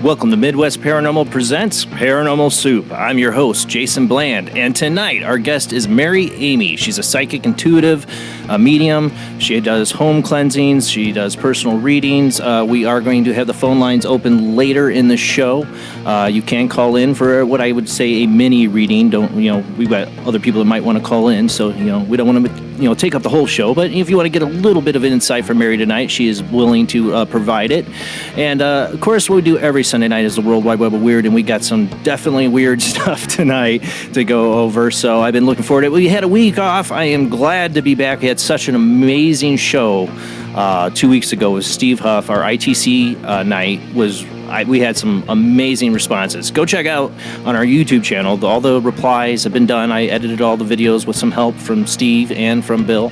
Welcome to Midwest Paranormal Presents Paranormal Soup. I'm your host, Jason Bland, and tonight our guest is Mary Amy. She's a psychic intuitive, a medium. She does home cleansings. She does personal readings. We are going to have the phone lines open later in the show. You can call in for what I would say a mini reading. We've got other people that might want to call in, so we don't want to take up the whole show. But if you want to get a little bit of insight from Mary tonight, she is willing to provide it. And of course, what we do every Sunday night is the World Wide Web of Weird, and we got some definitely weird stuff tonight to go over. So I've been looking forward to it. We had a week off. I am glad to be back. We had such an amazing show 2 weeks ago with Steve Huff. Our ITC night we had some amazing responses. Go check out on our YouTube channel. All the replies have been done. I edited all the videos with some help from Steve and from Bill.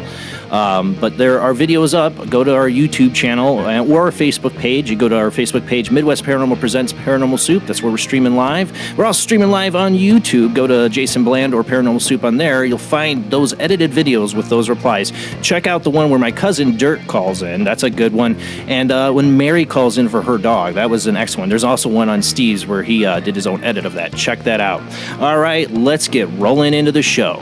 But there are videos up. Go to our YouTube channel or our Facebook page. You go to our Facebook page, Midwest Paranormal Presents Paranormal Soup. That's where we're streaming live. We're also streaming live on YouTube. Go to Jason Bland or Paranormal Soup on there. You'll find those edited videos with those replies. Check out the one where my cousin Dirk calls in. That's a good one. And when Mary calls in for her dog, that was an excellent one. There's also one on Steve's where he did his own edit of that. Check that out. All right, let's get rolling into the show.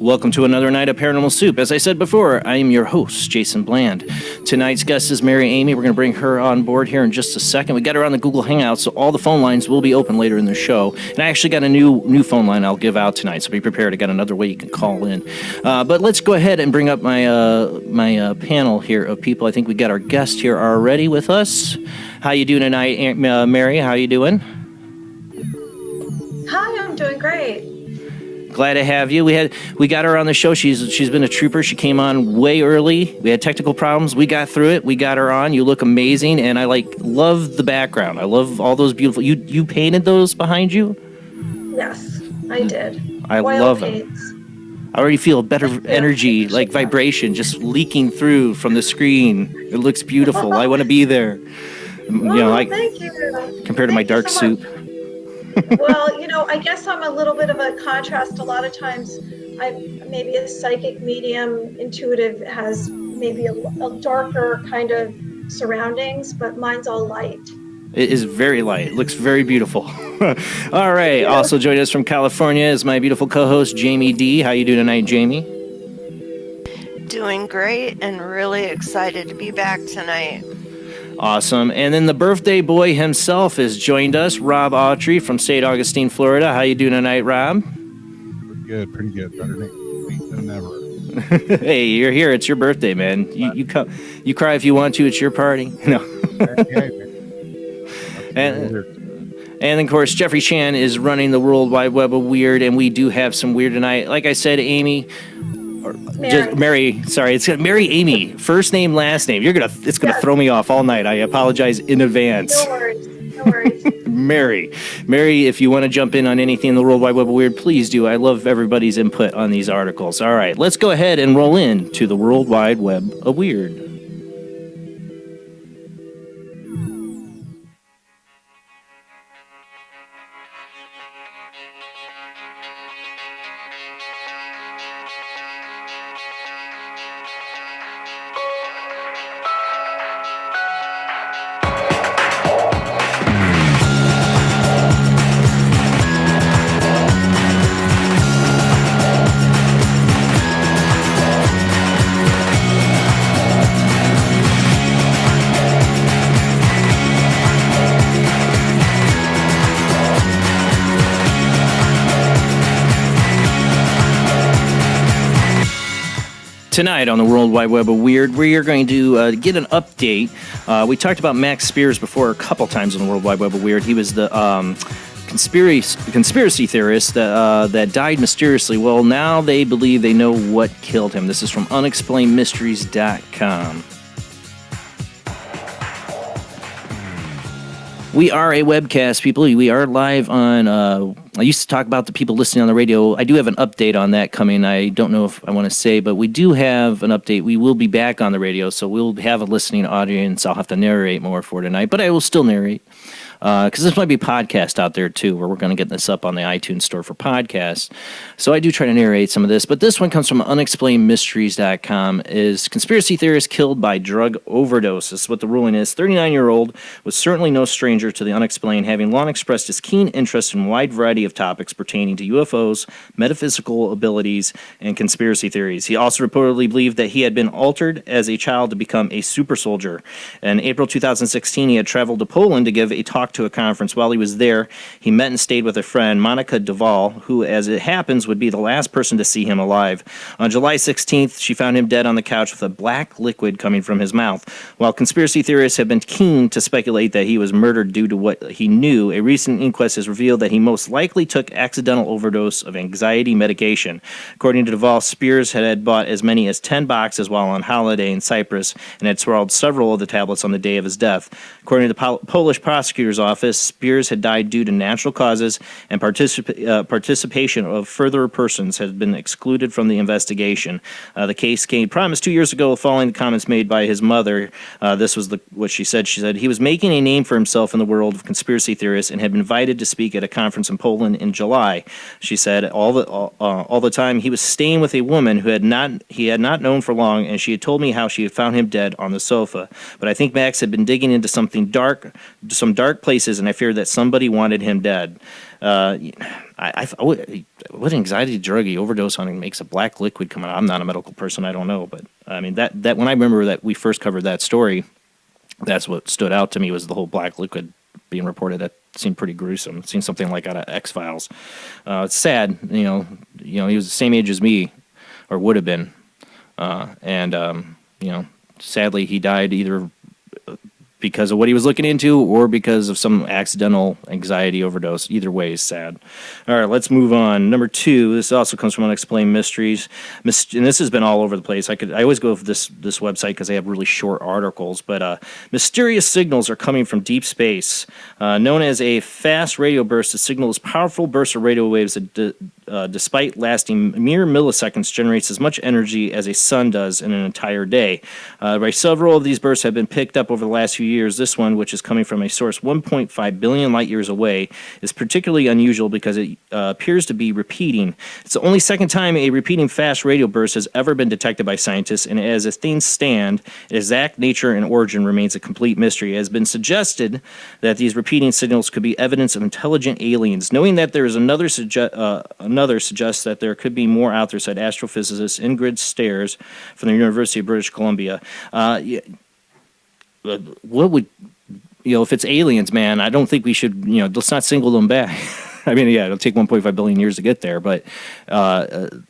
Welcome to another night of Paranormal Soup. As I said before, I am your host, Jason Bland. Tonight's guest is Mary Amy. We're going to bring her on board here in just a second. We got her on the Google Hangout, so all the phone lines will be open later in the show. And I actually got a new phone line I'll give out tonight, so be prepared. I got another way you can call in. But let's go ahead and bring up my panel here of people. I think we got our guest here already with us. How you doing tonight, Mary? How you doing? Hi, I'm doing great. Glad to have you. We got her on the show. She's been a trooper. She came on way early. We had technical problems. We got through it. We got her on. You look amazing, and I love the background. I love all those beautiful. You painted those behind you? Yes, I did. I love them. I already feel a better energy, like vibration, just leaking through from the screen. It looks beautiful. I want to be there. Thank you. Compared to my dark soup. Well, I guess I'm a little bit of a contrast. A lot of times maybe a psychic medium, intuitive, has maybe a darker kind of surroundings, but mine's all light. It is very light. It looks very beautiful. All right. Yeah. Also joining us from California is my beautiful co-host, Jamie D. How you doing tonight, Jamie? Doing great and really excited to be back tonight. Awesome. And then the birthday boy himself has joined us, Rob Autry from St. Augustine, Florida. How you doing tonight, Rob? Pretty good. Better than ever. Hey, you're here. It's your birthday, man. You come. You cry if you want to. It's your party. No. And of course, Jeffrey Chan is running the World Wide Web of Weird, and we do have some weird tonight. Like I said, Amy. Mary, sorry, it's Mary Amy. First name, last name. It's gonna throw me off all night. I apologize in advance. No worries. Mary, if you want to jump in on anything in the World Wide Web of Weird, please do. I love everybody's input on these articles. All right, let's go ahead and roll into the World Wide Web of Weird. Tonight on the World Wide Web of Weird, we are going to get an update. We talked about Max Spears before a couple times on the World Wide Web of Weird. He was the conspiracy theorist that died mysteriously. Well, now they believe they know what killed him. This is from unexplainedmysteries.com. We are a webcast, people. We are live on, I used to talk about the people listening on the radio. I do have an update on that coming. I don't know if I want to say, but we do have an update. We will be back on the radio, so we'll have a listening audience. I'll have to narrate more for tonight, but I will still narrate. because this might be a podcast out there too, where we're going to get this up on the iTunes store for podcasts. So I do try to narrate some of this, but this one comes from unexplainedmysteries.com. Is conspiracy theorist killed by drug overdose? This is what the ruling is. 39-year-old was certainly no stranger to the unexplained, having long expressed his keen interest in a wide variety of topics pertaining to UFOs, metaphysical abilities, and conspiracy theories. He also reportedly believed that he had been altered as a child to become a super soldier. In April 2016, he had traveled to Poland to give a talk to a conference. While he was there, he met and stayed with a friend, Monica Duvall, who, as it happens, would be the last person to see him alive. On July 16th, she found him dead on the couch with a black liquid coming from his mouth. While conspiracy theorists have been keen to speculate that he was murdered due to what he knew, a recent inquest has revealed that he most likely took accidental overdose of anxiety medication. According to Duvall, Spears had bought as many as 10 boxes while on holiday in Cyprus and had swallowed several of the tablets on the day of his death. According to the Polish prosecutor's office, Spears had died due to natural causes, and participation of further persons had been excluded from the investigation. The case came promised 2 years ago following the comments made by his mother. This was what she said. She said, he was making a name for himself in the world of conspiracy theorists and had been invited to speak at a conference in Poland in July. She said, all the time he was staying with a woman who he had not known for long, and she had told me how she had found him dead on the sofa. But I think Max had been digging into some dark places, and I feared that somebody wanted him dead. What anxiety drug he overdose on and makes a black liquid come out? I'm not a medical person, I don't know, but I mean that when I remember that we first covered that story, that's what stood out to me was the whole black liquid being reported. That seemed pretty gruesome. It seemed something like out of X-Files. It's sad, you know, he was the same age as me, or would have been, sadly he died either because of what he was looking into or because of some accidental anxiety overdose. Either way is sad. All right, let's move on. Number 2, this also comes from Unexplained Mysteries. And this has been all over the place. I always go for this website because they have really short articles, but mysterious signals are coming from deep space. Known as a fast radio burst, the signal is powerful bursts of radio waves that despite lasting mere milliseconds, generates as much energy as a sun does in an entire day. By several of these bursts have been picked up over the last few years. This one, which is coming from a source 1.5 billion light years away, is particularly unusual because it appears to be repeating. It's the only second time a repeating fast radio burst has ever been detected by scientists, and as things stand, its exact nature and origin remains a complete mystery. It has been suggested that these repeating signals could be evidence of intelligent aliens. Knowing that there is another suggests that there could be more out there, said astrophysicist Ingrid Stairs from the University of British Columbia. What would, if it's aliens, man, I don't think we should, let's not single them back. I mean, yeah, it'll take 1.5 billion years to get there, but the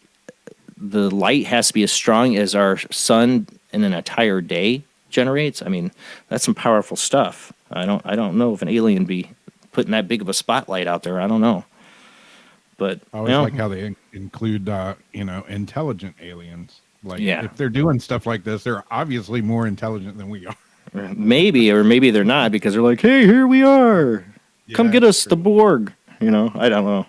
light has to be as strong as our sun in an entire day generates. I mean, that's some powerful stuff. I don't know if an alien be putting that big of a spotlight out there. I don't know. But I always like how they include, intelligent aliens. Like, yeah. If they're doing stuff like this, they're obviously more intelligent than we are. Maybe, or maybe they're not, because they're like, hey, here we are. Come get us, the Borg. I don't know.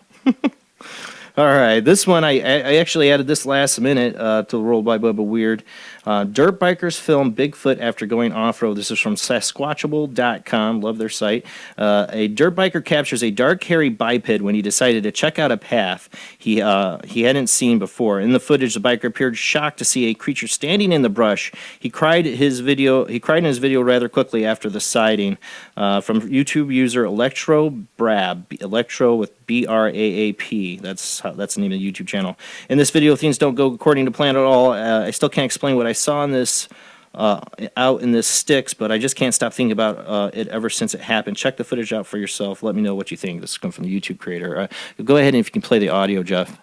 All right, this one, I actually added this last minute to the World by Bubba Weird. Dirt bikers film Bigfoot after going off-road. This is from Sasquatchable.com. Love their site. A dirt biker captures a dark, hairy biped when he decided to check out a path he hadn't seen before. In the footage, the biker appeared shocked to see a creature standing in the brush. He cried in his video rather quickly after the sighting. From YouTube user Electro Brab, Electro with BRAAP. That's the name of the YouTube channel. In this video, things don't go according to plan at all. I still can't explain what I saw in this out in this sticks, but I just can't stop thinking about it ever since it happened. Check the footage out for yourself. Let me know what you think. This is coming from the YouTube creator. Go ahead and if you can play the audio, Jeff.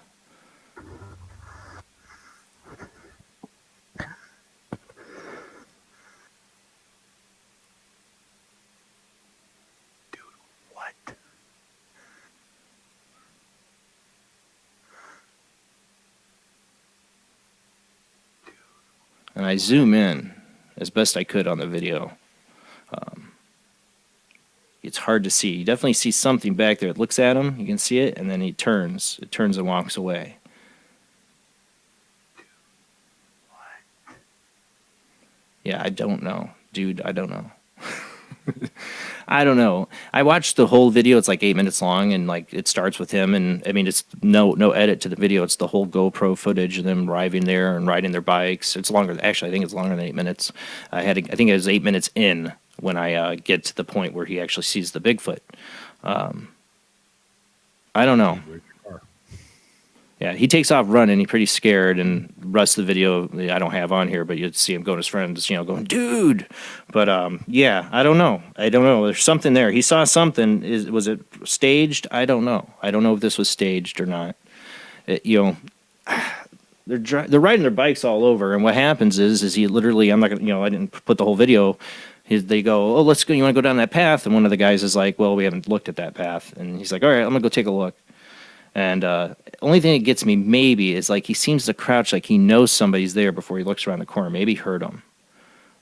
And I zoom in as best I could on the video. It's hard to see. You definitely see something back there. It looks at him, you can see it, and then he turns. It turns and walks away. Yeah, I don't know. Dude, I don't know. I don't know. I watched the whole video. It's like 8 minutes long, and like it starts with him, and I mean it's no edit to the video. It's the whole GoPro footage of them arriving there and riding their bikes. It's longer. Actually, I think it's longer than 8 minutes. I think it was 8 minutes in when I get to the point where he actually sees the Bigfoot. I don't know. Yeah, he takes off running. He's pretty scared, and the rest of the video I don't have on here, but you'd see him going to his friends, going, dude. But yeah, I don't know. There's something there. He saw something. Was it staged? I don't know. I don't know if this was staged or not. They're riding their bikes all over, and what happens is he literally, I'm not gonna, I didn't put the whole video. They go, oh, let's go. You want to go down that path? And one of the guys is like, well, we haven't looked at that path, and he's like, all right, I'm gonna go take a look. And only thing that gets me maybe is like he seems to crouch like he knows somebody's there before he looks around the corner. Maybe he heard him.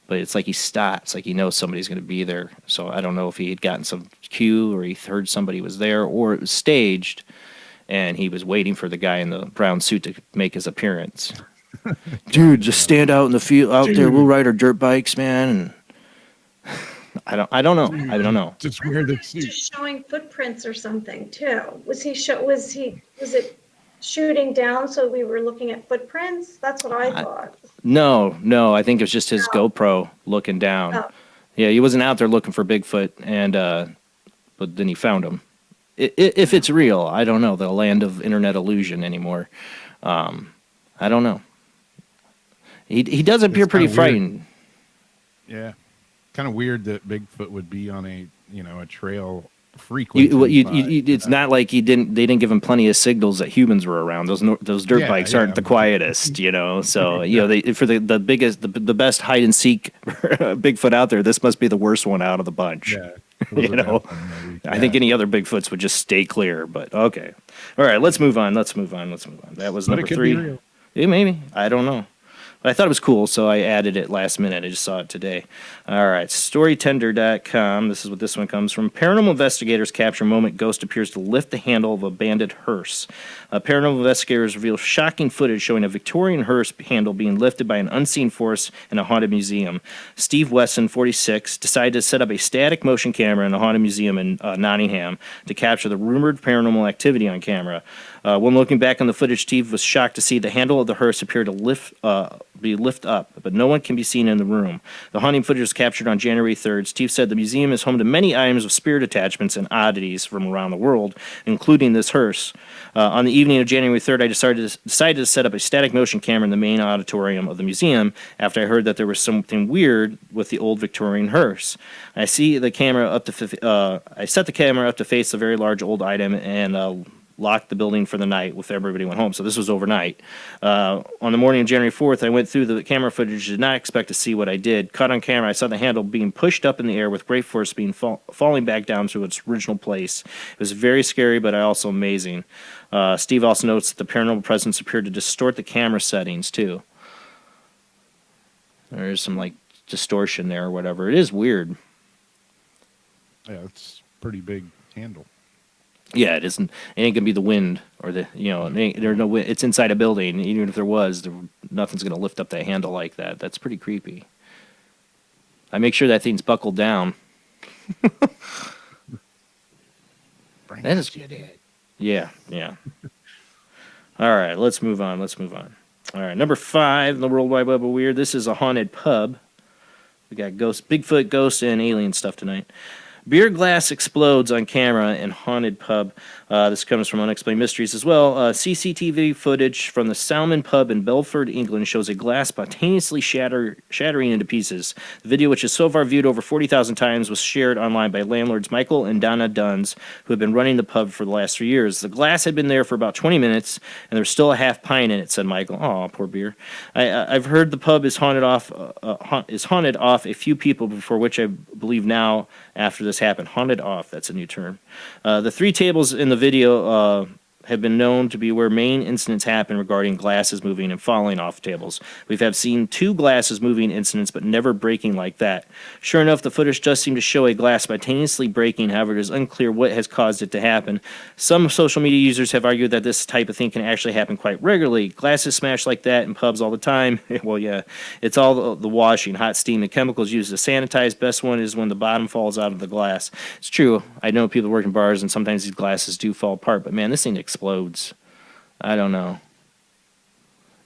But it's like he stops, like he knows somebody's going to be there. So I don't know if he had gotten some cue or he heard somebody was there or it was staged and he was waiting for the guy in the brown suit to make his appearance. Dude, just stand out in the field out there. We'll ride our dirt bikes, man. And I don't know. Just wear the suit. Just showing footprints or something too. Was it shooting down so we were looking at footprints? That's what I thought. No, I think it was just his GoPro looking down. Oh. Yeah, he wasn't out there looking for Bigfoot, and but then he found him. If it's real, I don't know. The land of internet illusion anymore. I don't know. He does appear pretty frightened. Yeah. Kind of weird that Bigfoot would be on a trail frequently. It's not like they didn't give him plenty of signals that humans were around. Those dirt bikes aren't the quietest, So for the best hide and seek Bigfoot out there, this must be the worst one out of the bunch. Yeah, I think any other Bigfoots would just stay clear. But okay, all right, let's move on. That was number 3. Yeah, maybe, I don't know. I thought it was cool, so I added it last minute. I just saw it today. All right, storytender.com. This is what this one comes from. Paranormal investigators capture moment ghost appears to lift the handle of abandoned hearse. Paranormal investigators reveal shocking footage showing a Victorian hearse handle being lifted by an unseen force in a haunted museum. Steve Wesson, 46, decided to set up a static motion camera in a haunted museum in Nottingham to capture the rumored paranormal activity on camera. When looking back on the footage, Steve was shocked to see the handle of the hearse appear to lift up, but no one can be seen in the room. The haunting footage was captured on January 3rd. Steve said the museum is home to many items of spirit attachments and oddities from around the world, including this hearse. On the evening of January 3rd, I decided to set up a static motion camera in the main auditorium of the museum after I heard that there was something weird with the old Victorian hearse. I set the camera up to face the very large old item and locked the building for the night with everybody went home. So this was overnight. On the morning of January 4th, I went through the camera footage, did not expect to see what I did. Caught on camera, I saw the handle being pushed up in the air with great force being falling back down to its original place. It was very scary, but also amazing. Steve also notes that the paranormal presence appeared to distort the camera settings, too. There's some, distortion there or whatever. It is weird. Yeah, it's pretty big handle. Yeah, it isn't. It ain't gonna be the wind or there's no wind. It's inside a building. Even if there was, nothing's gonna lift up that handle like that. That's pretty creepy. I make sure that thing's buckled down. That is good. Yeah. All right, let's move on. All right, number 5 in the World Wide Web of Weird. This is a haunted pub. We got Bigfoot, ghosts, and alien stuff tonight. Beer glass explodes on camera in haunted pub. This comes from Unexplained Mysteries as well. CCTV footage from the Salmon Pub in Belford, England, shows a glass spontaneously shattering into pieces. The video, which is so far viewed over 40,000 times, was shared online by landlords Michael and Donna Duns, who have been running the pub for the last 3 years. The glass had been there for about 20 minutes, and there's still a half pint in it, said Michael. Oh, poor beer. I've heard the pub is haunted off a few people, before which I believe now, after this happened. Haunted off, that's a new term. The 3 tables in the video have been known to be where main incidents happen regarding glasses moving and falling off tables. We have seen 2 glasses moving incidents, but never breaking like that. Sure enough, the footage does seem to show a glass spontaneously breaking. However, it is unclear what has caused it to happen. Some social media users have argued that this type of thing can actually happen quite regularly. Glasses smash like that in pubs all the time. Well, yeah, it's all the washing, hot steam, and chemicals used to sanitize. Best one is when the bottom falls out of the glass. It's true. I know people work in bars, and sometimes these glasses do fall apart. But man, this thing explodes. I don't know.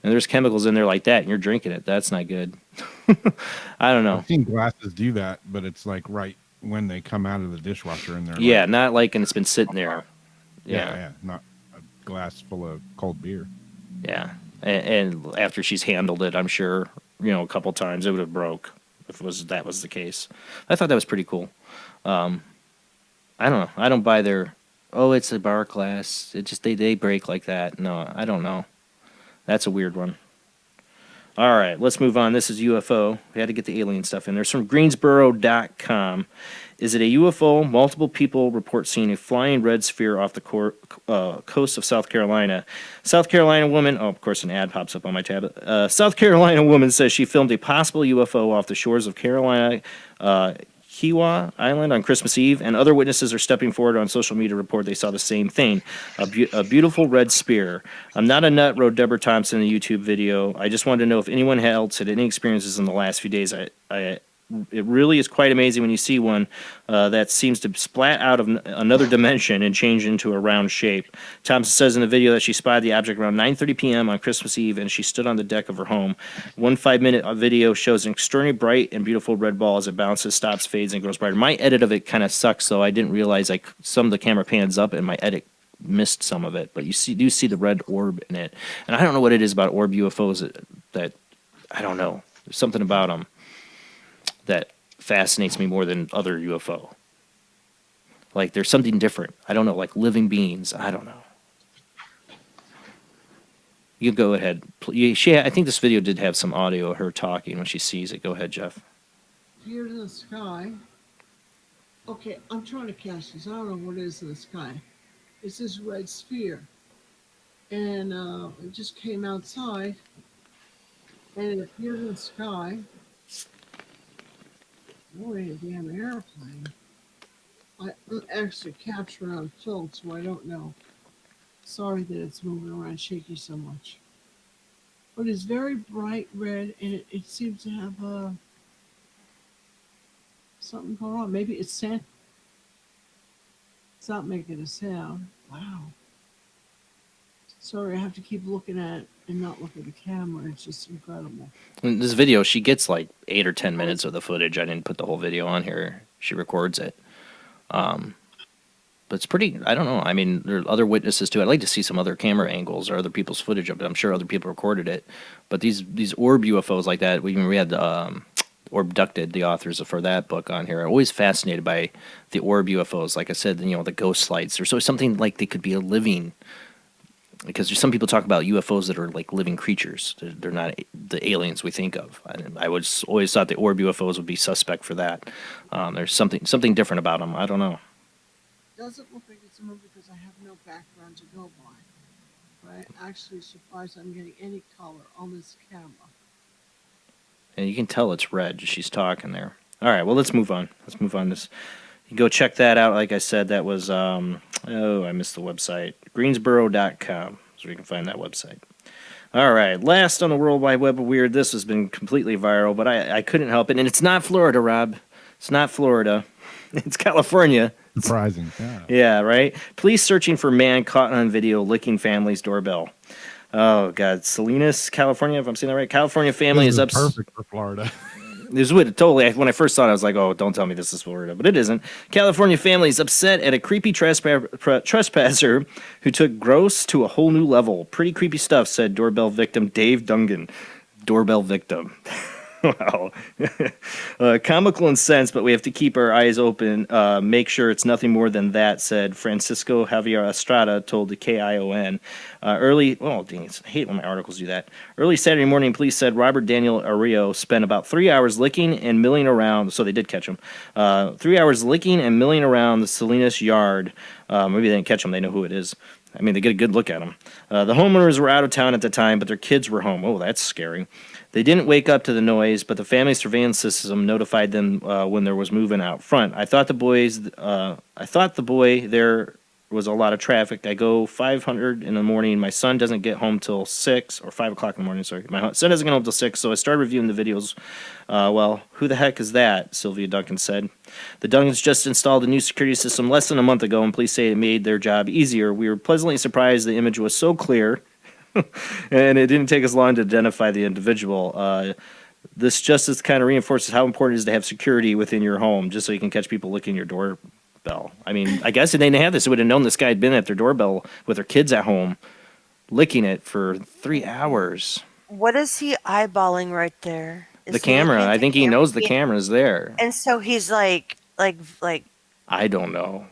And there's chemicals in there like that, and you're drinking it. That's not good. I don't know. I've seen glasses do that, but it's like right when they come out of the dishwasher, and they're yeah, like, not like and it's been sitting there. yeah, not a glass full of cold beer. Yeah, and after she's handled it, I'm sure a couple times it would have broke if that was the case. I thought that was pretty cool. I don't know. I don't buy their. Oh, it's a bar glass. It just they break like that. No, I don't know. That's a weird one. All right, let's move on. This is UFO. We had to get the alien stuff in there. It's from Greensboro.com. Is it a UFO? Multiple people report seeing a flying red sphere off the coast of South Carolina. South Carolina woman, oh, of course, an ad pops up on my tab. South Carolina woman says she filmed a possible UFO off the shores of Carolina, Kiowa Island on Christmas Eve, and other witnesses are stepping forward on social media to report they saw the same thing, a beautiful red spear. I'm not a nut, wrote Deborah Thompson in the YouTube video. I just wanted to know if anyone else had any experiences in the last few days. It really is quite amazing when you see one that seems to splat out of another dimension and change into a round shape. Thompson says in the video that she spotted the object around 9:30 p.m. on Christmas Eve, and she stood on the deck of her home. One 5-minute video shows an extremely bright and beautiful red ball as it bounces, stops, fades, and grows brighter. My edit of it kind of sucks, though. I didn't realize some of the camera pans up, and my edit missed some of it. But you do see the red orb in it. And I don't know what it is about orb UFOs that I don't know. There's something about them that fascinates me more than other UFO. Like, there's something different. I don't know, like living beings. I don't know. You go ahead. I think this video did have some audio of her talking when she sees it. Go ahead, Jeff. Here in the sky. Okay, I'm trying to catch this. I don't know what it is in the sky. It's this red sphere. And it just came outside. And it appeared in the sky. Boy, a damn airplane. I'm actually captured on film, so I don't know. Sorry that it's moving around shaky so much. But it's very bright red, and it seems to have something going on. Maybe it's sand. It's not making a sound. Wow. Sorry, I have to keep looking at it and not look at the camera. It's just incredible. In this video, she gets like 8 or 10 minutes of the footage. I didn't put the whole video on here. She records it. But it's pretty, I don't know. I mean, there are other witnesses too. I'd like to see some other camera angles or other people's footage of it. I'm sure other people recorded it. But these orb UFOs like that, we had Abducted, the authors for that book on here. I'm always fascinated by the orb UFOs. Like I said, the ghost lights. There's always something like they could be a living. Because there's some people talk about UFOs that are like living creatures. They're not the aliens we think of. I always thought the orb UFOs would be suspect for that. There's something different about them. I don't know. Doesn't look like it's a movie because I have no background to go by. But I'm actually surprised I'm getting any color on this camera. And you can tell it's red. She's talking there. All right, well, let's move on. You can go check that out. Like I said, that was, I missed the website. Greensboro.com, so you can find that website. All right, last on the World Wide Web of Weird. This has been completely viral, but I couldn't help it. And it's not Florida, Rob. It's not Florida. It's California. Surprising. Yeah. Yeah, right? Police searching for man caught on video licking family's doorbell. Oh, God. Salinas, California, if I'm saying that right. California family is upset. Perfect for Florida. When I first saw it, I was like, oh, don't tell me this is Florida. But it isn't. California family is upset at a creepy trespasser who took gross to a whole new level. Pretty creepy stuff, said doorbell victim Dave Dungan. Doorbell victim. Wow. Comical in sense, but we have to keep our eyes open. Make sure it's nothing more than that, said Francisco Javier Estrada, told the KION. I hate when my articles do that. Early Saturday morning, police said Robert Daniel Arrio spent about 3 hours licking and milling around, so they did catch him. 3 hours licking and milling around the Salinas yard Maybe they didn't catch him. They know who it is. I mean, they get a good look at him. The homeowners were out of town at the time, but their kids were home. Oh, that's scary. They didn't wake up to the noise, but the family surveillance system notified them when there was movement out front. I thought the boy there was a lot of traffic. I go 500 in the morning. My son doesn't get home till 6 or 5 o'clock in the morning. Sorry, my son doesn't get home till 6. So I started reviewing the videos. Well, who the heck is that? Sylvia Duncan said. The Duncans just installed a new security system less than a month ago, and police say it made their job easier. We were pleasantly surprised the image was so clear, and it didn't take us long to identify the individual. This just kind of reinforces how important it is to have security within your home, just so you can catch people licking your doorbell. I mean, I guess if they didn't have this, it would have known this guy had been at their doorbell with their kids at home, licking it for 3 hours. What is he eyeballing right there? Is The camera. I think he knows the camera's there. And so he's like. I don't know.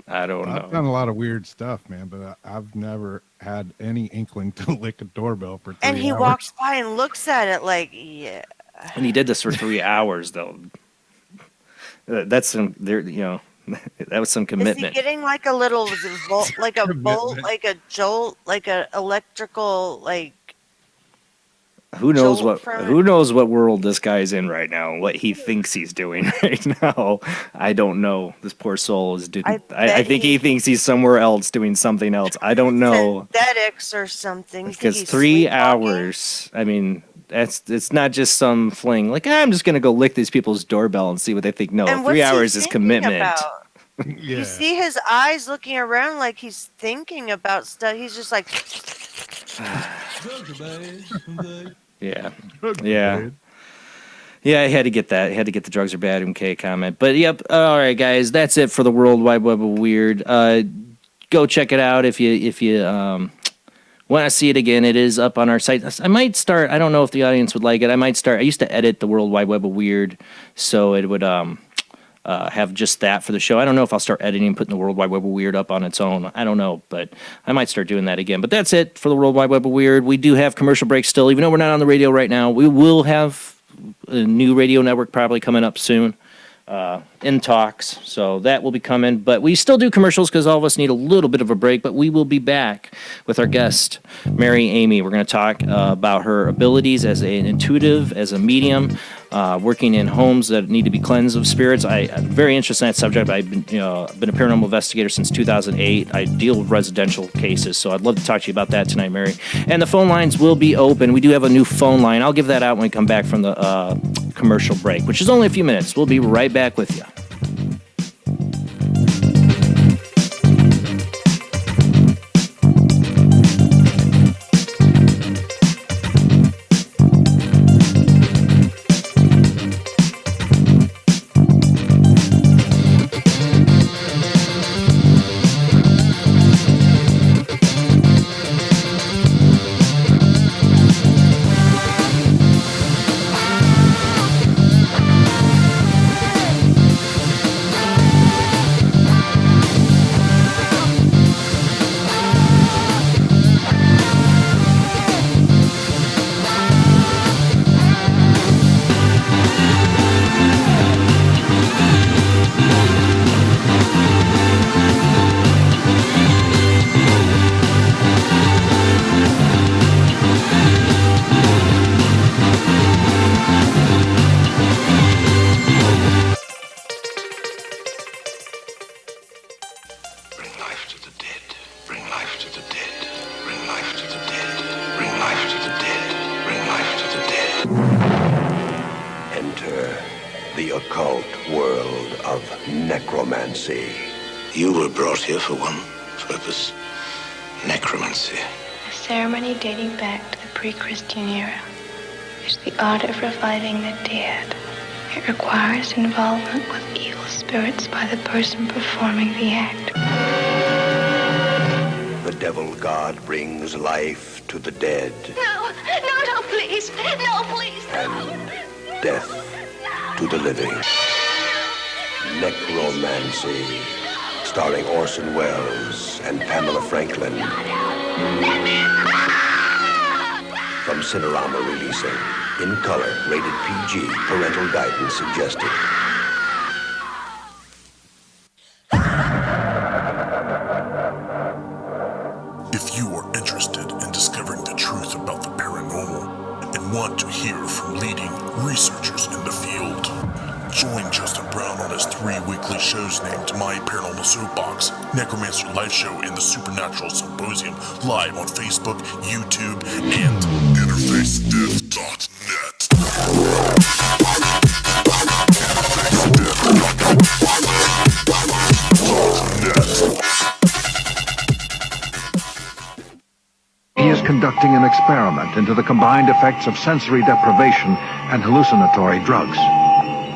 I've done a lot of weird stuff, man, but I've never had any inkling to lick a doorbell for 3 hours. And he walks by and looks at it like, yeah. And he did this for 3 hours, though. That's some, that was some commitment. Is he getting like a little bolt, like a bolt, like a jolt, like a electrical, like? Who knows what world this guy's in right now? What he thinks he's doing right now? I don't know. This poor soul is doing. I think he thinks he's somewhere else doing something else. I don't know. Synthetics or something. Because 3 hours. I mean, it's not just some fling. Like I'm just gonna go lick these people's doorbell and see what they think. No, 3 hours is commitment. Yeah. You see his eyes looking around like he's thinking about stuff. He's just like. Yeah. I had to get that. I had to get the drugs are bad MK comment. But yep. All right, guys. That's it for the World Wide Web of Weird. Go check it out if you want to see it again. It is up on our site. I might start. I don't know if the audience would like it. I might start. I used to edit the World Wide Web of Weird, so it would have just that for the show. I don't know if I'll start editing and putting the World Wide Web of Weird up on its own. I don't know, but I might start doing that again. But that's it for the World Wide Web of Weird. We do have commercial breaks still, even though we're not on the radio right now. We will have a new radio network probably coming up soon. In talks, so that will be coming. But we still do commercials because all of us need a little bit of a break. But we will be back with our guest, Mary Amy. We're going to talk about her abilities as an intuitive, as a medium, working in homes that need to be cleansed of spirits. I'm very interested in that subject. I've been a paranormal investigator since 2008. I deal with residential cases, so I'd love to talk to you about that tonight, Mary. And the phone lines will be open. We do have a new phone line. I'll give that out when we come back from the commercial break, which is only a few minutes. We'll be right back with you. You were brought here for one purpose, necromancy. A ceremony dating back to the pre-Christian era. It's the art of reviving the dead. It requires involvement with evil spirits by the person performing the act. The devil god brings life to the dead. No, please. No, please, no. And death to the living. Necromancy. Starring Orson Welles and Pamela Franklin. From Cinerama releasing. In color, rated PG, parental guidance suggested. If you are interested in discovering the truth about the paranormal and want to hear from leading researchers in the field, join Justin Brown on his 3 weekly shows named My Paranormal Soapbox, Necromancer Live Show, and the Supernatural Symposium, live on Facebook, YouTube, and InterfaceDeath.net. He is conducting an experiment into the combined effects of sensory deprivation and hallucinatory drugs.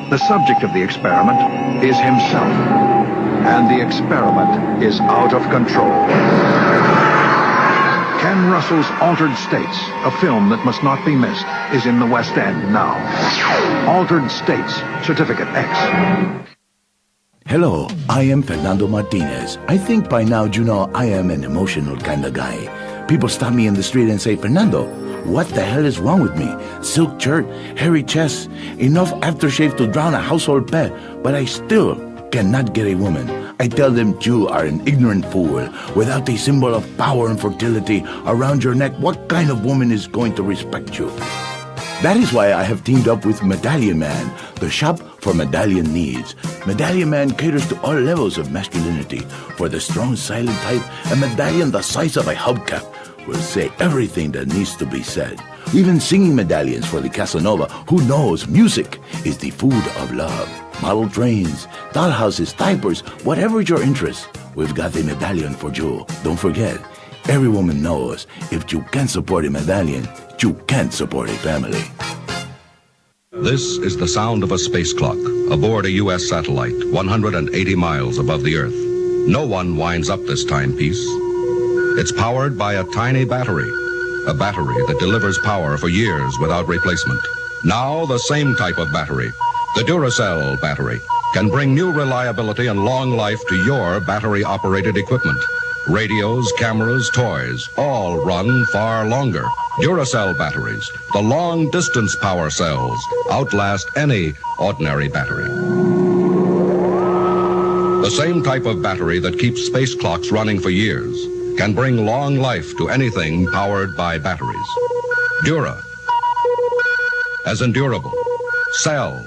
The subject of the experiment is himself, and the experiment is out of control. Ken Russell's Altered States, a film that must not be missed, is in the West End now. Altered States, Certificate X. Hello, I am Fernando Martinez. I think by now you know I am an emotional kind of guy. People stop me in the street and say, Fernando, what the hell is wrong with me? Silk shirt, hairy chest, enough aftershave to drown a household pet, but I still cannot get a woman. I tell them you are an ignorant fool. Without a symbol of power and fertility around your neck, what kind of woman is going to respect you? That is why I have teamed up with Medallion Man, the shop for medallion needs. Medallion Man caters to all levels of masculinity. For the strong, silent type, a medallion the size of a hubcap will say everything that needs to be said. Even singing medallions for the Casanova, who knows music is the food of love. Model trains, dollhouses, diapers, whatever your interest, we've got a medallion for you. Don't forget, every woman knows if you can't support a medallion, you can't support a family. This is the sound of a space clock aboard a U.S. satellite 180 miles above the Earth. No one winds up this timepiece. It's powered by a tiny battery, a battery that delivers power for years without replacement. Now the same type of battery, the Duracell battery, can bring new reliability and long life to your battery-operated equipment. Radios, cameras, toys, all run far longer. Duracell batteries, the long-distance power cells, outlast any ordinary battery. The same type of battery that keeps space clocks running for years can bring long life to anything powered by batteries. Dura, as in durable. Cell,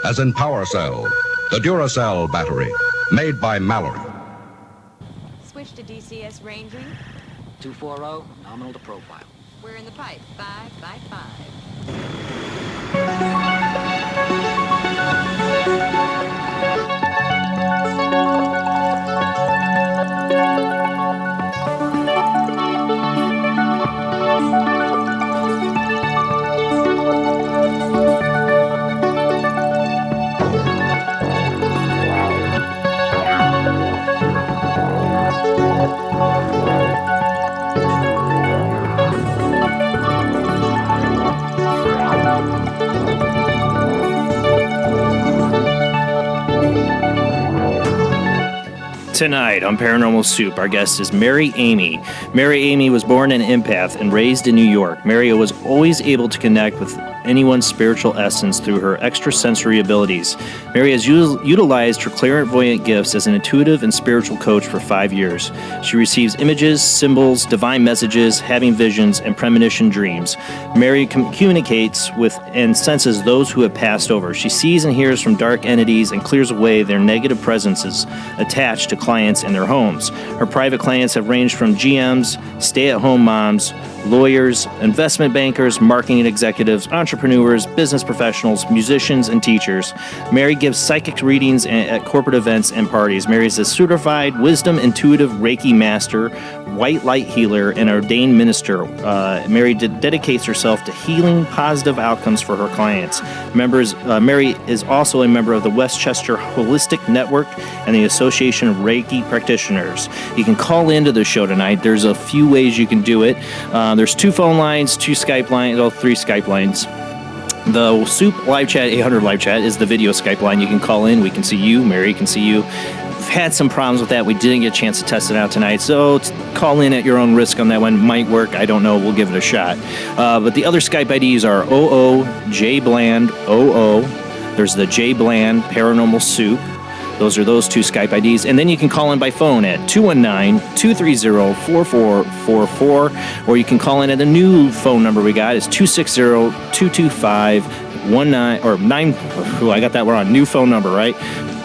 as in power cell. The Duracell battery, made by Mallory. Switch to DCS ranging. 240, nominal to profile. We're in the pipe. 5 by 5. Tonight on Paranormal Soup, our guest is Mary Amy. Mary Amy was born an empath and raised in New York. Mary was always able to connect with anyone's spiritual essence through her extrasensory abilities. Mary has utilized her clairvoyant gifts as an intuitive and spiritual coach for 5 years. She receives images, symbols, divine messages, having visions, and premonition dreams. Mary communicates with and senses those who have passed over. She sees and hears from dark entities and clears away their negative presences attached to clients in their homes. Her private clients have ranged from GMs, stay-at-home moms, lawyers, investment bankers, marketing executives, entrepreneurs, business professionals, musicians, and teachers. Mary gives psychic readings at corporate events and parties. Mary is a certified wisdom intuitive Reiki Master, white light healer, and ordained minister. Mary dedicates herself to healing positive outcomes for her clients. Mary is also a member of the Westchester Holistic Network and the Association of Reiki Practitioners. You can call into the show tonight. There's a few ways you can do it. There's 2 phone lines, 2 Skype lines, 3 Skype lines. The Soup Live Chat, 800 Live Chat, is the video Skype line. You can call in. We can see you. Mary can see you. We've had some problems with that. We didn't get a chance to test it out tonight. So call in at your own risk on that one. Might work. I don't know. We'll give it a shot. But the other Skype IDs are OO, J Bland, OO. There's the J Bland Paranormal Soup. Those are those two Skype IDs. And then you can call in by phone at 219-230-4444, or you can call in at the new phone number we got. It's 260-225-19, or 9, oh, I got that wrong. New phone number, right?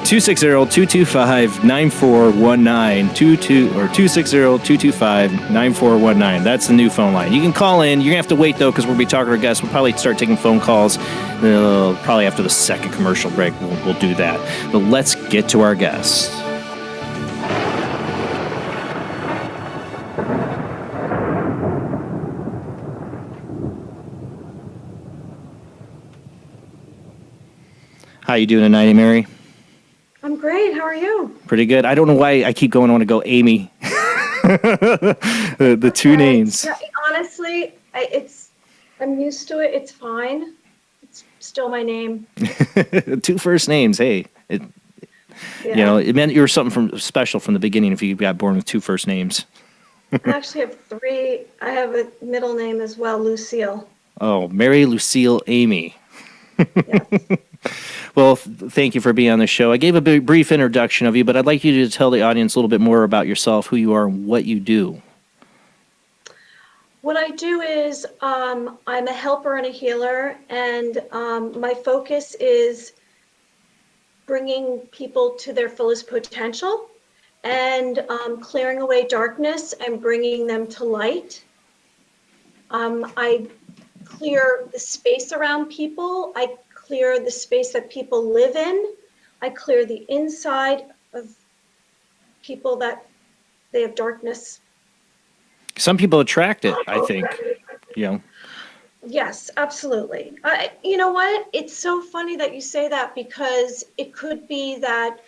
260-225-9419, 260-225-9419. That's the new phone line. You can call in. You're going to have to wait, though, because we'll be talking to our guests. We'll probably start taking phone calls probably after the second commercial break. We'll do that. But let's get to our guests. How you doing tonight, Mary? I'm great. How are you? Pretty good. I don't know why I keep going. I want to go Amy. the two names. Yeah, honestly, I'm used to it. It's fine. It's still my name. Two first names. Hey, you know, it meant you were something special from the beginning if you got born with two first names. I actually have 3. I have a middle name as well, Lucille. Oh, Mary Lucille Amy. Yes. Well, thank you for being on the show. I gave a brief introduction of you, but I'd like you to tell the audience a little bit more about yourself, who you are, and what you do. What I do is I'm a helper and a healer, and my focus is bringing people to their fullest potential and clearing away darkness and bringing them to light. I clear the space around people. I clear the space that people live in. I clear the inside of people that they have darkness. Some people attract it, I think. You know. Yes, absolutely. You know what? It's so funny that you say that, because it could be that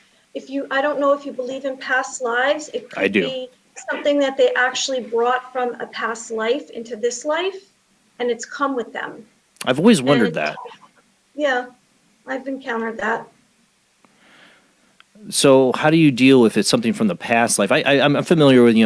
I don't know if you believe in past lives. It could be something that they actually brought from a past life into this life, and it's come with them. I've always wondered that. Yeah, I've encountered that. So how do you deal with it? Something from the past life? I'm familiar with,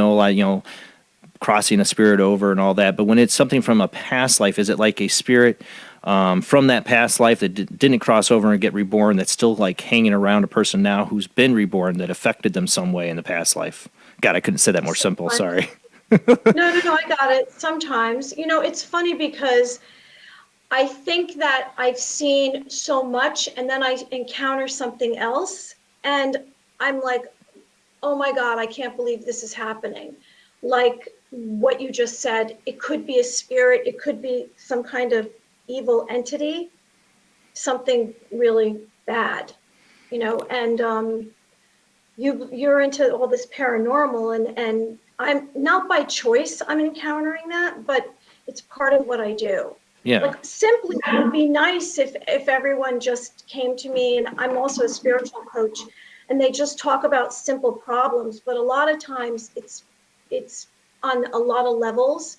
crossing a spirit over and all that. But when it's something from a past life, is it like a spirit from that past life that didn't cross over and get reborn, that's still like hanging around a person now who's been reborn that affected them some way in the past life? God, I couldn't say that more simple. Sorry. No, I got it. Sometimes, it's funny because I think that I've seen so much, and then I encounter something else, and I'm like, oh my God, I can't believe this is happening. Like what you just said, it could be a spirit, it could be some kind of evil entity, something really bad, and you're into all this paranormal, and I'm not by choice, I'm encountering that, but it's part of what I do. Yeah. Like simply, it would be nice if everyone just came to me, and I'm also a spiritual coach, and they just talk about simple problems. But a lot of times it's on a lot of levels,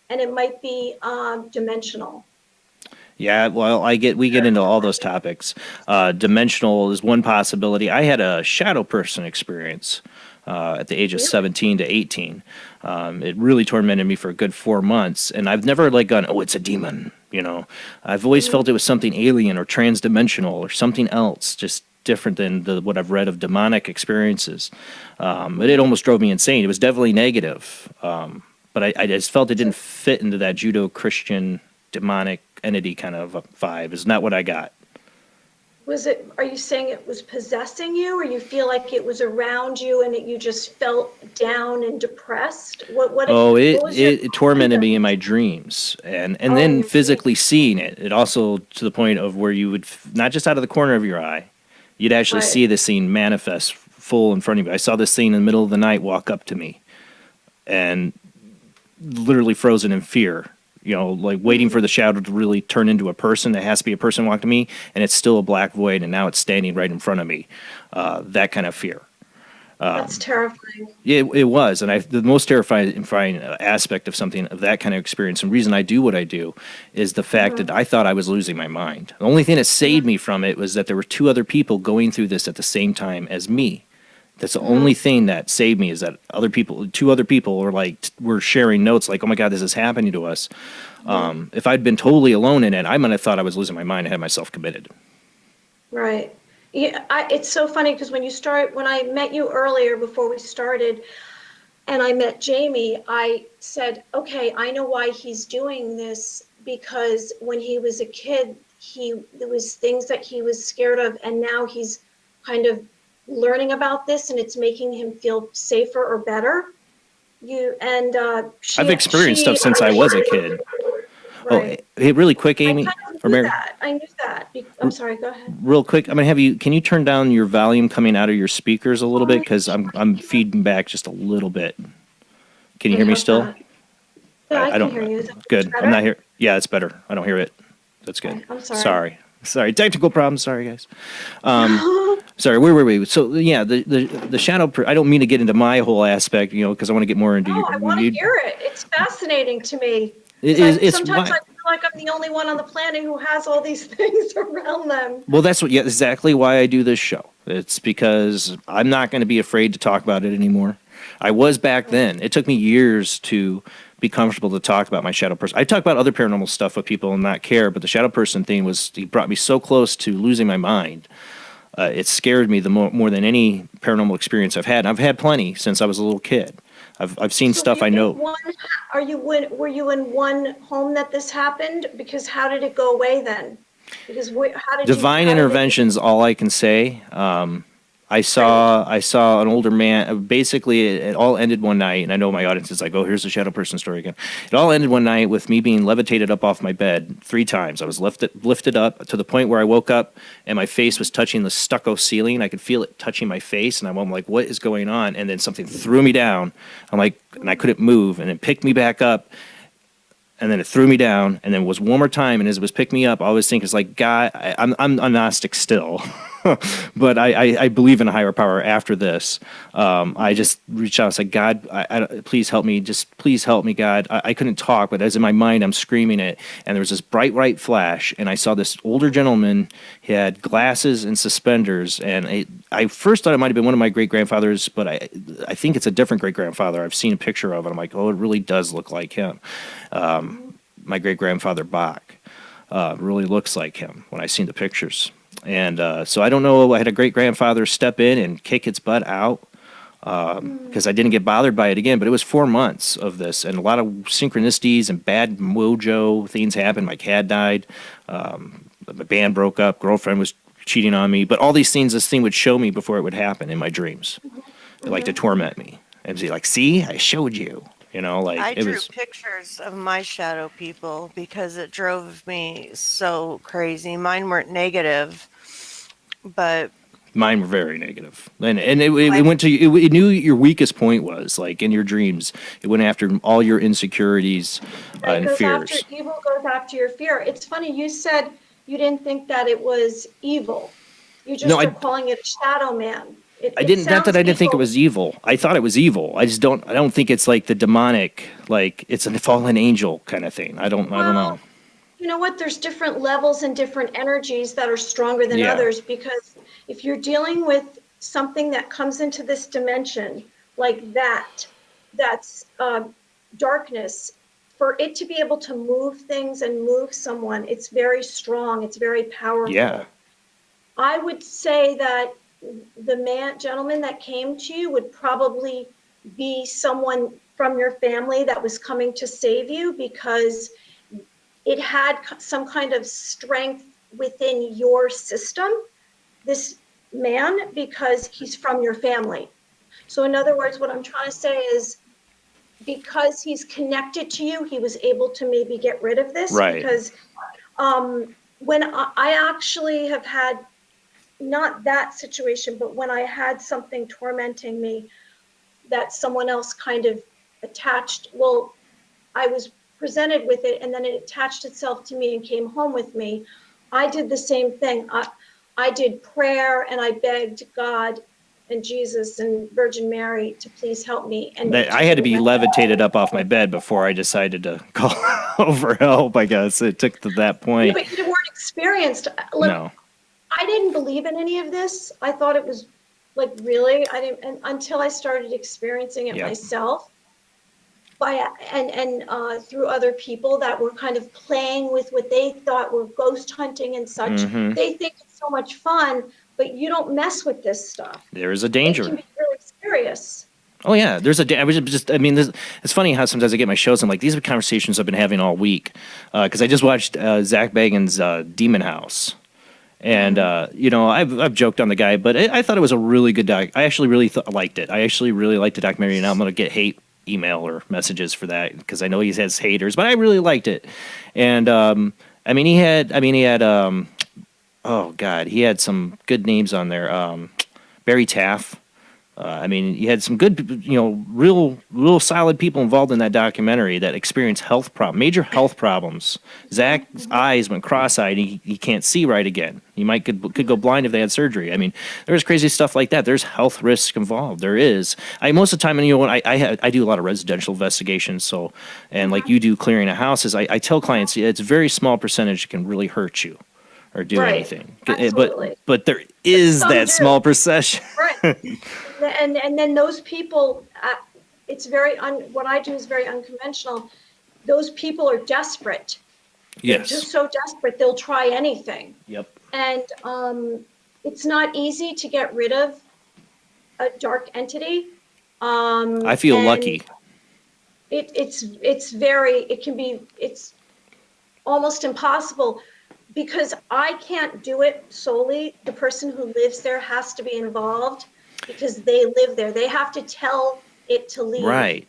and it might be dimensional. Yeah, well, we get into all those topics. Dimensional is one possibility. I had a shadow person experience at the age of 17 to 18. It really tormented me for a good 4 months, and I've never gone, oh, it's a demon, I've always felt it was something alien or transdimensional or something else, just different than what I've read of demonic experiences. But it almost drove me insane. It was definitely negative, but I just felt it didn't fit into that Judo-Christian demonic entity kind of vibe. Is not what I got. Are you saying it was possessing you, or you feel like it was around you and you just felt down and depressed? It tormented me in my dreams, and then physically seeing it. It also to the point of where you would, not just out of the corner of your eye, you'd actually see the scene manifest full in front of you. I saw this scene in the middle of the night walk up to me, and literally frozen in fear. Waiting for the shadow to really turn into a person. It has to be a person walk to me, and it's still a black void, and now it's standing right in front of me. That kind of fear. That's terrifying. It was, and the most terrifying aspect of something of that kind of experience, and reason I do what I do, is the fact that I thought I was losing my mind. The only thing that saved me from it was that there were 2 other people going through this at the same time as me. That's the only thing that saved me, is that 2 other people were sharing notes like, oh my God, this is happening to us. If I'd been totally alone in it, I might have thought I was losing my mind and had myself committed. Right. Yeah, it's so funny because when I met you earlier before we started, and I met Jamie, I said, okay, I know why he's doing this, because when he was a kid, there was things that he was scared of, and now he's kind of learning about this, and it's making him feel safer or better. I've experienced stuff since I was a kid. Right. Oh, hey, really quick, Amy I kind of or knew Mary. that. I knew that. I'm sorry. Go ahead. Real quick, I'm gonna have you. Can you turn down your volume coming out of your speakers a little bit, because I'm feeding back just a little bit. Can you hear me How's still? that? Yeah, I can don't. hear you. Is that Good. better? I'm not here. Yeah, it's better. I don't hear it. That's good. Okay, I'm sorry. Sorry. Technical problems. Sorry, guys. Sorry. Where were we? So yeah, the shadow. I don't mean to get into my whole aspect, because I want to get more into Oh, you. I want to hear it. It's fascinating to me. Why. Sometimes I feel like I'm the only one on the planet who has all these things around them. Well, that's exactly why I do this show. It's because I'm not going to be afraid to talk about it anymore. I was back then. It took me years to be comfortable to talk about my shadow person. I talk about other paranormal stuff with people and not care, but the shadow person thing he brought me so close to losing my mind. It scared me more than any paranormal experience I've had. And I've had plenty since I was a little kid. I've seen stuff I know. Were you in one home that this happened? Because how did it go away then? Because Divine intervention's all I can say. I saw an older man. Basically, it all ended one night, and I know my audience is like, "Oh, here's the shadow person story again." It all ended one night with me being levitated up off my bed 3 times. I was lifted up to the point where I woke up and my face was touching the stucco ceiling. I could feel it touching my face, and I'm like, "What is going on?" And then something threw me down. I'm like, and I couldn't move, and it picked me back up. And then it threw me down, and then it was one more time. And as it was picking me up, I always think it's like, God, I'm a Gnostic still, but I believe in a higher power. After this, I just reached out and said, God, please help me. Just please help me, God. I couldn't talk, but as in my mind, I'm screaming it. And there was this bright white flash, and I saw this older gentleman. He had glasses and suspenders, and I first thought it might have been one of my great grandfathers, but I think it's a different great grandfather. I've seen a picture of it. I'm like, oh, it really does look like him. My great grandfather Bach really looks like him when I seen the pictures. And so I don't know. I had a great grandfather step in and kick its butt out because I didn't get bothered by it again. But it was 4 months of this, and a lot of synchronicities and bad mojo things happened. My cat died. My band broke up. Girlfriend was cheating on me. But all these things, this thing would show me before it would happen in my dreams. It like to torment me and be like, "See, I showed you." I drew pictures of my shadow people because it drove me so crazy. Mine weren't negative, but mine were very negative. And it went to it knew your weakest point was, like in your dreams. It went after all your insecurities and fears. Evil goes after your fear. It's funny, you said you didn't think that it was evil. You just were calling it a shadow man. I didn't think it was evil. I thought it was evil. I don't think it's like the demonic, like it's a fallen angel kind of thing. I don't know. You know what? There's different levels and different energies that are stronger than others, because if you're dealing with something that comes into this dimension like that's darkness, for it to be able to move things and move someone, it's very strong. It's very powerful. Yeah. I would say that the gentleman that came to you would probably be someone from your family that was coming to save you, because it had some kind of strength within your system, this man, because he's from your family. So in other words, what I'm trying to say is, because he's connected to you, he was able to maybe get rid of this. Right. Because when I actually have had, not that situation, but when I had something tormenting me that someone else kind of attached, I was presented with it and then it attached itself to me and came home with me. I did the same thing. I did prayer and I begged God and Jesus and Virgin Mary to please help me. And I had to be levitated up off my bed before I decided to call over help, I guess. It took to that point. Yeah, but you weren't experienced. Look, no. I didn't believe in any of this. I thought it was like, really, I didn't, until I started experiencing it myself through other people that were kind of playing with what they thought were ghost hunting and such. Mm-hmm. They think it's so much fun, but you don't mess with this stuff. There is a It danger. can be really serious. Oh yeah, I was just. I mean, it's funny how sometimes I get my shows. I'm like, these are conversations I've been having all week, because I just watched Zach Bagans' Demon House, and I've joked on the guy, but I thought it was a really good doc. I actually really liked it. I actually really liked the documentary, and I'm gonna get hate email or messages for that because I know he has haters, but I really liked it. And he had oh god, he had some good names on there. Barry Taff. You had some good, real solid people involved in that documentary that experienced major health problems. Zach's eyes went cross-eyed. He can't see right again. He could go blind if they had surgery. I mean, there's crazy stuff like that. There's health risk involved. There is. Most of the time, I do a lot of residential investigations. So, and like you do clearing of houses, I tell clients it's a very small percentage that can really hurt you or do anything. Absolutely. But there is that small percentage. Right. And then those people, what I do is very unconventional. Those people are desperate. Yes. They're just so desperate, they'll try anything. Yep. And it's not easy to get rid of a dark entity. I feel lucky. It's almost impossible because I can't do it solely. The person who lives there has to be involved because they live there. They have to tell it to leave. Right.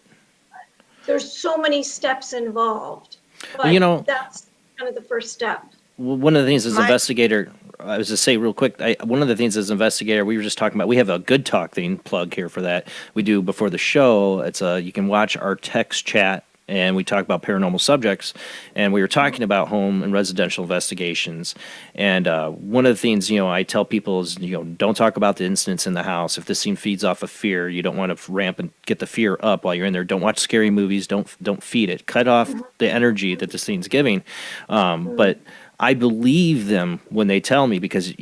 There's so many steps involved. But that's kind of the first step. One of the things as an investigator, I was just say real quick, one of the things as an investigator, we were just talking about, we have a Good Talk thing plug here for that. We do before the show. It's you can watch our text chat and we talk about paranormal subjects, and we were talking about home and residential investigations. And one of the things, I tell people is, don't talk about the incidents in the house. If this scene feeds off of fear, you don't want to ramp and get the fear up while you're in there. Don't watch scary movies. Don't feed it. Cut off the energy that the scene's giving. But I believe them when they tell me, because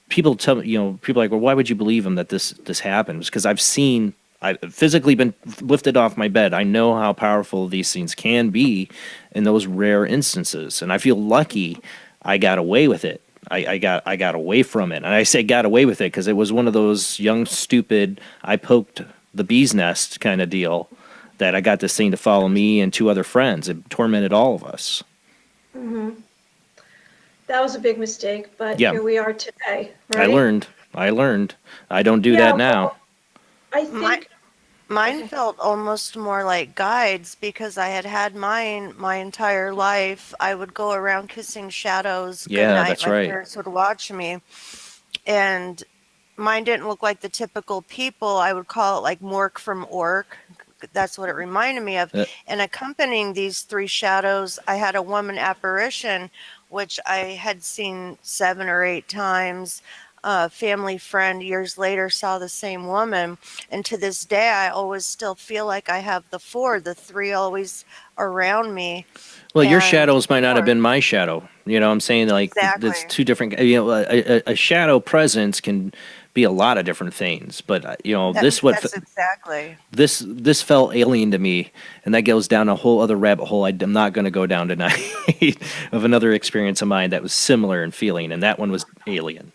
people tell me, people are like, well, why would you believe them that this happens? Because I've physically been lifted off my bed. I know how powerful these scenes can be in those rare instances, and I feel lucky I got away with it. I got away from it, and I say got away with it because it was one of those young, stupid, I poked the bee's nest kind of deal that I got this thing to follow me and two other friends. It tormented all of us. Mm-hmm. That was a big mistake, but here we are today. Right? I learned. I don't do that now. Well, I think mine felt almost more like guides because I had mine my entire life. I would go around kissing shadows. Yeah, that's right. My parents would watch me, and mine didn't look like the typical people. I would call it like Mork from Ork. That's what it reminded me of. And accompanying these three shadows, I had a woman apparition, which I had seen 7 or 8 times. A family friend years later saw the same woman, and to this day I always still feel like I have the 3 always around me. Well, your shadows might not have been my shadow. I'm saying, like, exactly. It's two different. A shadow presence can be a lot of different things, but that's exactly. This felt alien to me, and that goes down a whole other rabbit hole I'm not going to go down tonight of another experience of mine that was similar in feeling, and that one was alien.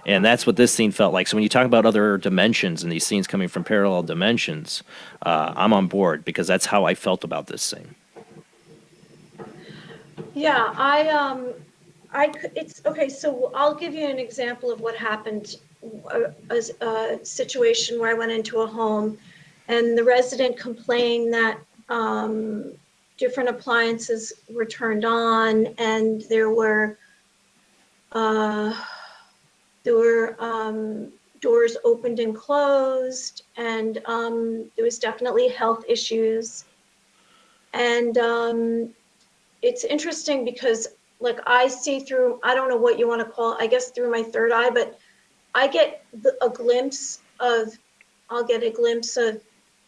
And that's what this scene felt like. So when you talk about other dimensions and these scenes coming from parallel dimensions, I'm on board because that's how I felt about this thing. Yeah, it's okay. So I'll give you an example of what happened. A situation where I went into a home, and the resident complained that different appliances were turned on, and there were doors opened and closed, and there was definitely health issues. And it's interesting because, like, I see through, I don't know what you want to call it, I guess through my third eye, but I get a glimpse of,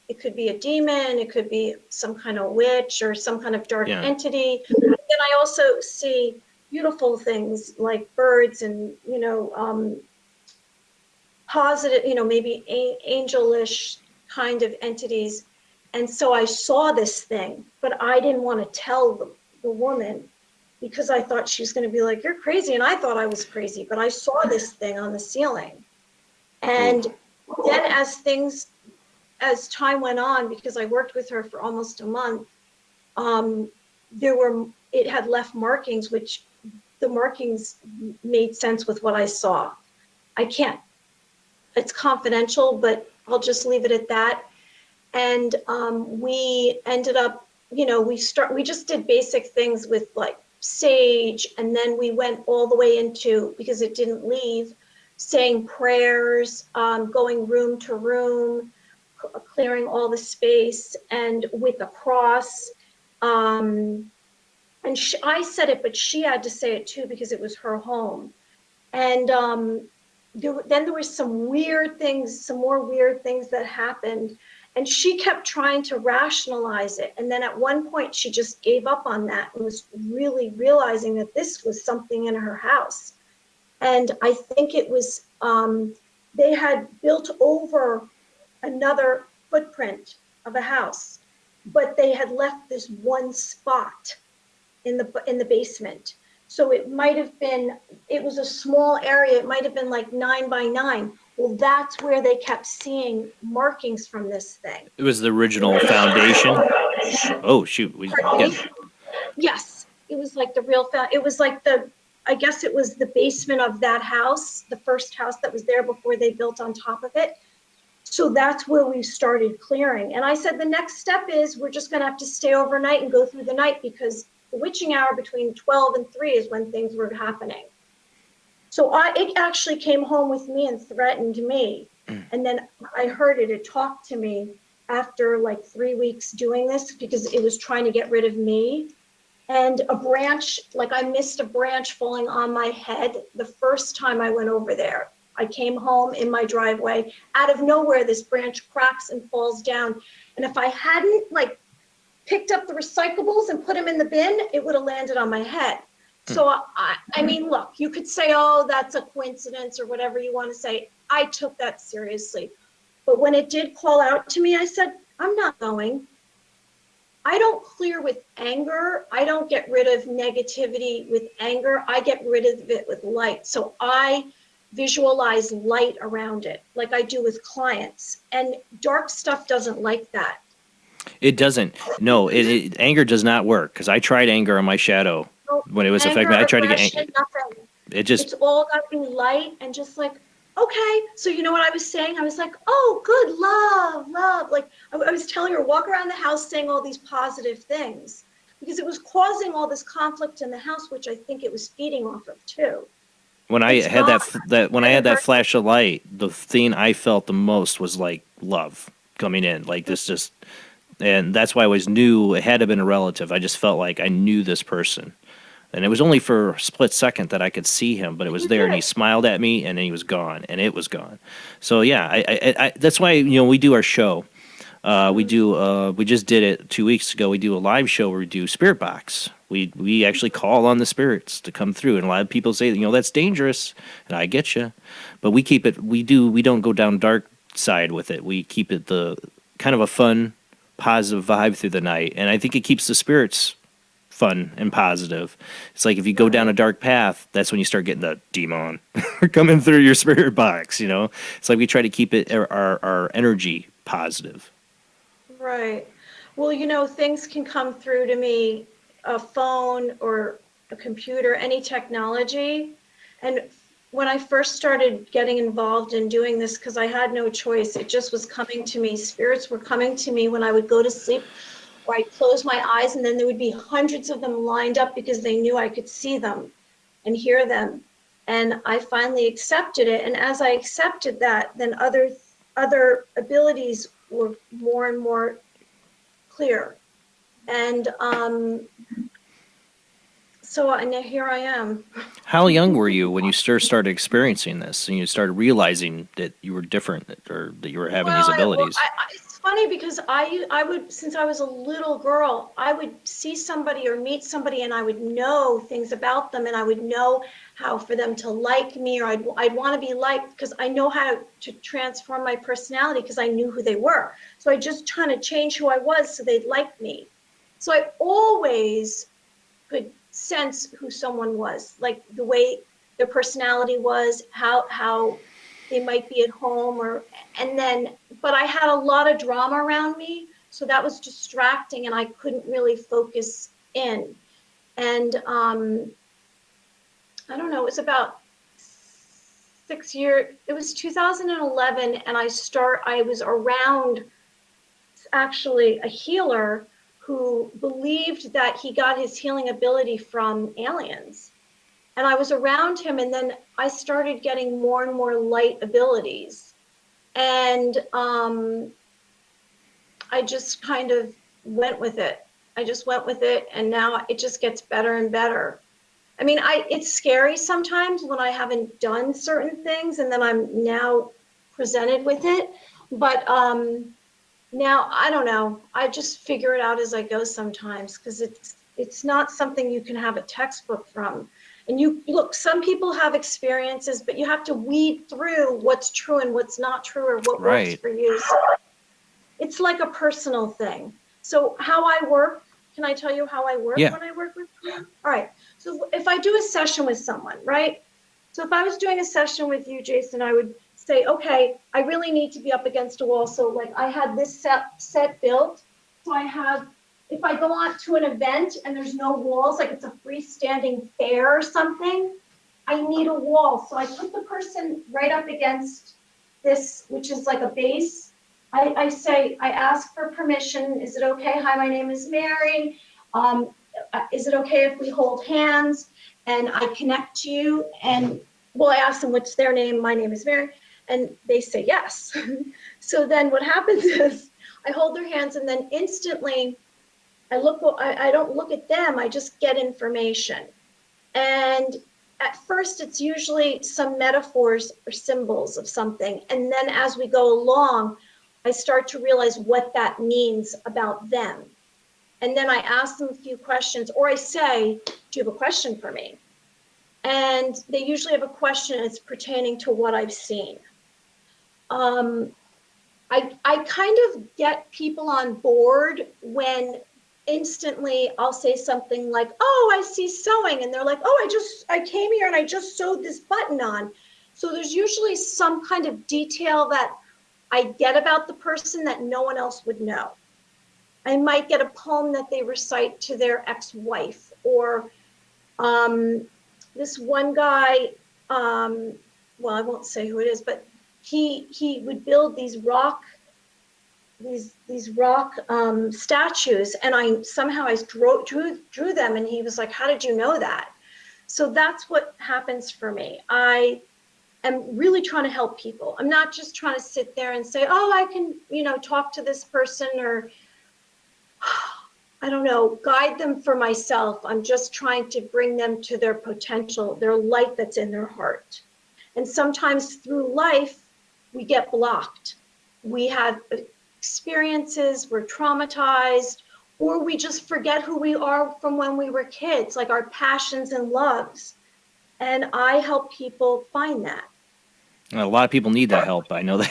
it could be a demon, it could be some kind of witch or some kind of dark entity. And then I also see beautiful things like birds and, positive, maybe angelish kind of entities. And so I saw this thing, but I didn't want to tell the woman. because I thought she was going to be like, you're crazy. And I thought I was crazy, but I saw this thing on the ceiling. And then as time went on, because I worked with her for almost a month, it had left markings, which the markings made sense with what I saw. It's confidential, but I'll just leave it at that. And we ended up, we just did basic things with like sage, and then we went all the way into, because it didn't leave, saying prayers, going room to room, clearing all the space, and with a cross. And I said it, but she had to say it too, because it was her home. And then there were some more weird things that happened. And she kept trying to rationalize it. And then at one point, she just gave up on that and was really realizing that this was something in her house. And I think it was, they had built over another footprint of a house, but they had left this one spot in the basement. So it might have been, it was a small area. It might have been like 9 by 9. Well, that's where they kept seeing markings from this thing. It was the original foundation. Oh, shoot. Yes, it was like the real it was like I guess it was the basement of that house, the first house that was there before they built on top of it. So that's where we started clearing. And I said, the next step is we're just going to have to stay overnight and go through the night, because the witching hour between 12 and 3 is when things were happening. So it actually came home with me and threatened me. And then I heard it. It talked to me after like 3 weeks doing this, because it was trying to get rid of me. And a branch, like I missed a branch falling on my head the first time I went over there. I came home in my driveway. Out of nowhere, this branch cracks and falls down. And if I hadn't like picked up the recyclables and put them in the bin, it would have landed on my head. So I mean, look, you could say, oh, that's a coincidence or whatever you want to say. I took that seriously. But when it did call out to me, I said, I'm not going. I don't clear with anger. I don't get rid of negativity with anger. I get rid of it with light. So I visualize light around it, like I do with clients. And dark stuff doesn't like that. It doesn't. No, anger does not work, because I tried anger on my shadow when it was affecting me. I tried to get angry. It's all got to be light and just like, okay. So you know what I was saying? I was like, oh, good, love. Like I was telling her, walk around the house saying all these positive things, because it was causing all this conflict in the house, which I think it was feeding off of too. When I had that flash of light, the thing I felt the most was like love coming in, like this just, and that's why I always knew it had to have been a relative. I just felt like I knew this person. And it was only for a split second that I could see him, but it was there, and he smiled at me, and then he was gone, and it was gone. So yeah, I that's why we do our show. We just did it 2 weeks ago. We do a live show where we do spirit box. We actually call on the spirits to come through, and a lot of people say that's dangerous, and I get you, but we keep it. We don't go down dark side with it. We keep it the kind of a fun, positive vibe through the night, and I think it keeps the spirits fun and positive. It's like if you go down a dark path, that's when you start getting the demon coming through your spirit box. It's like we try to keep it our energy positive. Right. Well, things can come through to me, a phone or a computer, any technology. And when I first started getting involved in doing this, because I had no choice, it just was coming to me. Spirits were coming to me when I would go to sleep, or I'd close my eyes, and then there would be hundreds of them lined up because they knew I could see them and hear them. And I finally accepted it. And as I accepted that, then other abilities were more and more clear. And so here I am. How young were you when you started experiencing this and you started realizing that you were different, or that you were having these abilities? It's funny because I would, since I was a little girl, I would see somebody or meet somebody and I would know things about them, and I would know how for them to like me, or I'd want to be liked, because I know how to transform my personality because I knew who they were. So I just trying to change who I was so they'd like me. So I always could sense who someone was, like the way their personality was, how they might be at home, but I had a lot of drama around me, so that was distracting and I couldn't really focus in. And I don't know, it was about 6 years, it was 2011, and I was around actually a healer who believed that he got his healing ability from aliens. And I was around him, and then I started getting more and more light abilities. And I just kind of went with it. And now it just gets better and better. I mean, it's scary sometimes when I haven't done certain things, and then I'm now presented with it. But now, I don't know. I just figure it out as I go sometimes, because it's not something you can have a textbook from. And look, some people have experiences, but you have to weed through what's true and what's not true, or what works for you. So it's like a personal thing. So how I work, can I tell you how I work when I work with you? All right. So if I do a session with someone, right? So if I was doing a session with you, Jason, I would say, okay, I really need to be up against a wall. So like I had this set built. So I have, if I go on to an event and there's no walls, like it's a freestanding fair or something, I need a wall. So I put the person right up against this, which is like a base. I ask for permission. Is it okay? Hi, my name is Mary. Is it okay if we hold hands? And I connect to you, and I ask them what's their name. My name is Mary. And they say yes. So then what happens is I hold their hands, and then instantly I don't look at them. I just get information. And at first it's usually some metaphors or symbols of something. And then as we go along, I start to realize what that means about them. And then I ask them a few questions, or I say, do you have a question for me? And they usually have a question that's pertaining to what I've seen. I kind of get people on board when instantly I'll say something like, oh, I see sewing. And they're like, oh, I came here and I just sewed this button on. So there's usually some kind of detail that I get about the person that no one else would know. I might get a poem that they recite to their ex-wife, or this one guy, I won't say who it is, but he would build these rock statues, and I drew them, and he was like, how did you know that? So that's what happens for me. I am really trying to help people. I'm not just trying to sit there and say, oh, I can, talk to this person, or I don't know, guide them for myself. I'm just trying to bring them to their potential, their light that's in their heart. And sometimes through life, we get blocked. We have experiences, we're traumatized, or we just forget who we are from when we were kids, like our passions and loves. And I help people find that. A lot of people need that help. I know that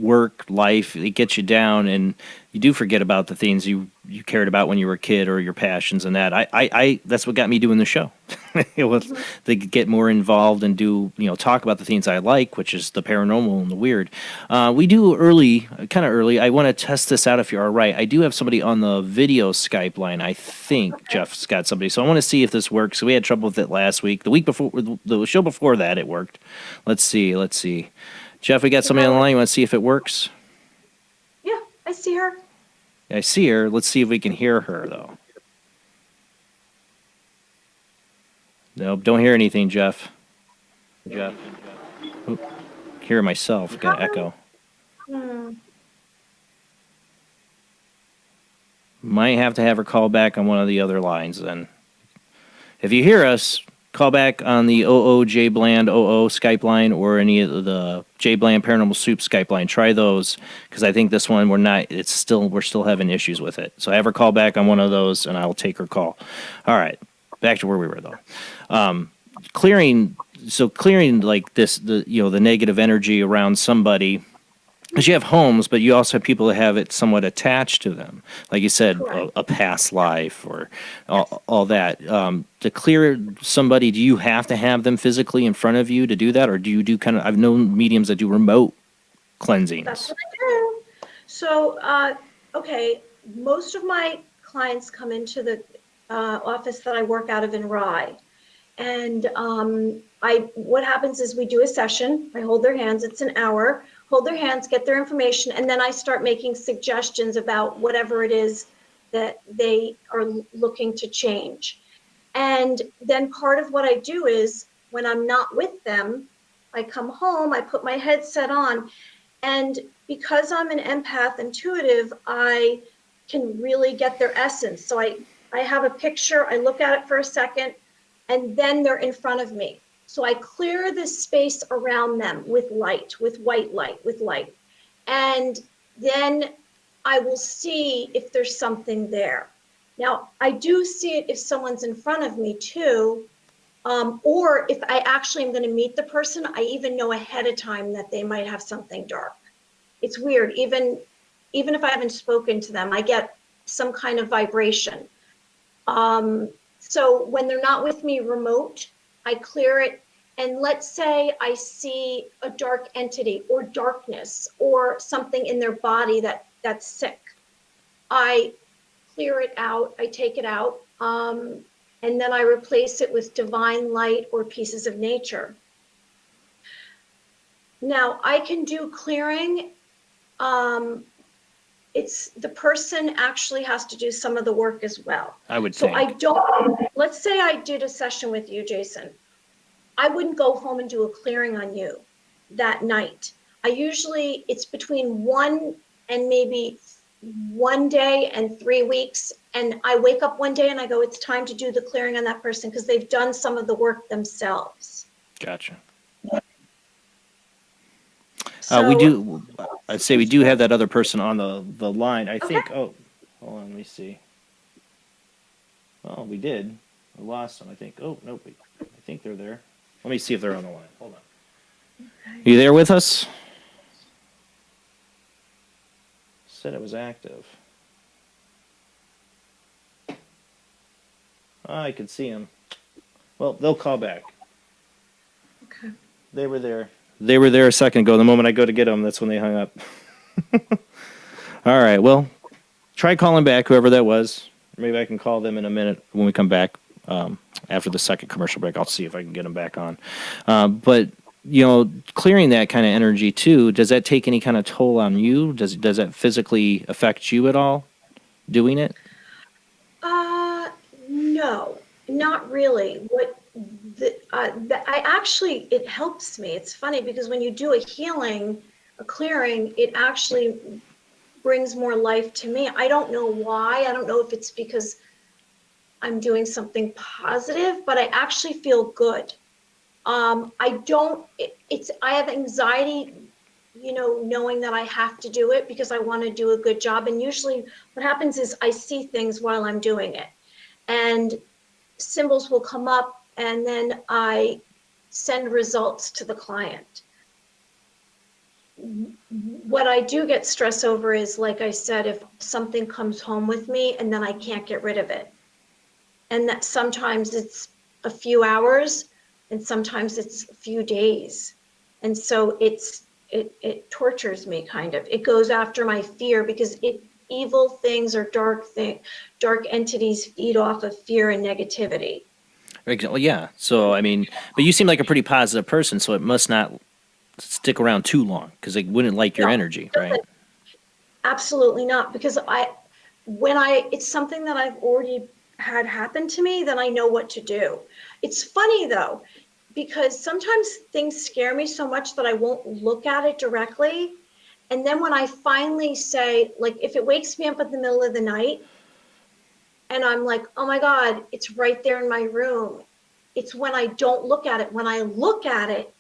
work, life, it gets you down, and you do forget about the things you cared about when you were a kid, or your passions and that. I that's what got me doing the show. It was to get more involved and talk about the things I like, which is the paranormal and the weird. We do kind of early. I want to test this out if you're all right. I do have somebody on the video Skype line. I think Jeff's got somebody, so I want to see if this works. So we had trouble with it last week. The week before, the show before that, it worked. Let's see. Jeff, we got somebody on the line. You want to see if it works? Yeah, I see her. I see her. Let's see if we can hear her, though. Nope, don't hear anything, Jeff. Oop, hear myself. Got echo. Might have to have her call back on one of the other lines then. If you hear us, call back on the J Bland Skype line, or any of the J Bland Paranormal Soup Skype line. Try those, because I think this one we're still having issues with it. So have her call back on one of those, and I'll take her call. All right, back to where we were though. Clearing like this, the negative energy around somebody. because you have homes, but you also have people that have it somewhat attached to them. Like you said, a past life or all that. To clear somebody, do you have to have them physically in front of you to do that? Or do you do kind of, I've known mediums that do remote cleansings. That's what I do. So, okay, most of my clients come into the office that I work out of in Rye. And what happens is we do a session. I hold their hands. It's an hour. Hold their hands, get their information, and then I start making suggestions about whatever it is that they are looking to change. And then part of what I do is when I'm not with them, I come home, I put my headset on, and because I'm an empath intuitive, I can really get their essence. So I have a picture, I look at it for a second, and then they're in front of me. So I clear the space around them with light, with white light, with light. And then I will see if there's something there. Now, I do see it if someone's in front of me too, or if I actually am going to meet the person, I even know ahead of time that they might have something dark. It's weird. Even if I haven't spoken to them, I get some kind of vibration. So when they're not with me remote, I clear it. And let's say I see a dark entity or darkness or something in their body that's sick. I clear it out, I take it out, and then I replace it with divine light or pieces of nature. Now I can do clearing. It's the person actually has to do some of the work as well. I would so think. I don't, let's say I did a session with you, Jason. I wouldn't go home and do a clearing on you that night. It's between 1 and maybe 1 day and 3 weeks. And I wake up one day and I go, it's time to do the clearing on that person because they've done some of the work themselves. Gotcha. So, I'd say we do have that other person on the line. I think, hold on, let me see. Oh, we did. We lost them, I think. Oh, nope. I think they're there. Let me see if they're on the line. Hold on. Okay. You there with us? Said it was active. I could see them. Well, they'll call back. Okay. They were there. They were there a second ago. The moment I go to get them, that's when they hung up. All right. Well, try calling back, whoever that was. Maybe I can call them in a minute when we come back after the second commercial break. I'll see if I can get them back on. But, clearing that kind of energy, too, does that take any kind of toll on you? Does that physically affect you at all, doing it? No, not really. It helps me. It's funny because when you do a healing, a clearing, it actually brings more life to me. I don't know why. I don't know if it's because I'm doing something positive, but I actually feel good. I have anxiety, knowing that I have to do it because I want to do a good job. And usually what happens is I see things while I'm doing it. And symbols will come up and then I send results to the client. What I do get stress over is, like I said, if something comes home with me and then I can't get rid of it. And that sometimes it's a few hours and sometimes it's a few days. And so it tortures me kind of. It goes after my fear because evil things or dark entities feed off of fear and negativity. Well, yeah. So, but you seem like a pretty positive person, so it must not stick around too long because they wouldn't like your energy, right? Absolutely not. Because it's something that I've already had happen to me, then I know what to do. It's funny though, because sometimes things scare me so much that I won't look at it directly. And then when I finally say, like, if it wakes me up in the middle of the night and I'm like, oh my God, it's right there in my room. It's when I don't look at it. When I look at it,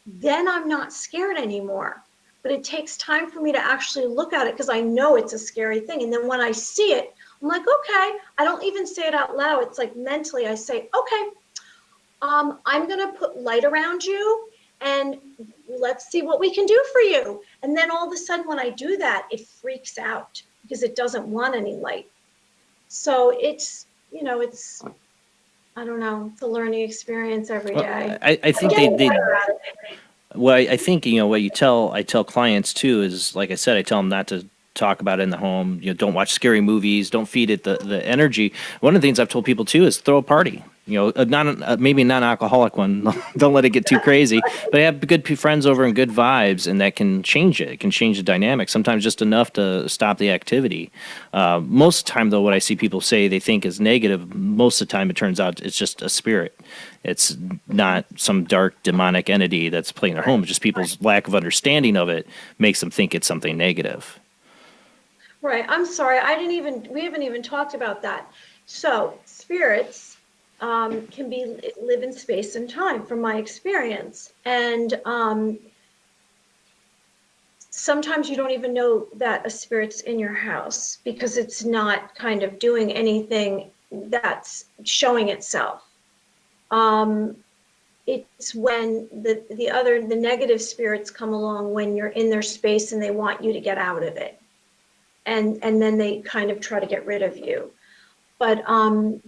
then I'm not scared anymore. But it takes time for me to actually look at it because I know it's a scary thing. And then when I see it, I'm like, okay, I don't even say it out loud. It's like mentally I say, okay, I'm going to put light around you and let's see what we can do for you. And then all of a sudden when I do that, it freaks out because it doesn't want any light. So it's, it's, I don't know, it's a learning experience every day. I think I think, what I tell clients too is, like I said, I tell them not to talk about it in the home. Don't watch scary movies. Don't feed it the energy. One of the things I've told people too is throw a party. Maybe a non-alcoholic one. Don't let it get too crazy. But have good friends over and good vibes, and that can change it. It can change the dynamic. Sometimes just enough to stop the activity. Most of the time, though, what I see people say they think is negative, most of the time it turns out it's just a spirit. It's not some dark demonic entity that's playing their home. It's just people's lack of understanding of it makes them think it's something negative. Right. I'm sorry. We haven't even talked about that. So spirits can live in space and time from my experience. And sometimes you don't even know that a spirit's in your house because it's not kind of doing anything that's showing itself. It's when the negative spirits come along when you're in their space and they want you to get out of it. And then they kind of try to get rid of you. But I'm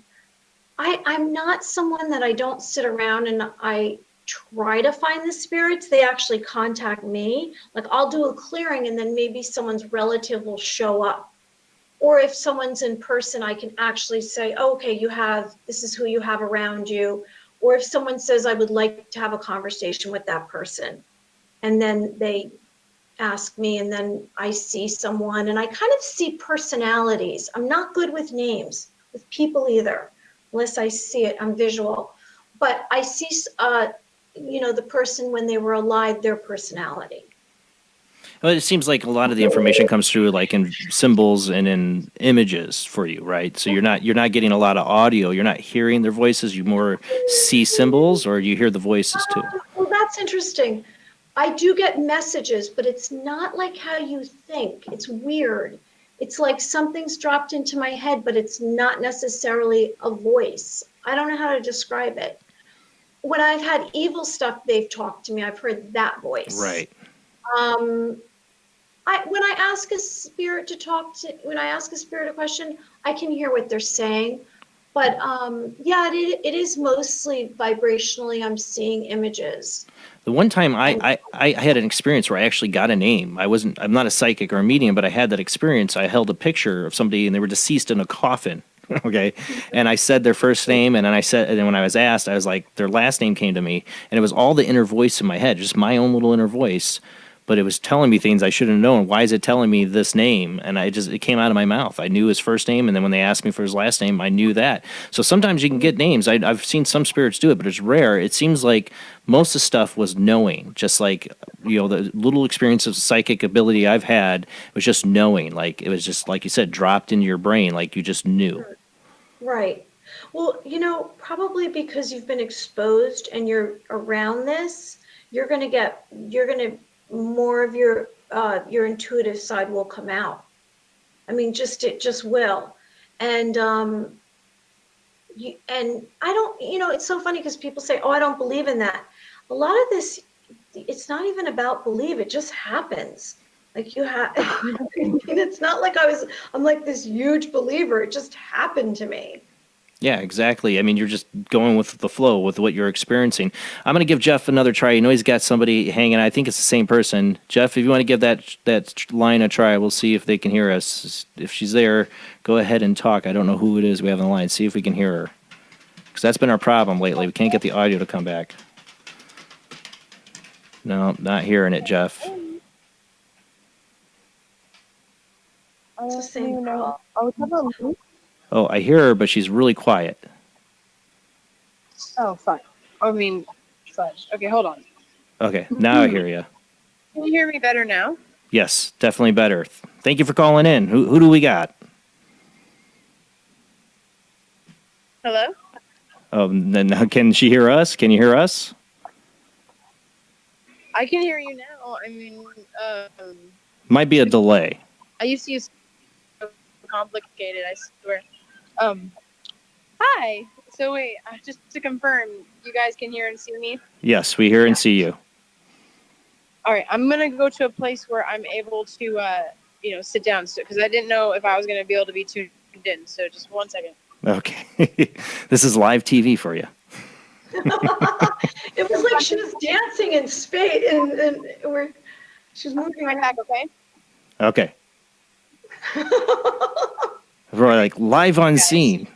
not someone that I don't sit around and I try to find the spirits. They actually contact me. Like I'll do a clearing and then maybe someone's relative will show up. Or if someone's in person, I can actually say, oh, okay, this is who you have around you. Or if someone says, I would like to have a conversation with that person. And then they ask me and then I see someone and I kind of see personalities. I'm not good with names, with people either, unless I see it, I'm visual. But I see, the person when they were alive, their personality. Well, it seems like a lot of the information comes through like in symbols and in images for you, right? So you're not getting a lot of audio. You're not hearing their voices. You more see symbols, or you hear the voices too. Well, that's interesting. I do get messages, but it's not like how you think. It's weird. It's like something's dropped into my head, but it's not necessarily a voice. I don't know how to describe it. When I've had evil stuff, they've talked to me. I've heard that voice. Right. When I ask a spirit a question, I can hear what they're saying. But it is mostly vibrationally. I'm seeing images. The one time I had an experience where I actually got a name. I'm not a psychic or a medium, but I had that experience. I held a picture of somebody and they were deceased in a coffin. Okay. And I said their first name and then when I was asked, I was like, their last name came to me and it was all the inner voice in my head, just my own little inner voice. But it was telling me things I should have known. Why is it telling me this name? And it came out of my mouth. I knew his first name, and then when they asked me for his last name, I knew that. So sometimes you can get names. I've seen some spirits do it, but it's rare. It seems like most of the stuff was knowing, just like, the little experience of psychic ability I've had was just knowing. Like, it was just, like you said, dropped into your brain, like you just knew. Right. Well, probably because you've been exposed and you're around this, you're going to more of your intuitive side will come out. I mean, it just will. And I don't, it's so funny because people say, oh, I don't believe in that. A lot of this, it's not even about believe. It just happens. Like it's not like I'm like this huge believer. It just happened to me. Yeah, exactly. I mean, you're just going with the flow with what you're experiencing. I'm going to give Jeff another try. He's got somebody hanging. I think it's the same person. Jeff, if you want to give that line a try, we'll see if they can hear us. If she's there, go ahead and talk. I don't know who it is we have on the line. See if we can hear her. Because that's been our problem lately. We can't get the audio to come back. No, not hearing it, Jeff. It's the same problem. Oh, I hear her, but she's really quiet. Oh, fine. Fine. Okay, hold on. Okay, now I hear you. Can you hear me better now? Yes, definitely better. Thank you for calling in. Who do we got? Hello? Now can she hear us? Can you hear us? I can hear you now. I mean, Might be a delay. I used to use complicated, I swear. Hi. So wait, just to confirm, you guys can hear and see me? Yes, we hear and see you. All right, I'm gonna go to a place where I'm able to, sit down, because I didn't know if I was gonna be able to be tuned in. So just 1 second. Okay. This is live TV for you. It was like she was dancing in space, and she was moving right back. Okay. Okay. We're like live on scene.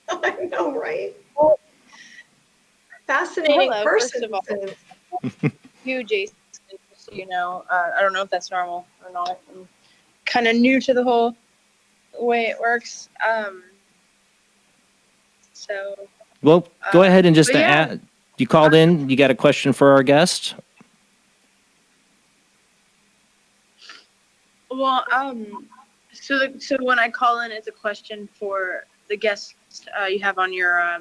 I know, right? Fascinating Hello, person. first of all. You, Jason, just so you know, I don't know if that's normal or not. I'm kind of new to the whole way it works. Well, go ahead and just but yeah. add. You called in. You got a question for our guest? Well, so when I call in, it's a question for the guest you have on your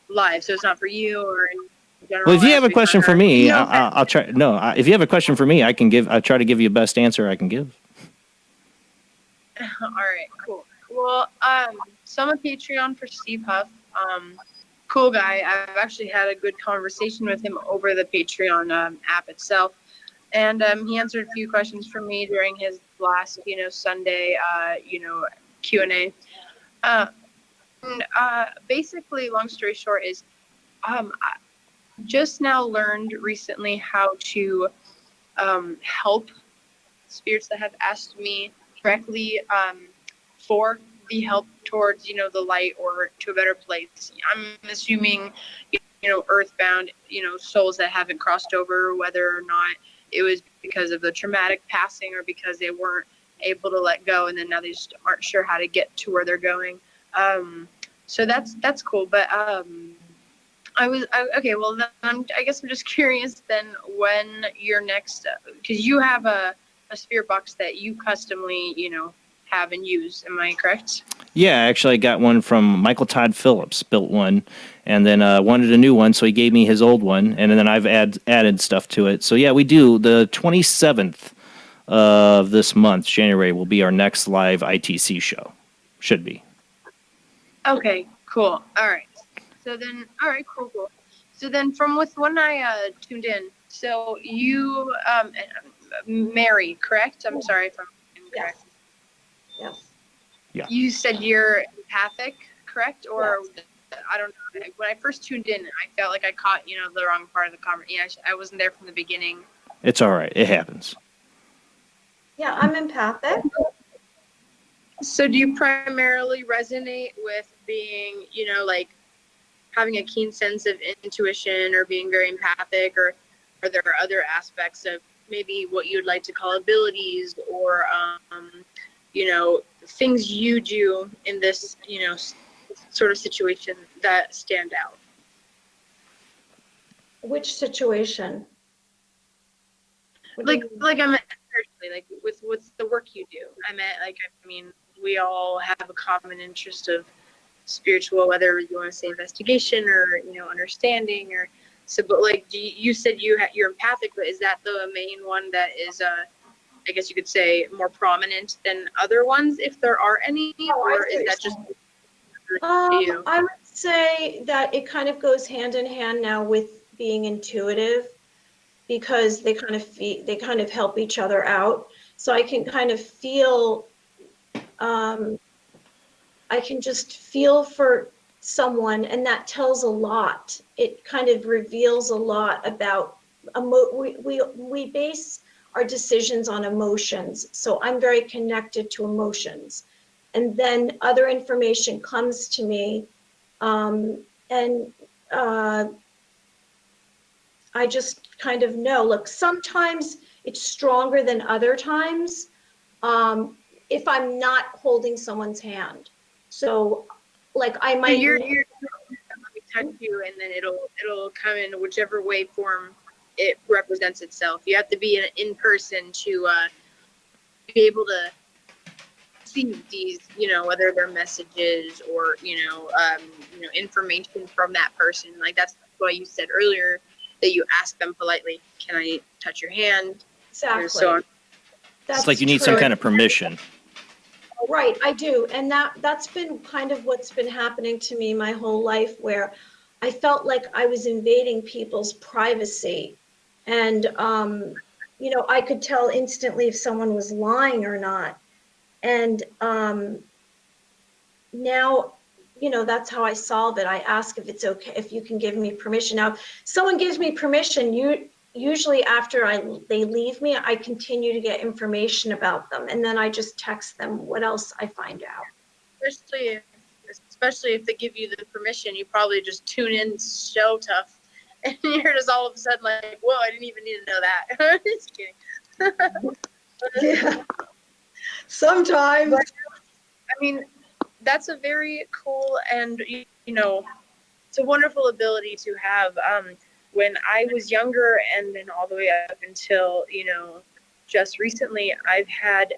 live. So it's not for you or in general. Well, if you have a actually question for her. me, No, I'll try. No, if you have a question for me, I'll try to give you the best answer I can give. All right, cool. Well, so I'm a Patreon for Steve Huff. Cool guy. I've actually had a good conversation with him over the Patreon app itself. And he answered a few questions for me during his last, Sunday, Q&A. Basically, long story short is I just now learned recently how to help spirits that have asked me directly for the help towards, the light or to a better place. I'm assuming, earthbound, souls that haven't crossed over, whether or not it was because of the traumatic passing or because they weren't able to let go, and then now they just aren't sure how to get to where they're going. So that's cool. But okay. Well, then I guess I'm just curious then when your next, because you have a spirit box that you customly, have and use. Am I correct? Yeah, actually, I got one from Michael Todd Phillips, built one, and then wanted a new one, so he gave me his old one, and then I've added stuff to it. So yeah, we do. The 27th of this month, January, will be our next live ITC show. Should be. Okay, cool. All right. So then, all right, cool. So then from when I tuned in, so you, Mary, correct? I'm sorry if I'm incorrect. Yes. Yeah. You said you're empathic, correct? Or yes. I don't know. When I first tuned in, I felt like I caught, the wrong part of the conversation. I wasn't there from the beginning. It's all right. It happens. Yeah, I'm empathic. So do you primarily resonate with being, like having a keen sense of intuition or being very empathic, or are there other aspects of maybe what you'd like to call abilities or, things you do in this, sort of situation that stand out? Which situation? Like I meant personally, like with the work you do. I mean, we all have a common interest of spiritual, whether you want to say investigation or, understanding or so, but like you said you're empathic, but is that the main one that is, I guess you could say more prominent than other ones, if there are any, or is that just you? I would say that it kind of goes hand in hand now with being intuitive, because they kind of help each other out. So I can kind of feel, I can just feel for someone, and that tells a lot. It kind of reveals a lot about we base our decisions on emotions. So I'm very connected to emotions, and then other information comes to me, and I just kind of know. Look, sometimes it's stronger than other times, if I'm not holding someone's hand. So, like, I might. You're touch you, and then it'll come in whichever way form it represents itself. You have to be in person to be able to see these, whether they're messages or information from that person. Like that's why you said earlier that you ask them politely, "Can I touch your hand?" Exactly. So it's like you need some kind of permission. Right, I do. And that's been kind of what's been happening to me my whole life, where I felt like I was invading people's privacy. And I could tell instantly if someone was lying or not. And now, that's how I solve it. I ask if it's okay, if you can give me permission. Now, if someone gives me permission, usually after they leave me, I continue to get information about them, and then I just text them what else I find out. Especially if they give you the permission, you probably just tune in so tough, and you're just all of a sudden like, "Whoa, I didn't even need to know that." Just kidding. Yeah. Sometimes. But, I mean, that's a very cool and it's a wonderful ability to have. When I was younger, and then all the way up until just recently, I've had.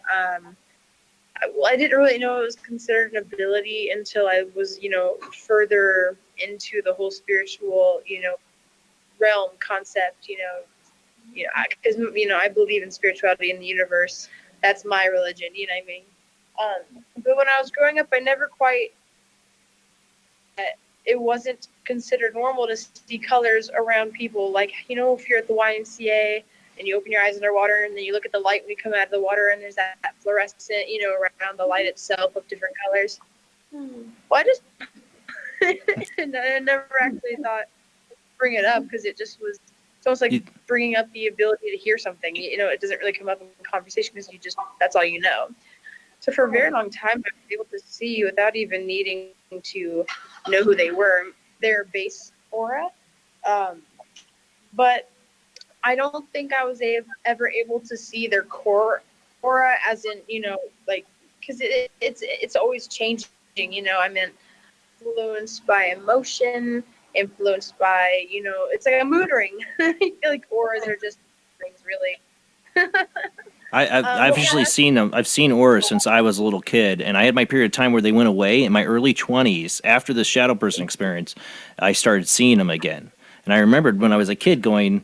I didn't really know it was considered an ability until I was, further into the whole spiritual, realm concept, because, I believe in spirituality in the universe. That's my religion, you know what I mean? But when I was growing up, I never quite, it wasn't considered normal to see colors around people. Like, if you're at the YMCA, and you open your eyes underwater, and then you look at the light when you come out of the water, and there's that fluorescent, around the light itself of different colors. Well, I just, I never actually thought to bring it up, because it just was, it's almost like bringing up the ability to hear something. It doesn't really come up in conversation, because that's all you know. So for a very long time, I was able to see without even needing to know who they were, their base aura. But I don't think I was ever able to see their core aura, as in, because it's always changing, I mean, influenced by emotion, influenced by, it's like a mood ring. Like auras are just rings, really. I've actually seen them. I've seen auras since I was a little kid, and I had my period of time where they went away in my early 20s. After the shadow person experience, I started seeing them again. And I remembered when I was a kid going,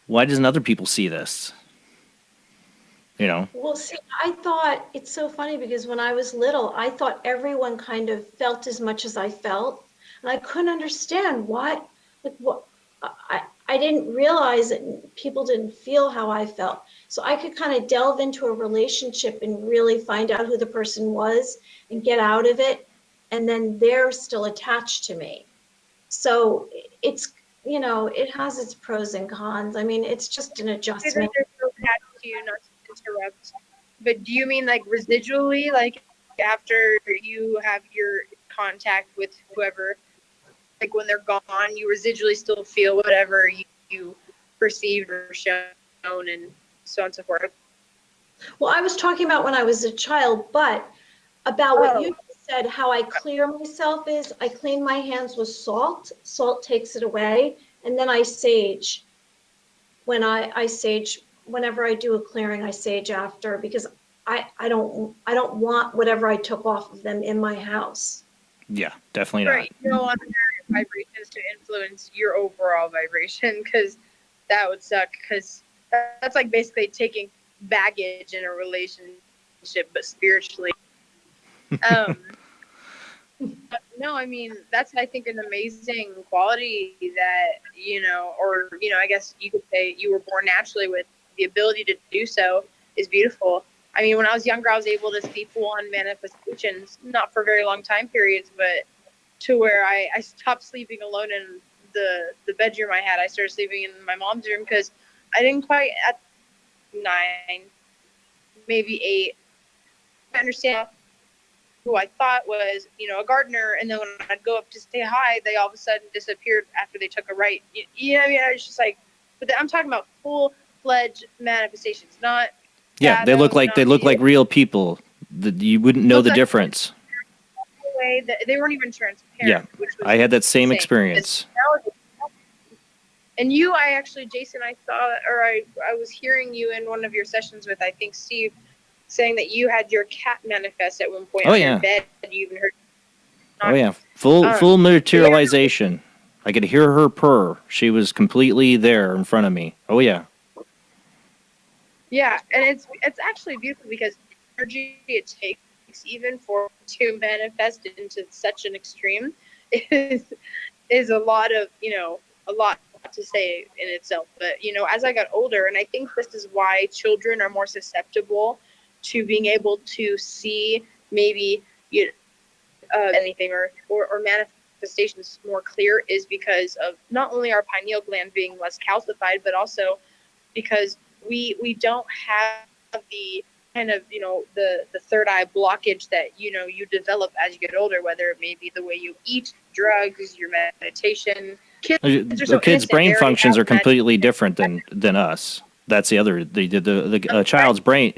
why doesn't other people see this? Well, see, I thought it's so funny, because when I was little, I thought everyone kind of felt as much as I felt, and I couldn't understand what I didn't realize that people didn't feel how I felt. So I could kind of delve into a relationship and really find out who the person was and get out of it, and then they're still attached to me. So it's, it has its pros and cons. I mean, it's just an adjustment. They're so attached to you, not to interrupt. But do you mean like residually, like after you have your contact with whoever, like when they're gone, you residually still feel whatever you perceived or shown, and so on and so forth? Well, I was talking about when I was a child, but about what you said, how I clear myself is I clean my hands with salt. Salt takes it away. And then I sage. When I sage, whenever I do a clearing, I sage after, because I don't want whatever I took off of them in my house. Yeah, definitely not. Right. You don't want your vibrations to influence your overall vibration, because that would suck, because that's like basically taking baggage in a relationship, but spiritually. No, I mean, that's, I think, an amazing quality that, I guess you could say you were born naturally with the ability to do so is beautiful. I mean, when I was younger, I was able to see full-on manifestations, not for very long time periods, but to where I stopped sleeping alone in the bedroom I had. I started sleeping in my mom's room, because I didn't quite, at 9, maybe 8, understand who I thought was, a gardener, and then when I'd go up to say hi, they all of a sudden disappeared after they took a right. I mean, I was just like, but I'm talking about full-fledged manifestations, not. Yeah, they look like real people. You wouldn't know the difference. Way that they weren't even transparent. Yeah, I had that same experience. And you, Jason, I saw, or I was hearing you in one of your sessions with, I think, Steve, saying that you had your cat manifest at one point on your bed. You even heard. Oh yeah, full materialization. I could hear her purr. She was completely there in front of me. Oh yeah. Yeah, and it's actually beautiful, because the energy it takes even for to manifest into such an extreme is a lot of to say in itself. But, you know, as I got older, and I think this is why children are more susceptible to being able to see maybe anything or manifestations more clear, is because of not only our pineal gland being less calcified, but also because we don't have the kind of, you know, the third eye blockage that, you know, you develop as you get older, whether it may be the way you eat, drugs, your meditation. The kids' brain functions are completely different than us. That's the other. A child's brain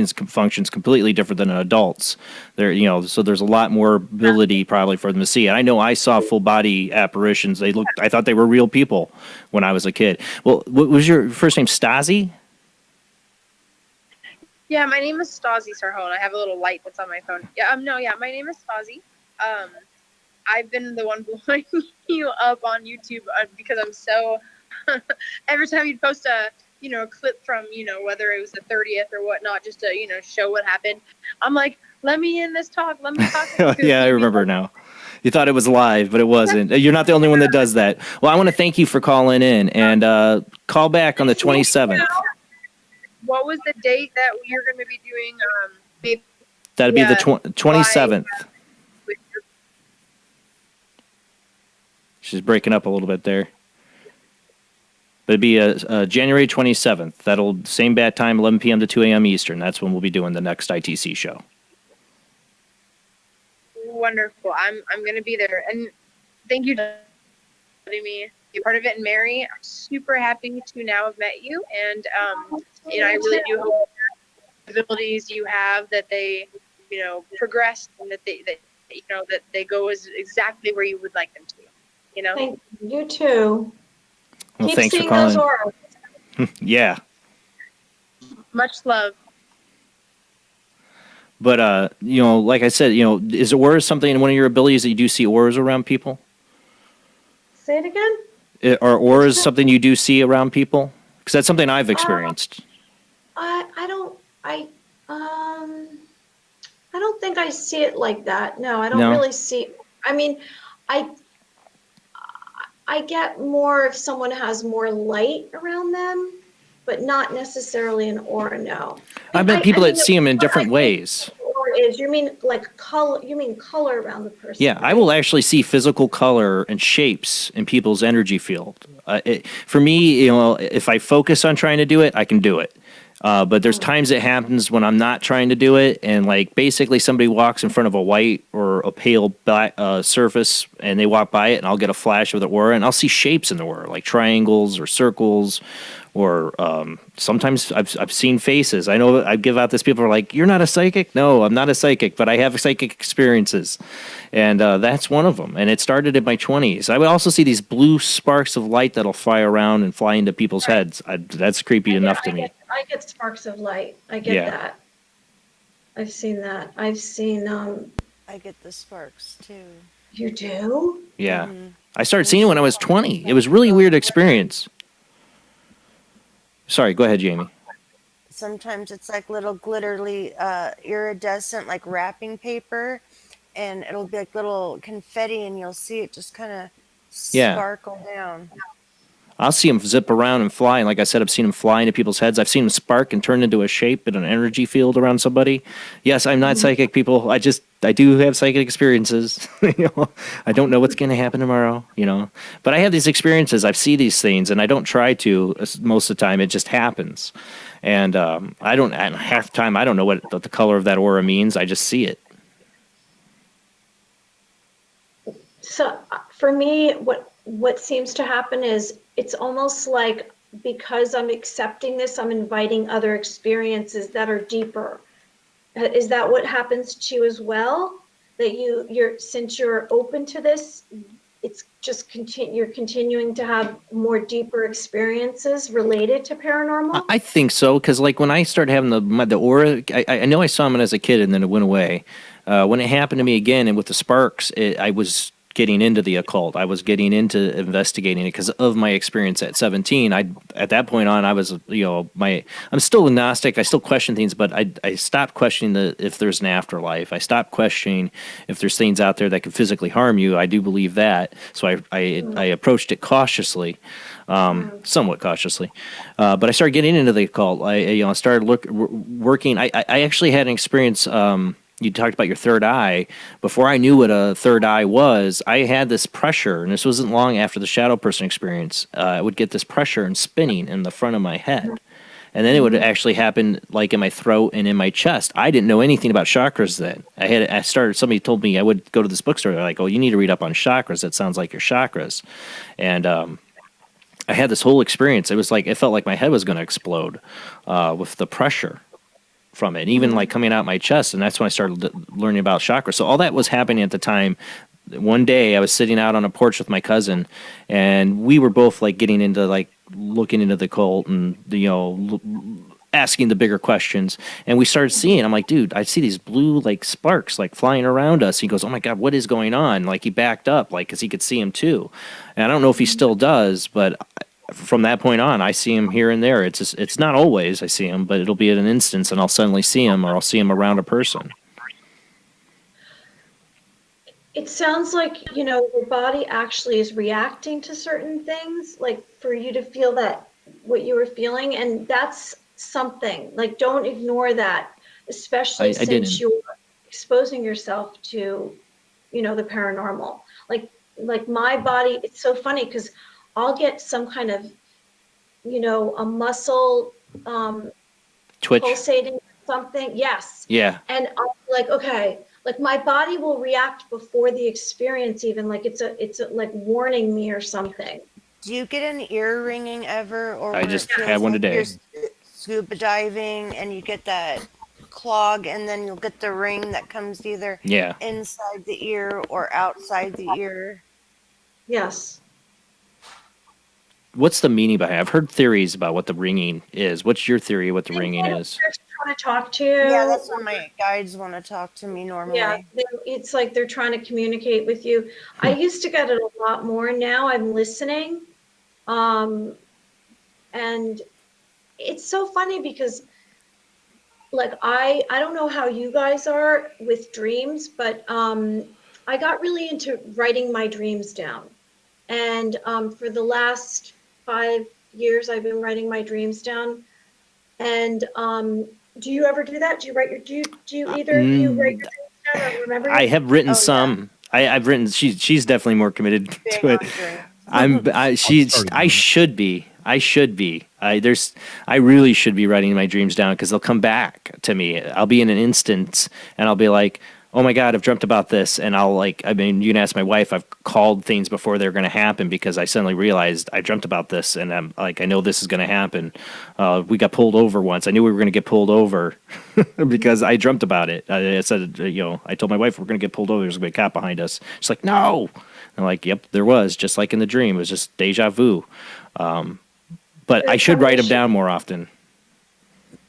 functions completely different than an adult's. There, you know, so there's a lot more ability probably for them to see. I know I saw full body apparitions. I thought they were real people when I was a kid. Well, what was your first name? Stasi? Yeah, my name is Stasi Sarhone. I have a little light that's on my phone. Yeah, my name is Stasi. I've been the one blowing you up on YouTube because I'm so. Every time you'd post a clip from, you know, whether it was the 30th or whatnot, just to, you know, show what happened, I'm like, let me in this talk. Let me talk. Yeah, I remember now. You thought it was live, but it wasn't. You're not the only one that does that. Well, I want to thank you for calling in, and call back on the 27th. What was the date that you're going to be doing? That'd be the 27th. She's breaking up a little bit there. But it'd be January 27th. That'll same bat time, 11 p.m. to 2 a.m. Eastern. That's when we'll be doing the next ITC show. Wonderful. I'm going to be there. And thank you for letting me be part of it. And Mary, I'm super happy to now have met you. And, you know, I really do hope the abilities you have, that they, you know, progress, and that they go exactly where you would like them to, you know? Thank you too. Well, Keep thanks for seeing calling. those auras. Yeah. Much love. But, you know, like I said, you know, is auras something, one of your abilities that you do see auras around people? Say it again? Are auras something you do see around people? Because that's something I've experienced. I don't think I see it like that. No, I don't No? really see. I mean, I get more if someone has more light around them, but not necessarily an aura. No. I've met people that see them in different ways. Aura is, you mean like color? You mean color around the person? Yeah, I will actually see physical color and shapes in people's energy field. For me, you know, if I focus on trying to do it, I can do it. But there's times it happens when I'm not trying to do it, and like basically somebody walks in front of a white or a pale black surface, and they walk by it, and I'll get a flash of the aura, and I'll see shapes in the aura, like triangles or circles, or sometimes I've seen faces. I know I give out this. People are like, "You're not a psychic?" No, I'm not a psychic, but I have psychic experiences, and that's one of them. And it started in my 20s. I would also see these blue sparks of light that'll fly around and fly into people's heads. That's creepy enough to me. I get sparks of light. I get that. I've seen that. I've seen. I get the sparks too. You do? Yeah. I started seeing it when I was 20. It was a really weird experience. Sorry, go ahead, Jamie. Sometimes it's like little glitterly iridescent, like wrapping paper, and it'll be like little confetti, and you'll see it just kind of sparkle down. I'll see them zip around and fly. And like I said, I've seen them fly into people's heads. I've seen them spark and turn into a shape in an energy field around somebody. Yes, I'm not psychic, people. I do have psychic experiences. You know, I don't know what's going to happen tomorrow, you know. But I have these experiences. I see these things, and I don't try to most of the time. It just happens. And half the time, I don't know what the color of that aura means. I just see it. So for me, what seems to happen is it's almost like, because I'm accepting this, I'm inviting other experiences that are deeper. Is that what happens to you as well? That you're since you're open to this, it's just you're continuing to have more deeper experiences related to paranormal? I think so, because like when I started having the aura, I know I saw them as a kid and then it went away. When it happened to me again and with the sparks, I was getting into the occult. I was getting into investigating it because of my experience at 17. At that point on, I was, I'm still agnostic. I still question things, but I stopped questioning if there's an afterlife. I stopped questioning if there's things out there that could physically harm you. I do believe that. So I approached it cautiously, somewhat cautiously. But I started getting into the occult. I started working. I actually had an experience. You talked about your third eye. Before I knew what a third eye was, I had this pressure, and this wasn't long after the shadow person experience. I would get this pressure and spinning in the front of my head. And then it would actually happen like in my throat and in my chest. I didn't know anything about chakras then. Somebody told me, I would go to this bookstore. They're like, oh, you need to read up on chakras. That sounds like your chakras. And I had this whole experience. It was like, it felt like my head was going to explode with the pressure from it, and even like coming out my chest. And that's when I started learning about chakras. So all that was happening at the time. One day I was sitting out on a porch with my cousin, and we were both like getting into like looking into the cult and, asking the bigger questions. And we started seeing, I'm like, dude, I see these blue like sparks like flying around us. He goes, oh my God, what is going on? Like he backed up, like, cause he could see him too. And I don't know if he still does, but from that point on, I see him here and there. It's not always I see him, but it'll be at an instance and I'll suddenly see him, or I'll see him around a person. It sounds like, your body actually is reacting to certain things, like for you to feel that what you were feeling. And that's something, like, don't ignore that, especially since you're exposing yourself to, the paranormal. Like my body, it's so funny because I'll get some kind of, a muscle twitch, pulsating something. Yes. Yeah. And I'm like, okay, like my body will react before the experience, even like it's like warning me or something. Do you get an ear ringing ever? Or I just had one today. You're scuba diving and you get that clog, and then you'll get the ring that comes either inside the ear or outside the ear. Yes. What's the meaning behind it? I've heard theories about what the ringing is. What's your theory of what the ringing is? Trying to talk to. Yeah, that's when my guides want to talk to me normally. Yeah, it's like they're trying to communicate with you. I used to get it a lot more. Now I'm listening. And it's so funny because like I don't know how you guys are with dreams, but I got really into writing my dreams down. And for the last 5 years, I've been writing my dreams down. And do you ever do that? Do you write your do you either of you write your dreams down or remember? I have written some. Yeah. I've written. She's definitely more committed to it. I should be. I really should be writing my dreams down because they'll come back to me. I'll be in an instance and I'll be like, oh my God, I've dreamt about this. And you can ask my wife, I've called things before they're going to happen because I suddenly realized I dreamt about this. And I'm like, I know this is going to happen. We got pulled over once. I knew we were going to get pulled over because I dreamt about it. I said, I told my wife, we're going to get pulled over. There's going to be a cop behind us. She's like, no. I'm like, yep, there was, just like in the dream. It was just deja vu. But I should write them down more often.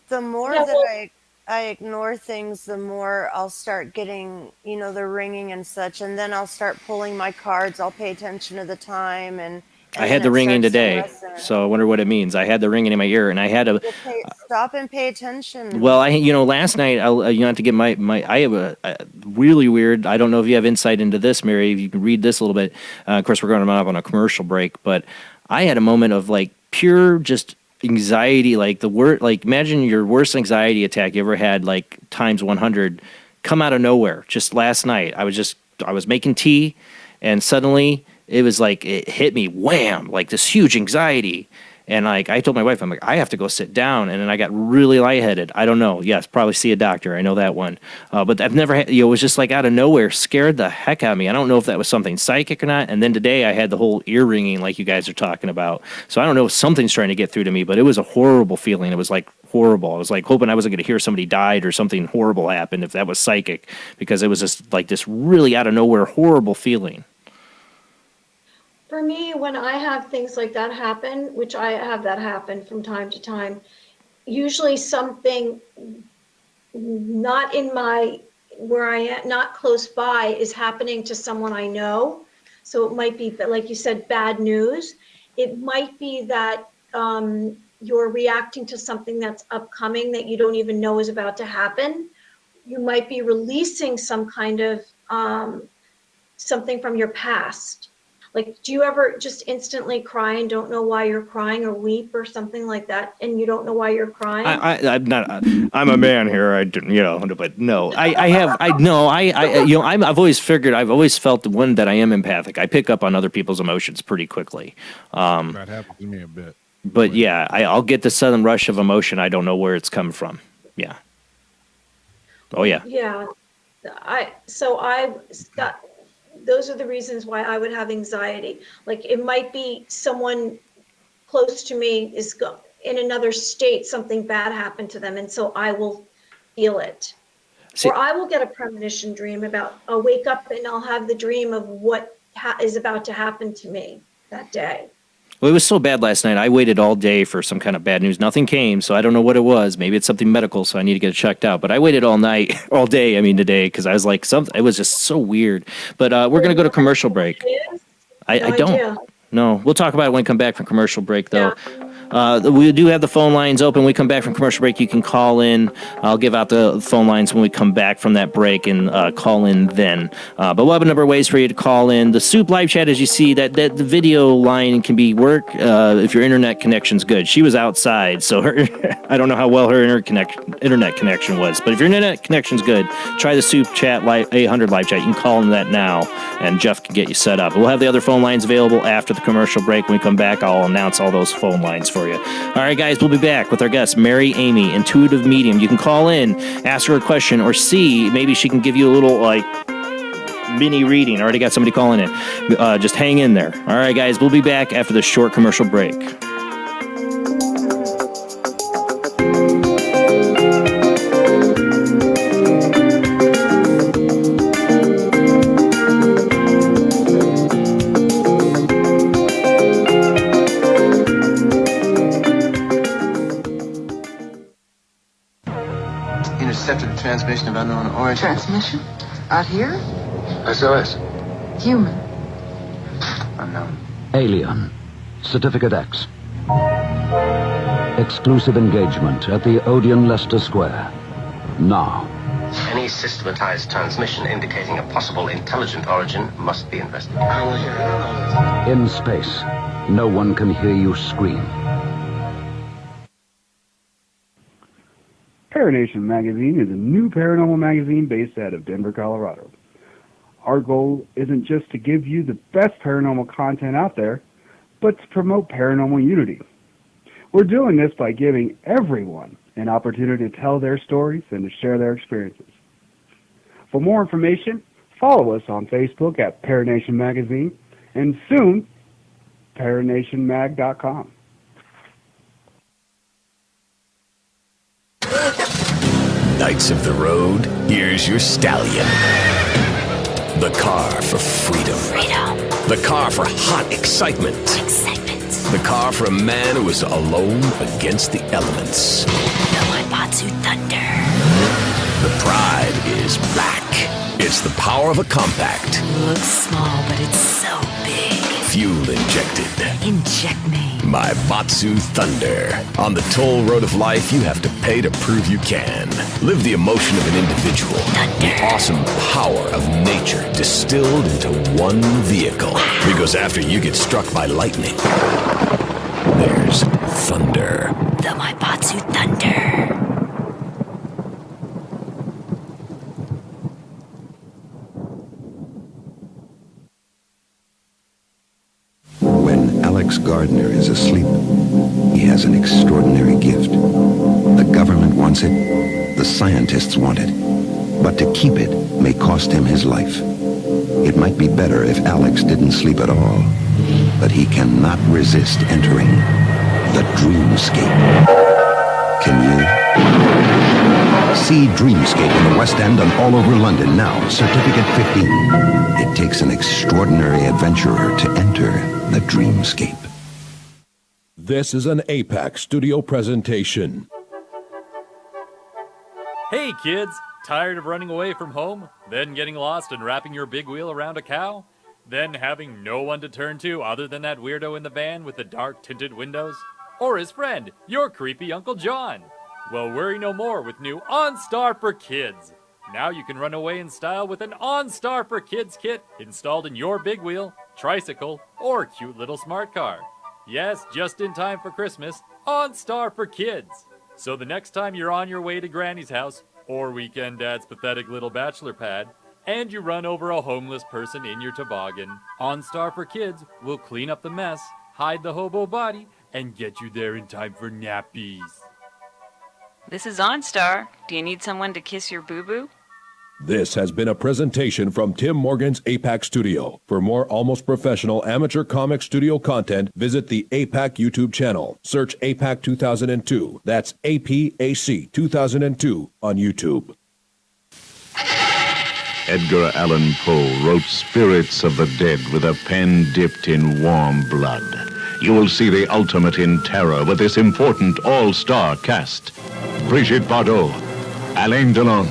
The more that I ignore things, the more I'll start getting, the ringing and such. And then I'll start pulling my cards. I'll pay attention to the time. And I had the ringing today, so I wonder what it means. I had the ringing in my ear, and I had to stop and pay attention. Well, last night, to get I have a really weird. I don't know if you have insight into this, Mary. If you can read this a little bit. Of course, we're going up on a commercial break, but I had a moment of like pure just anxiety, like imagine your worst anxiety attack you ever had, like times 100, come out of nowhere. Just last night, I was making tea, and suddenly it was like it hit me, wham, like this huge anxiety. And like I told my wife, I'm like, I have to go sit down. And then I got really lightheaded. I don't know. Yes, probably see a doctor. I know that one. But I've never had, it was just like out of nowhere, scared the heck out of me. I don't know if that was something psychic or not. And then today I had the whole ear ringing like you guys are talking about. So I don't know if something's trying to get through to me, but it was a horrible feeling. It was like horrible. I was like hoping I wasn't going to hear somebody died or something horrible happened if that was psychic, because it was just like this really out of nowhere horrible feeling. For me, when I have things like that happen, which I have that happen from time to time, usually something not in where I am, not close by, is happening to someone I know. So it might be, like you said, bad news. It might be that you're reacting to something that's upcoming that you don't even know is about to happen. You might be releasing some kind of something from your past. Like, do you ever just instantly cry and don't know why you're crying, or weep or something like that, and you don't know why you're crying? I'm not. I'm a man here. I didn't, but no. I've always figured. I've always felt the one that I am empathic. I pick up on other people's emotions pretty quickly. That happens to me a bit. But yeah, I'll get the sudden rush of emotion. I don't know where it's come from. Yeah. Oh yeah. Yeah. Those are the reasons why I would have anxiety. Like, it might be someone close to me is in another state, something bad happened to them, and so I will feel it. Or I will get a premonition dream I'll wake up and I'll have the dream of what is about to happen to me that day. Well, it was so bad last night. I waited all day for some kind of bad news. Nothing came, so I don't know what it was. Maybe it's something medical, so I need to get it checked out. But I waited all day, today, because I was like, it was just so weird. But we're going to go to commercial break. I don't. No, we'll talk about it when we come back from commercial break, though. We do have the phone lines open. When we come back from commercial break, you can call in. I'll give out the phone lines when we come back from that break and call in then. But we'll have a number of ways for you to call in. The Soup live chat, as you see, that the video line can be work if your internet connection's good. She was outside, so I don't know how well her internet connection was. But if your internet connection's good, try the Soup chat 800 live chat. You can call in that now, and Jeff can get you set up. We'll have the other phone lines available after the commercial break. When we come back, I'll announce all those phone lines for you. All right, guys, we'll be back with our guest, Mary Amy, intuitive medium. You can call in, ask her a question, or see, maybe she can give you a little, mini reading. I already got somebody calling in. Just hang in there. All right, guys, we'll be back after this short commercial break. Intercepted a transmission of unknown origin. Transmission? Out here? SOS. Human. Unknown. Alien. Certificate X. Exclusive engagement at the Odeon Leicester Square. Now. Any systematized transmission indicating a possible intelligent origin must be investigated. I will hear it. In space, no one can hear you scream. Paranation Magazine is a new paranormal magazine based out of Denver, Colorado. Our goal isn't just to give you the best paranormal content out there, but to promote paranormal unity. We're doing this by giving everyone an opportunity to tell their stories and to share their experiences. For more information, follow us on Facebook at Paranation Magazine, and soon, paranationmag.com. Knights of the road, here's your stallion. The car for freedom. The car for hot excitement. The car for a man who is alone against the elements. The Waibatsu Thunder. The pride is back. It's the power of a compact. Looks small, but it's so big. Fuel injected. Inject me. My Batsu Thunder. On the toll road of life, you have to pay to prove you can. Live the emotion of an individual. Thunder. The awesome power of nature distilled into one vehicle. Because after you get struck by lightning, there's thunder. The Waibatsu Thunder. Alex Gardner is asleep. He has an extraordinary gift. The government wants it. The scientists want it. But to keep it may cost him his life. It might be better if Alex didn't sleep at all. But he cannot resist entering the dreamscape. Can you? See Dreamscape in the West End and all over London now. Certificate 15. It takes an extraordinary adventurer to enter the dreamscape. This is an APAC studio presentation. Hey kids, tired of running away from home, then getting lost and wrapping your big wheel around a cow? Then having no one to turn to other than that weirdo in the van with the dark tinted windows? Or his friend, your creepy Uncle John? Well, worry no more with new OnStar for Kids. Now you can run away in style with an OnStar for Kids kit installed in your big wheel, tricycle, or cute little smart car. Yes, just in time for Christmas, OnStar for Kids. So the next time you're on your way to Granny's house, or Weekend Dad's pathetic little bachelor pad, and you run over a homeless person in your toboggan, OnStar for Kids will clean up the mess, hide the hobo body, and get you there in time for nappies. This is OnStar. Do you need someone to kiss your boo-boo? This has been a presentation from Tim Morgan's APAC Studio. For more almost professional amateur comic studio content, visit the APAC YouTube channel. Search APAC 2002. That's APAC 2002 on YouTube. Edgar Allan Poe wrote Spirits of the Dead with a pen dipped in warm blood. You will see the ultimate in terror with this important all-star cast. Brigitte Bardot, Alain Delon,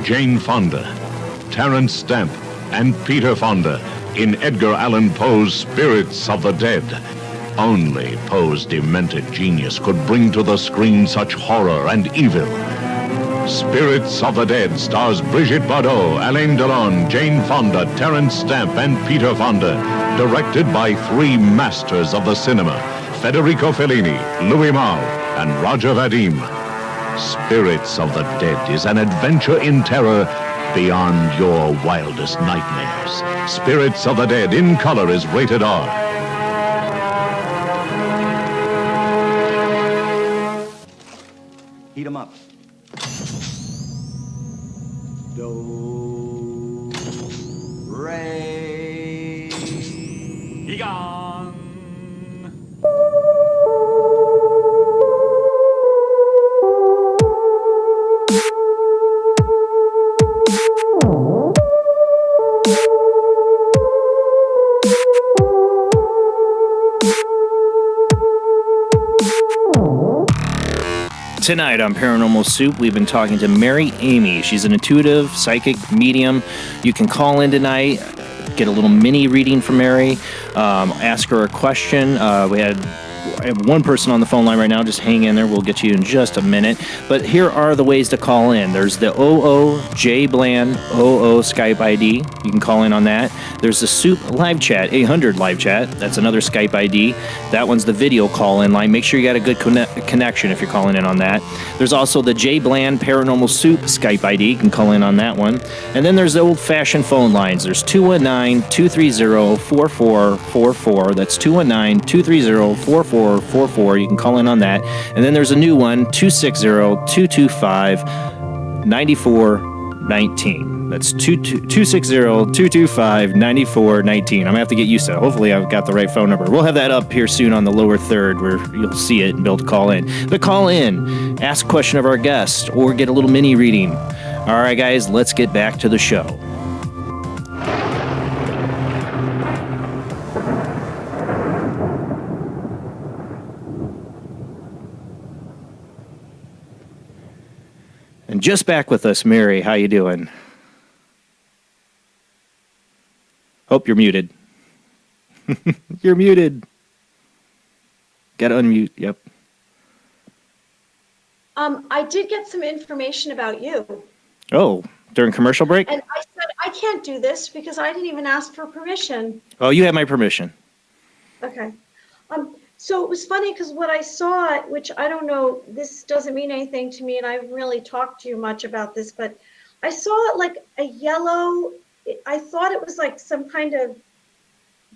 Jane Fonda, Terence Stamp, and Peter Fonda in Edgar Allan Poe's Spirits of the Dead. Only Poe's demented genius could bring to the screen such horror and evil. Spirits of the Dead stars Brigitte Bardot, Alain Delon, Jane Fonda, Terence Stamp, and Peter Fonda. Directed by three masters of the cinema, Federico Fellini, Louis Malle, and Roger Vadim. Spirits of the Dead is an adventure in terror beyond your wildest nightmares. Spirits of the Dead in color is rated R. Heat 'em up. Do, re. Egon! Tonight on Paranormal Soup, we've been talking to Mary Amy. She's an intuitive, psychic medium. You can call in tonight, get a little mini reading from Mary, ask her a question. I have one person on the phone line right now. Just hang in there. We'll get to you in just a minute. But here are the ways to call in. There's the OO Bland Skype ID. You can call in on that. There's the Soup live chat, 800 live chat. That's another Skype ID. That one's the video call-in line. Make sure you got a good connection if you're calling in on that. There's also the J Bland Paranormal Soup Skype ID. You can call in on that one. And then there's the old-fashioned phone lines. There's 219-230-4444. That's 219-230-4444. You can call in on that. And then there's a new one, 260-225-9419. That's 260-225-9419. I'm going to have to get used to it. Hopefully I've got the right phone number. We'll have that up here soon on the lower third where you'll see it and be able to call in. But call in, ask a question of our guest, or get a little mini reading. All right, guys, let's get back to the show. And just back with us, Mary. How you doing? Oh, you're muted. You're muted. Gotta unmute. Yep. I did get some information about you. Oh, during commercial break? And I said, I can't do this because I didn't even ask for permission. Oh, you have my permission. Okay. So it was funny because what I saw, which I don't know, this doesn't mean anything to me, and I haven't really talked to you much about this, but I saw it like a yellow, I thought it was like some kind of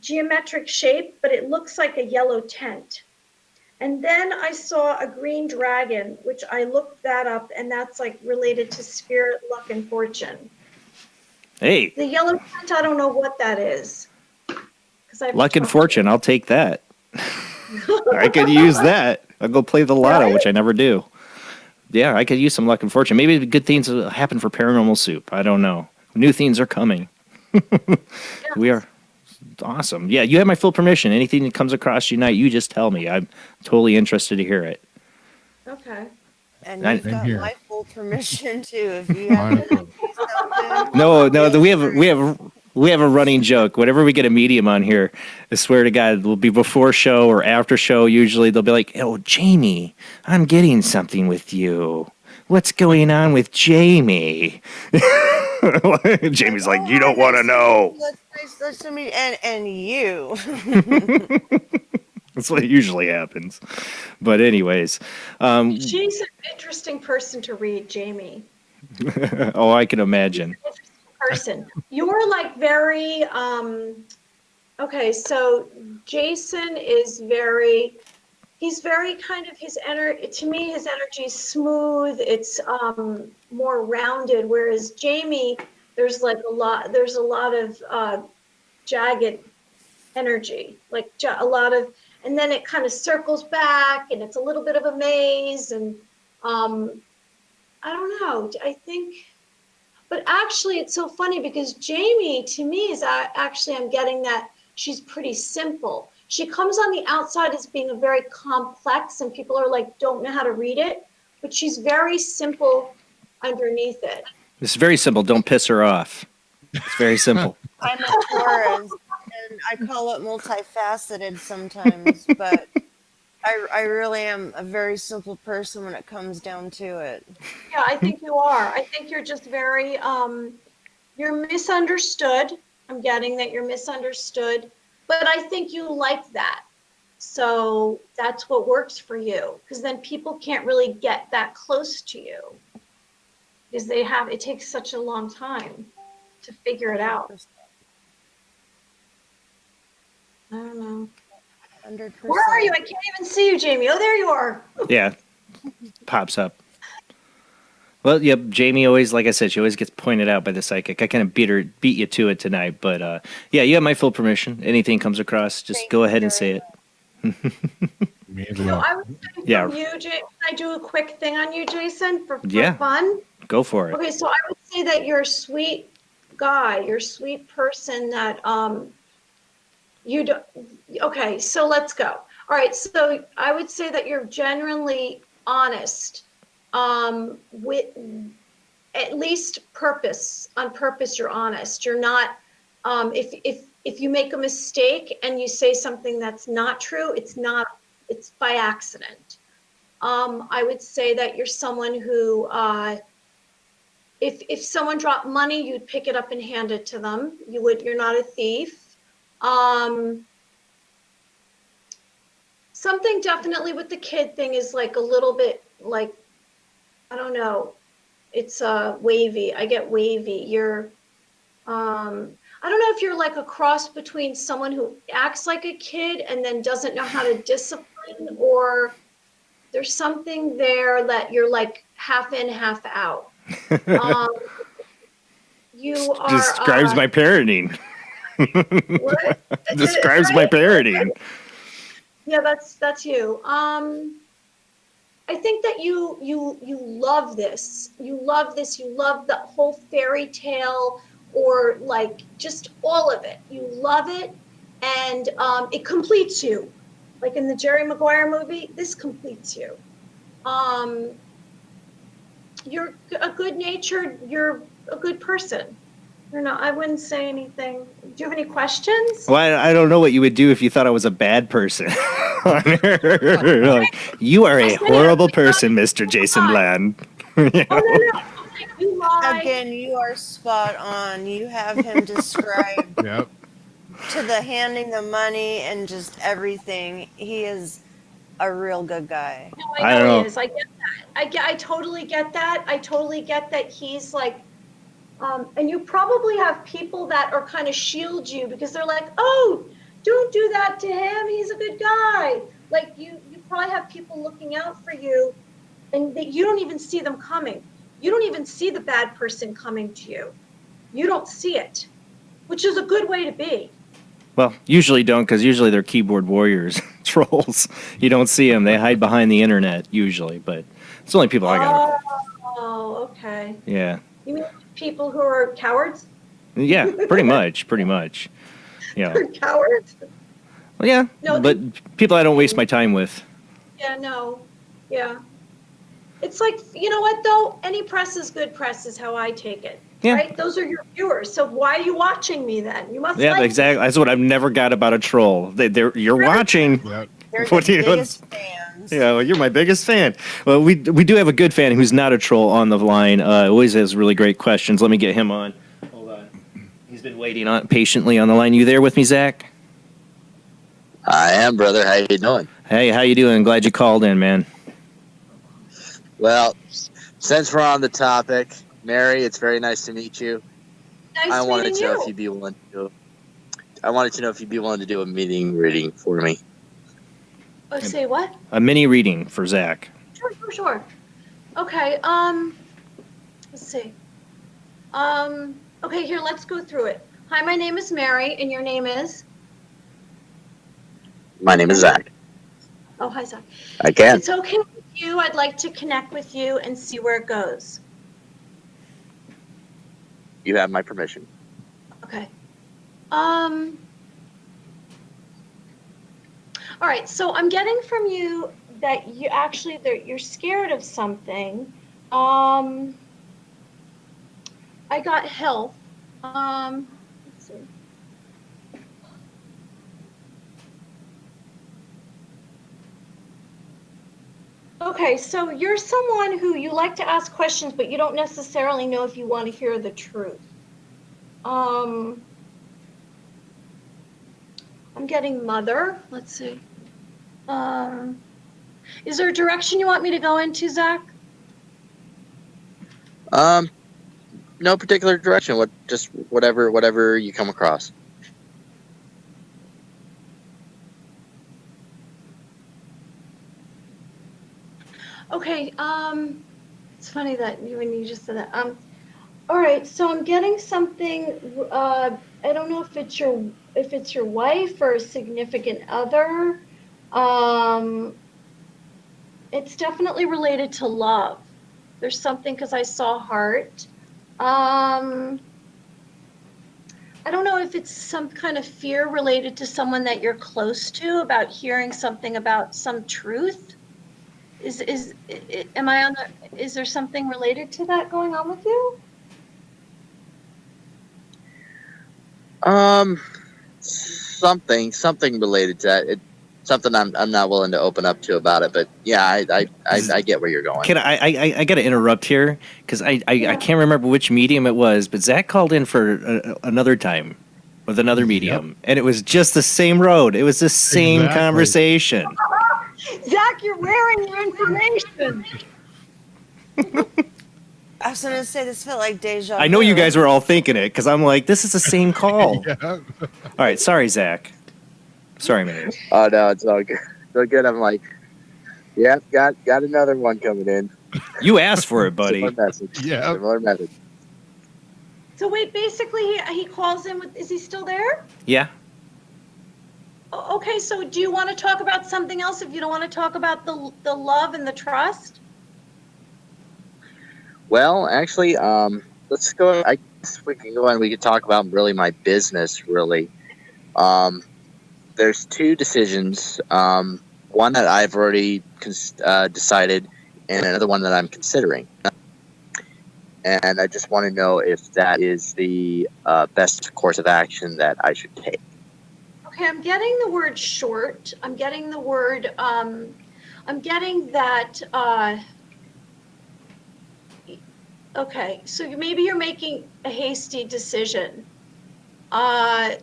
geometric shape, but it looks like a yellow tent. And then I saw a green dragon, which I looked that up, and that's like related to spirit, luck, and fortune. Hey. The yellow tent, I don't know what that is. Luck and fortune, I'll take that. I could use that. I'll go play the lotto, which I never do. Yeah, I could use some luck and fortune. Maybe good things will happen for Paranormal Soup. I don't know. New things are coming. We are awesome. Yeah, you have my full permission. Anything that comes across you tonight, you just tell me. I'm totally interested to hear it. Okay. And you've got my full permission too. If you have No, we have We have a running joke. Whenever we get a medium on here, I swear to God, it will be before show or after show. Usually they'll be like, "Oh, Jamie, I'm getting something with you. What's going on with Jamie?" Jamie's like, "You don't want to know." That's to me, and you. That's what usually happens. But anyways, She's an interesting person to read, Jamie. oh, I can imagine. Person. You're like very okay, so Jason is he's very kind of his energy, to me his energy is smooth, it's more rounded, whereas Jamie there's a lot of jagged energy, like a lot of, and then it kind of circles back and it's a little bit of a maze, and I don't know, I think. But actually, it's so funny because Jamie, to me, is actually, I'm getting that she's pretty simple. She comes on the outside as being a very complex, and people are like, don't know how to read it, but she's very simple underneath it. It's very simple. Don't piss her off. It's very simple. I'm a Taurus, and I call it multifaceted sometimes, but I really am a very simple person when it comes down to it. Yeah, I think you are. I think you're just very, you're misunderstood. I'm getting that you're misunderstood, but I think you like that. So that's what works for you, because then people can't really get that close to you because it takes such a long time to figure it out. I don't know. 100%. Where are you? I can't even see you, Jamie. Oh, there you are. Yeah, pops up. Well, yep. Jamie always, like I said, she always gets pointed out by the psychic. I kind of beat you to it tonight, but yeah, you have my full permission. Anything comes across, just go ahead and say it. So I was saying from you, can I do a quick thing on you, Jason, for fun? Go for it. Okay, so I would say that you're a sweet guy. You're a sweet person that you don't. Okay, so let's go. All right, so I would say that you're genuinely honest. With at least on purpose, you're honest. You're not. If you make a mistake and you say something that's not true, it's by accident. I would say that you're someone who, if someone dropped money, you'd pick it up and hand it to them. You're not a thief. Something definitely with the kid thing is like a little bit like, I don't know, it's wavy. I get wavy. You're, I don't know if you're like a cross between someone who acts like a kid and then doesn't know how to discipline, or there's something there that you're like half in, half out. You are describes my parenting. What? Describes my parenting. Yeah, that's you. I think that you love this. You love this. You love the whole fairy tale, or like just all of it. You love it, and it completes you. Like in the Jerry Maguire movie, this completes you. You're a good-natured. You're a good person. I wouldn't say anything. Do you have any questions? Well, I don't know what you would do if you thought I was a bad person. Like, you are a horrible person, Mr. Jason Bland. You know? You lie. Again, you are spot on. You have him described to the handing the money and just everything. He is a real good guy. No, I know he is. I get that. I totally get that. I totally get that he's like, and you probably have people that are kind of shield you because they're like, oh, don't do that to him. He's a good guy. Like you probably have people looking out for you, and that you don't even see them coming. You don't even see the bad person coming to you. You don't see it, which is a good way to be. Well, usually don't, because usually they're keyboard warriors, trolls. You don't see them. They hide behind the internet usually, but it's the only people I got. Oh, okay. Yeah. You mean people who are cowards? Yeah, pretty much. Yeah. They're cowards? Well, yeah, No, but people I don't waste my time with. Yeah, no. Yeah. It's like, you know what, though? Any press is good press is how I take it. Yeah. Right? Those are your viewers. So why are you watching me then? You must Yeah, like exactly. That's what I've never got about a troll. You're watching. Yeah. They're What the do you- biggest fans. Yeah, well, you're my biggest fan. Well, we do have a good fan who's not a troll on the line. Always has really great questions. Let me get him on. Hold on. He's been waiting patiently on the line. You there with me, Zach? I am, brother. How you doing? Hey, how you doing? Glad you called in, man. Well, since we're on the topic, Mary, it's very nice to meet you. Nice I wanted meeting to know you. if you'd be willing to. I wanted to know if you'd be willing to do a meeting reading for me. Oh, say what? A mini reading for Zach. Sure. Okay, let's see. Okay, here, let's go through it. Hi, my name is Mary, and your name is? My name is Zach. Oh, hi, Zach. I can. It's okay with you. I'd like to connect with you and see where it goes. You have my permission. Okay. All right, so I'm getting from you that you're scared of something. I got health. Let's see. Okay, so you're someone who you like to ask questions, but you don't necessarily know if you want to hear the truth. I'm getting mother. Let's see. Is there a direction you want me to go into, Zach? No particular direction. Just whatever you come across. Okay, it's funny that when you just said that. All right, so I'm getting something, I don't know if it's your wife or a significant other. It's definitely related to love. There's something, because I saw heart. I don't know if it's some kind of fear related to someone that you're close to about hearing something about some truth. Is there something related to that going on with you? Something related to that. Something I'm not willing to open up to about it, but yeah, I get where you're going. Can I got to interrupt here because I can't remember which medium it was, but Zach called in for another time with another medium, and it was just the same road. It was the same conversation. Zach, you're wearing your information. I was going to say this felt like deja vu. I know you guys were all thinking it because I'm like, this is the same call. Yeah. All right, sorry, Zach. Sorry, man. Oh no, it's all good. So good. I'm like, yeah, got another one coming in. You asked for it, buddy. Similar message. Yeah. Similar message. So wait, basically he calls in with, is he still there? Yeah. Okay, so do you want to talk about something else if you don't want to talk about the love and the trust? Well, actually, let's go. I guess we can go and we could talk about really my business. Really, there's two decisions. One that I've already decided, and another one that I'm considering. And I just want to know if that is the best course of action that I should take. Okay, I'm getting the word short. I'm getting the word. I'm getting that. Okay, so maybe you're making a hasty decision, and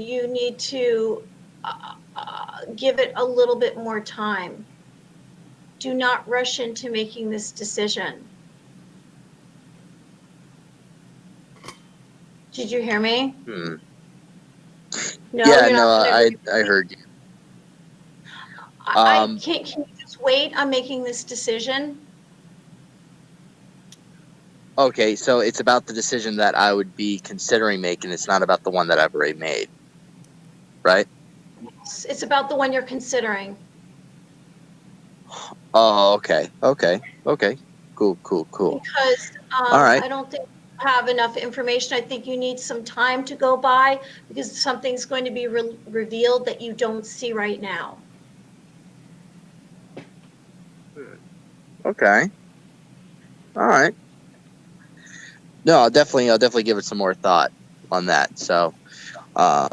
you need to give it a little bit more time. Do not rush into making this decision. Did you hear me? No, you're no, not I heard you. Can you just wait? I'm making this decision. Okay, so it's about the decision that I would be considering making. It's not about the one that I've already made, right? It's about the one you're considering. Oh, okay. Cool. Because All right. I don't think you have enough information. I think you need some time to go by because something's going to be revealed that you don't see right now. Okay. All right. No, I'll definitely give it some more thought on that. So, I'll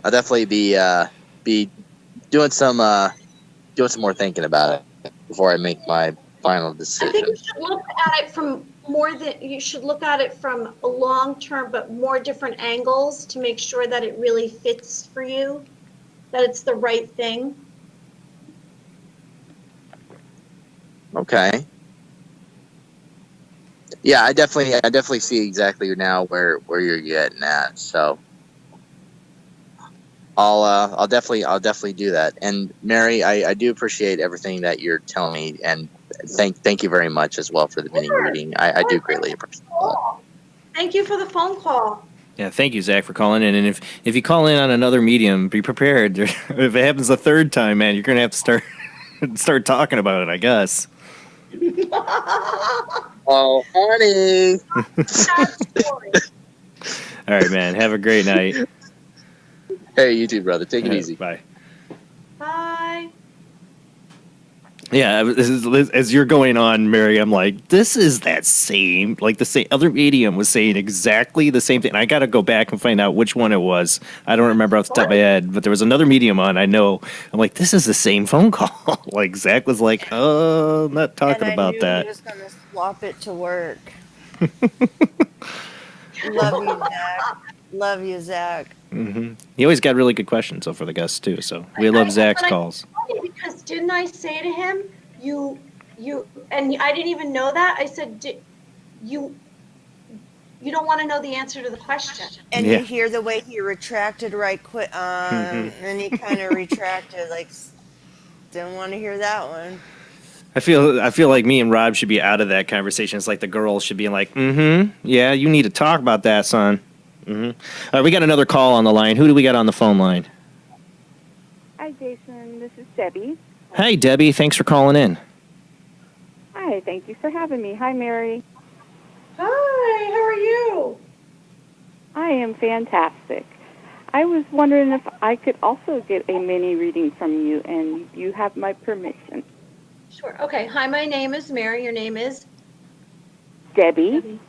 definitely be doing some more thinking about it before I make my final decision. I think you should look at it from a long term, but more different angles to make sure that it really fits for you, that it's the right thing. Okay. Yeah, I definitely see exactly now where you're getting at. So I'll definitely do that. And Mary, I do appreciate everything that you're telling me, and thank you very much as well for the mini reading. I do greatly appreciate that. Thank you for the phone call. Yeah, thank you, Zach, for calling in. And if you call in on another medium, be prepared. If it happens a third time, man, you're gonna have to start talking about it, I guess. Oh, honey. All right, man. Have a great night. Hey, you too, brother. Take it easy. Bye. Bye. Yeah, as you're going on, Mary, I'm like, this is that same, like the same other medium was saying exactly the same thing. And I got to go back and find out which one it was. I don't remember off the top of my head, but there was another medium on. I know. I'm like, this is the same phone call. Like Zach was like, I'm not talking about that. He was going to swap it to work. Love you, Zach. Love you, Zach. Mm-hmm. He always got really good questions, though, for the guests, too. So we love Zach's calls. Because didn't I say to him, you, and I didn't even know that. I said, you don't want to know the answer to the question. And you hear the way he retracted right quick, and he kind of retracted, like, didn't want to hear that one. I feel like me and Rob should be out of that conversation. It's like the girls should be like, yeah, you need to talk about that, son. All right, we got another call on the line. Who do we got on the phone line? Hi, Jason. This is Debbie. Hey, Debbie. Thanks for calling in. Hi. Thank you for having me. Hi, Mary. Hi. How are you? I am fantastic. I was wondering if I could also get a mini reading from you, and you have my permission. Sure. Okay. Hi, my name is Mary. Your name is? Debbie.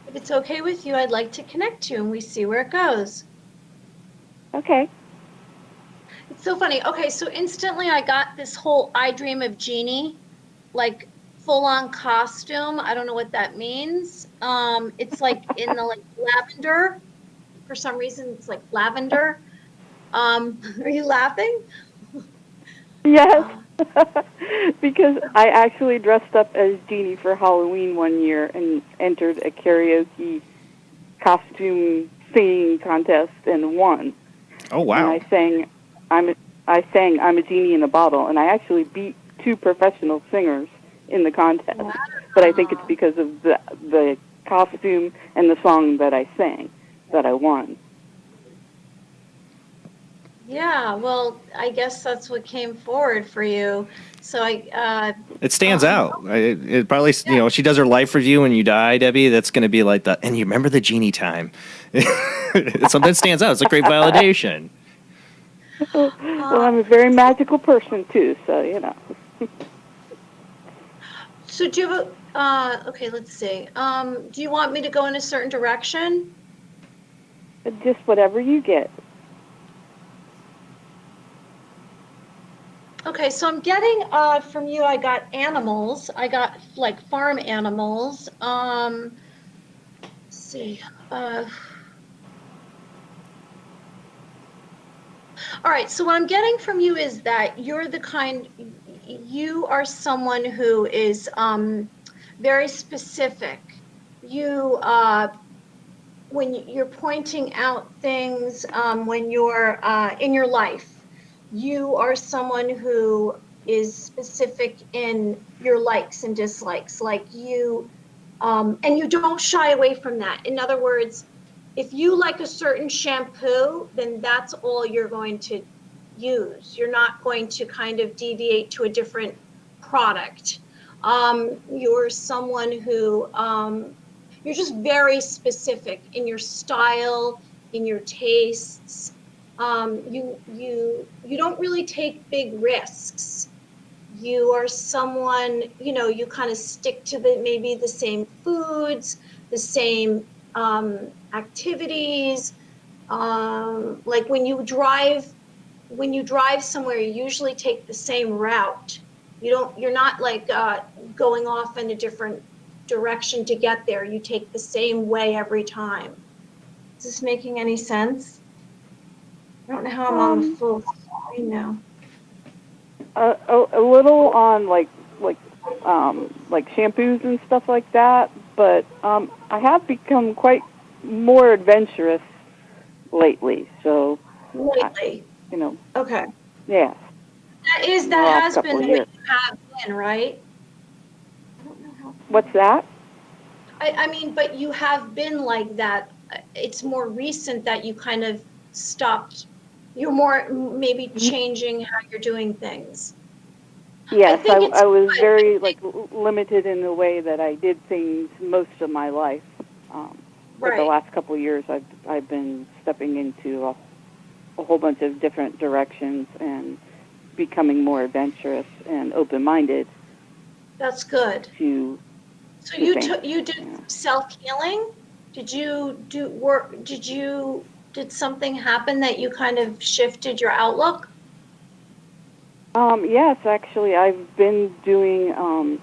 If it's okay with you, I'd like to connect you, and we see where it goes. Okay. It's so funny. Okay, so instantly I got this whole I Dream of Jeannie, like full-on costume. I don't know what that means. It's like in the like lavender. For some reason, it's like lavender. Are you laughing? Yes, because I actually dressed up as Jeannie for Halloween one year and entered a karaoke costume singing contest and won. Oh, wow. And I sang I'm a Genie in a Bottle, and I actually beat 2 professional singers in the contest. Wow. But I think it's because of the costume and the song that I sang that I won. Yeah, well, I guess that's what came forward for you. So it stands out. It probably, she does her life review when you die, Debbie. That's going to be like and you remember the Genie time. Something that stands out. It's a great validation. Well, I'm a very magical person too, so So do you have okay, let's see. Do you want me to go in a certain direction? Just whatever you get. Okay, so I'm getting from you, I got animals. I got like farm animals. Let's see. All right, so what I'm getting from you is that you are someone who is very specific. You, when you're pointing out things, when you're in your life, you are someone who is specific in your likes and dislikes, like you, and you don't shy away from that. In other words, if you like a certain shampoo, then that's all you're going to use. You're not going to kind of deviate to a different product. You're someone who, you're just very specific in your style, in your tastes. You don't really take big risks. You are someone, you kind of stick to maybe the same foods, the same activities. Like when you drive somewhere, you usually take the same route. You're not like going off in a different direction to get there. You take the same way every time. Is this making any sense? I don't know how I'm on the full screen now. A little on like shampoos and stuff like that, but I have become quite more adventurous lately. So lately, okay, yeah, that has been what you have been, right? What's that? I mean, but you have been like that. It's more recent that you kind of stopped. You're more maybe changing how you're doing things. Yes, I was very limited in the way that I did things most of my life. But the last couple of years, I've been stepping into a whole bunch of different directions and becoming more adventurous and open-minded. That's good. So you did self-healing? Did something happen that you kind of shifted your outlook? Yes, actually, I've been doing a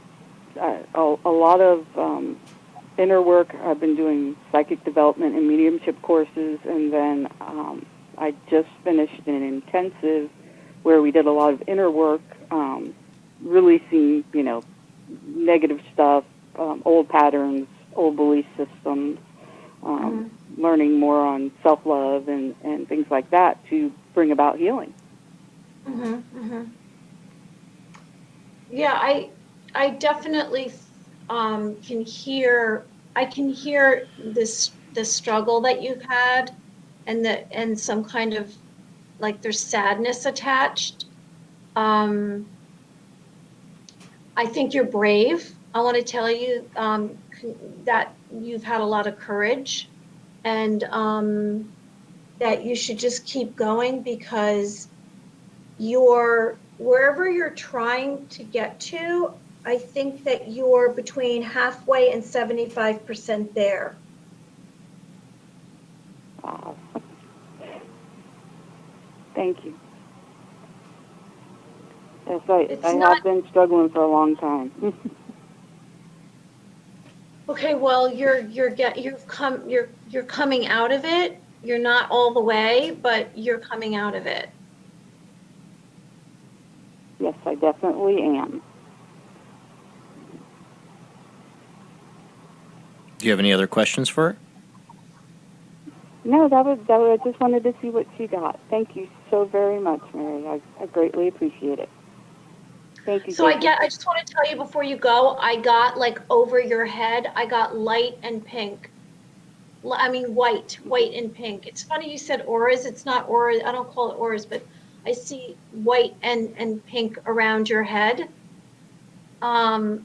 lot of inner work. I've been doing psychic development and mediumship courses, and then I just finished an intensive where we did a lot of inner work, releasing, negative stuff, old patterns, old belief systems, learning more on self-love and things like that to bring about healing. Yeah, I definitely can hear. I can hear the struggle that you've had, and some kind of like there's sadness attached. I think you're brave. I want to tell you that you've had a lot of courage, and that you should just keep going because wherever you're trying to get to, I think that you're between halfway and 75% there. Wow. Thank you. Yes, I have been struggling for a long time. Okay, well, you're coming out of it. You're not all the way, but you're coming out of it. Yes, I definitely am. Do you have any other questions for her? No, that was I just wanted to see what she got. Thank you so very much, Mary. I greatly appreciate it. Thank you. So I just want to tell you before you go, I got like over your head, I got light and pink. I mean, white and pink. It's funny you said auras. It's not auras. I don't call it auras, but I see white and pink around your head. You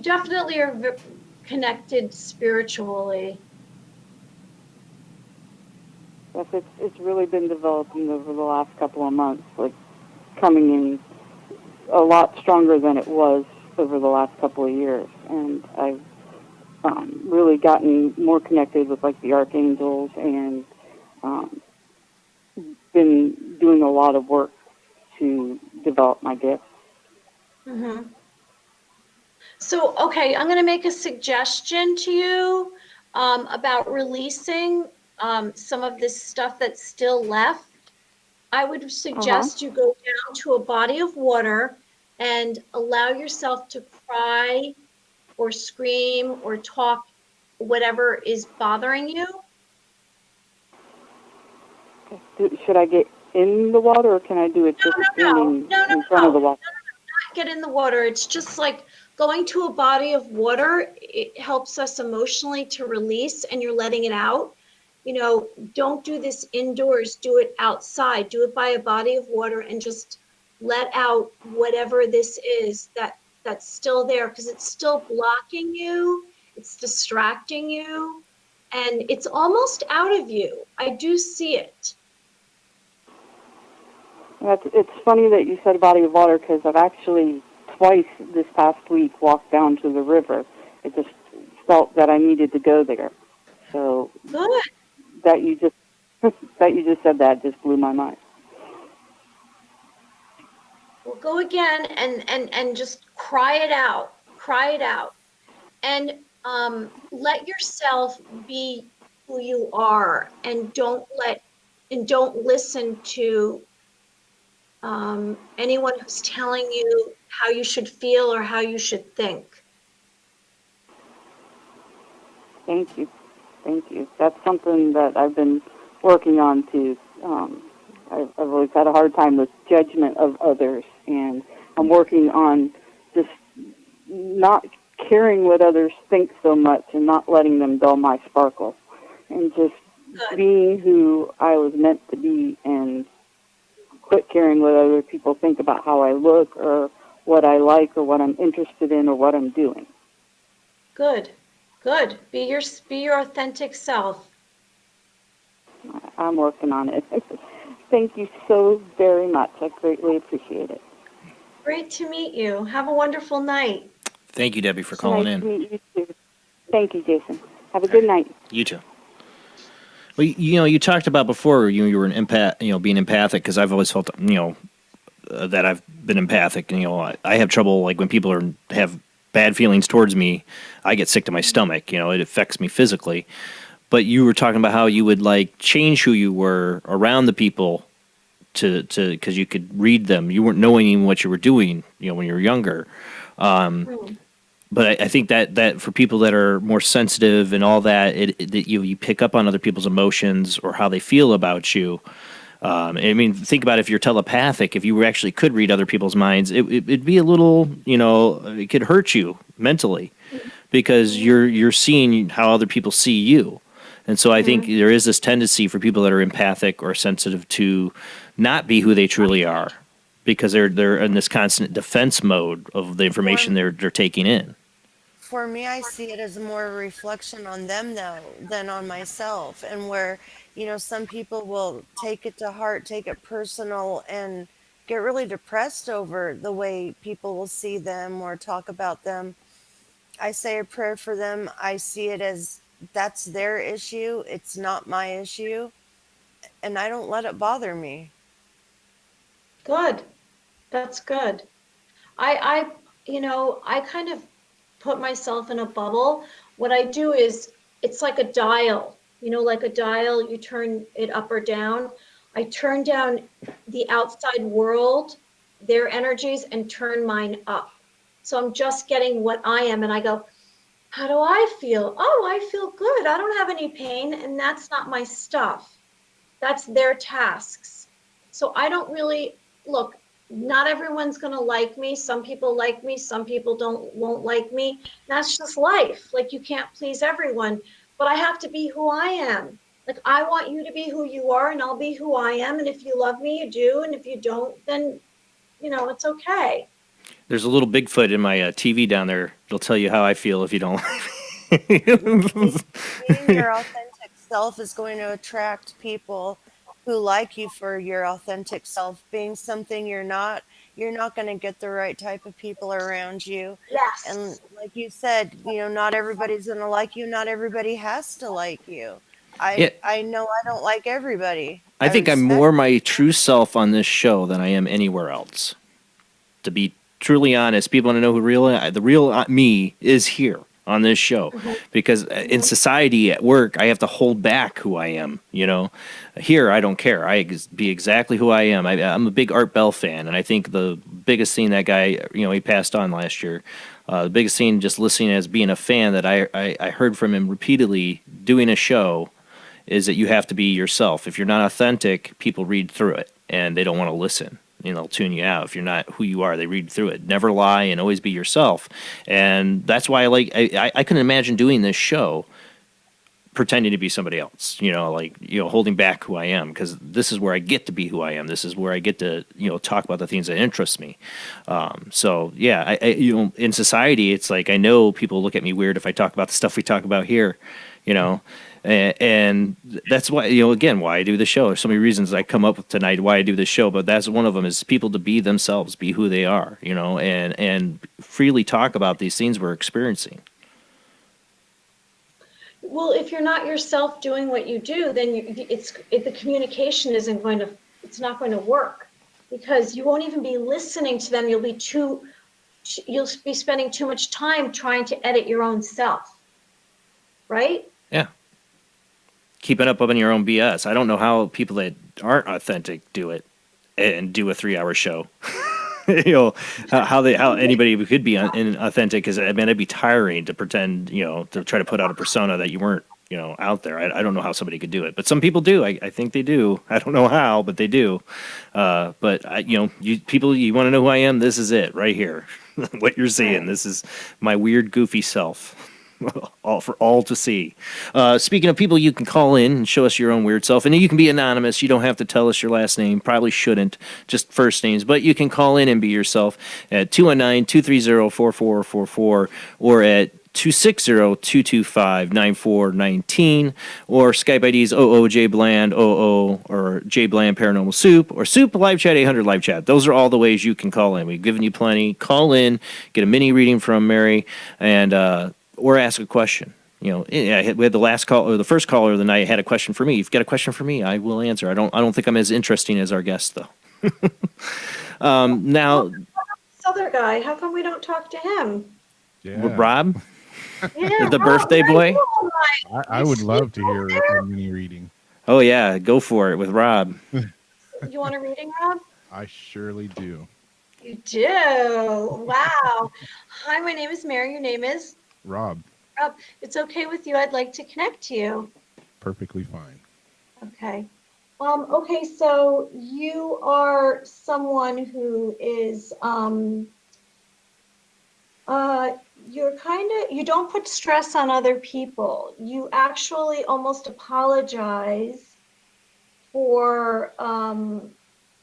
definitely are connected spiritually. Yes, it's really been developing over the last couple of months, like coming in a lot stronger than it was over the last couple of years. And I've really gotten more connected with like the archangels and been doing a lot of work to develop my gifts. Mm-hmm. So, okay, I'm going to make a suggestion to you about releasing some of this stuff that's still left. I would suggest you go down to a body of water and allow yourself to cry or scream or talk, whatever is bothering you. Should I get in the water, or can I do it just standing in front of the water? Not get in the water. It's just like going to a body of water. It helps us emotionally to release, and you're letting it out. Don't do this indoors. Do it outside. Do it by a body of water and just let out whatever this is that's still there, because it's still blocking you. It's distracting you, and it's almost out of you. I do see it. It's funny that you said body of water, because I've actually twice this past week walked down to the river. I just felt that I needed to go there. So Good. that you just said that just blew my mind. Well, go again and just cry it out. Cry it out. And let yourself be who you are, and don't listen to anyone who's telling you how you should feel or how you should think. Thank you. That's something that I've been working on too. I've always had a hard time with judgment of others, and I'm working on just not caring what others think so much and not letting them dull my sparkle, and just being who I was meant to be, and quit caring what other people think about how I look or what I like or what I'm interested in or what I'm doing. Good. Be your authentic self. I'm working on it. Thank you so very much. I greatly appreciate it. Great to meet you. Have a wonderful night. Thank you, Debbie, for calling Nice in. to meet you too. Thank you, Jason. Have a good night. You too. Well, you talked about before you were an empath, being empathic, because I've always felt, that I've been empathic. I have trouble, like when people have bad feelings towards me, I get sick to my stomach. It affects me physically. But you were talking about how you would like change who you were around the people because you could read them. You weren't knowing even what you were doing, when you were younger. But I think that for people that are more sensitive and all that, that you pick up on other people's emotions or how they feel about you. Think about if you're telepathic. If you actually could read other people's minds, it'd be a little, it could hurt you mentally because you're seeing how other people see you. And so I think there is this tendency for people that are empathic or sensitive to not be who they truly are because they're in this constant defense mode of the information they're taking in. For me, I see it as more a reflection on them, though, than on myself. And where, some people will take it to heart, take it personal, and get really depressed over the way people will see them or talk about them. I say a prayer for them. I see it as that's their issue. It's not my issue. And I don't let it bother me. Good. That's good. I kind of put myself in a bubble. What I do is it's like a dial, like a dial, you turn it up or down. I turn down the outside world, their energies, and turn mine up. So I'm just getting what I am. And I go, how do I feel? Oh, I feel good. I don't have any pain. And that's not my stuff. That's their tasks. So I don't really look. Not everyone's going to like me. Some people like me. Some people won't like me. That's just life. Like, you can't please everyone, but I have to be who I am. Like, I want you to be who you are, and I'll be who I am. And if you love me, you do. And if you don't, then, it's okay. There's a little Bigfoot in my TV down there. It'll tell you how I feel if you don't like me. Being your authentic self is going to attract people who like you for your authentic self. Being something you're not going to get the right type of people around you. Yes. And like you said, not everybody's going to like you. Not everybody has to like you. I know I don't like everybody. I think I'm more my true self on this show than I am anywhere else. To be truly honest, people want to know who the real me is here on this show, because in society at work, I have to hold back who I am. Here I don't care. I be exactly who I am. I'm a big Art Bell fan, and I think the biggest thing that guy, he passed on last year. The biggest thing, just listening as being a fan that I heard from him repeatedly doing a show, is that you have to be yourself. If you're not authentic, people read through it and they don't want to listen. They'll tune you out. If you're not who you are, they read through it. Never lie and always be yourself. And that's why I couldn't imagine doing this show pretending to be somebody else, like, holding back who I am, because this is where I get to be who I am. This is where I get to, talk about the things that interest me. So yeah, I in society, it's like, I know people look at me weird if I talk about the stuff we talk about here, and that's why, again, why I do the show. There's so many reasons I come up with tonight why I do this show, but that's one of them, is people to be themselves, be who they are, and freely talk about these things we're experiencing. Well, if you're not yourself doing what you do, then the communication it's not going to work, because you won't even be listening to them. You'll be spending too much time trying to edit your own self, right? Yeah. Keeping up on your own BS. I don't know how people that aren't authentic do it and do a 3-hour show. How anybody could be inauthentic, because it'd be tiring to pretend, to try to put out a persona that you weren't, out there. I don't know how somebody could do it, but some people do. I think they do. I don't know how, but they do. But you want to know who I am? This is it right here. What you're seeing. This is my weird, goofy self. All for all to see. Speaking of people, you can call in and show us your own weird self, and you can be anonymous. You don't have to tell us your last name. Probably shouldn't, just first names. But you can call in and be yourself at 219-230-4444 or at 260-225-9419, or Skype IDs OOJBland, OO, or JBland Paranormal Soup, or Soup Live Chat 800 Live Chat. Those are all the ways you can call in. We've given you plenty. Call in, get a mini reading from Mary, and or ask a question. We had the last call, or the first caller of the night had a question for me. If you've got a question for me, I will answer. I don't think I'm as interesting as our guest, though. Now, this other guy, how come we don't talk to him? Yeah. Rob, Yeah, the birthday boy. I would love to hear a mini reading. Oh yeah, go for it with Rob. You want a reading, Rob? I surely do. You do. Wow. Hi, my name is Mary. Your name is? Rob. Rob, it's okay with you. I'd like to connect to you. Perfectly fine. Okay. Okay, so you are someone who is, you don't put stress on other people. You actually almost apologize for,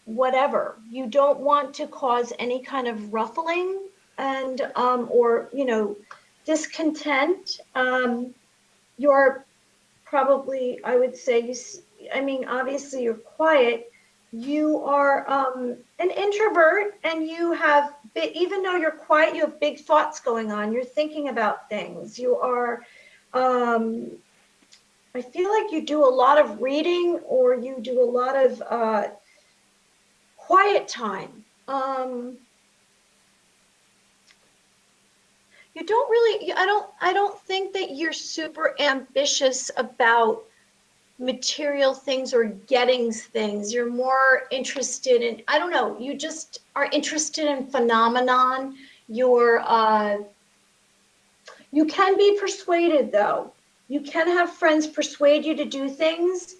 whatever. You don't want to cause any kind of ruffling and, or, discontent. You're probably, I would say, obviously you're quiet. You are an introvert, and you have, even though you're quiet, you have big thoughts going on. You're thinking about things. You are, I feel like you do a lot of reading, or you do a lot of quiet time. You don't really, I don't think that you're super ambitious about material things or getting things. You're more interested in, I don't know, you just are interested in phenomenon. You can be persuaded, though. You can have friends persuade you to do things.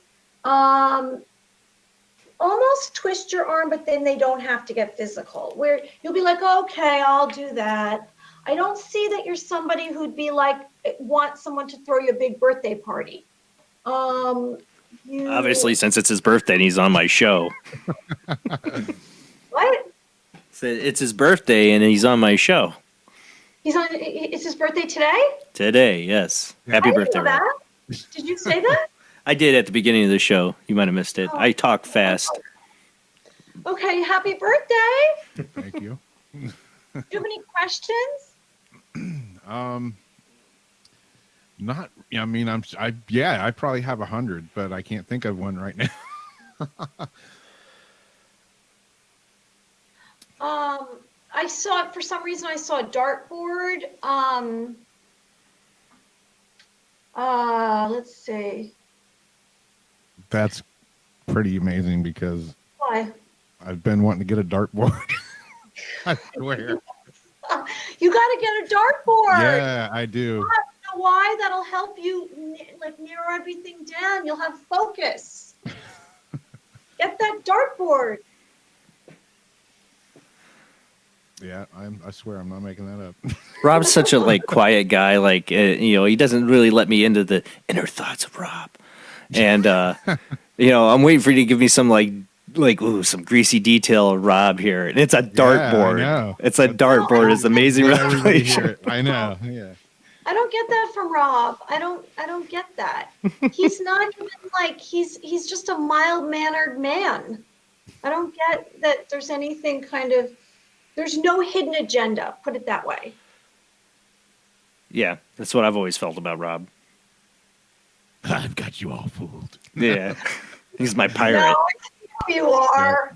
Almost twist your arm, but then they don't have to get physical, where you'll be like, okay, I'll do that. I don't see that you're somebody who'd be like, want someone to throw you a big birthday party. Obviously, since it's his birthday and he's on my show. What? It's his birthday and he's on my show. It's his birthday today? Today, yes. Happy birthday, know that. Rob. Did you say that? I did at the beginning of the show. You might have missed it. I talk fast. Okay, happy birthday. Thank you. Do you have any questions? Not. I mean, I probably have 100, but I can't think of one right now. I saw, for some reason, I saw a dartboard. Let's see. That's pretty amazing, because Why? I've been wanting to get a dartboard. I swear. You got to get a dartboard. Yeah, I do. You know why? That'll help you narrow everything down. You'll have focus. Get that dartboard. Yeah, I swear I'm not making that up. Rob's such a like quiet guy. Like he doesn't really let me into the inner thoughts of Rob. And I'm waiting for you to give me some like some greasy detail of Rob here. And it's a dartboard. I know. It's a dartboard. It's amazing Let everybody hear revelation. it. I know. Yeah. I don't get that from Rob. I don't get that. He's not even like he's just a mild-mannered man. I don't get that there's anything there's no hidden agenda, put it that way. Yeah, that's what I've always felt about Rob. I've got you all fooled. Yeah. He's my pirate. No, you are.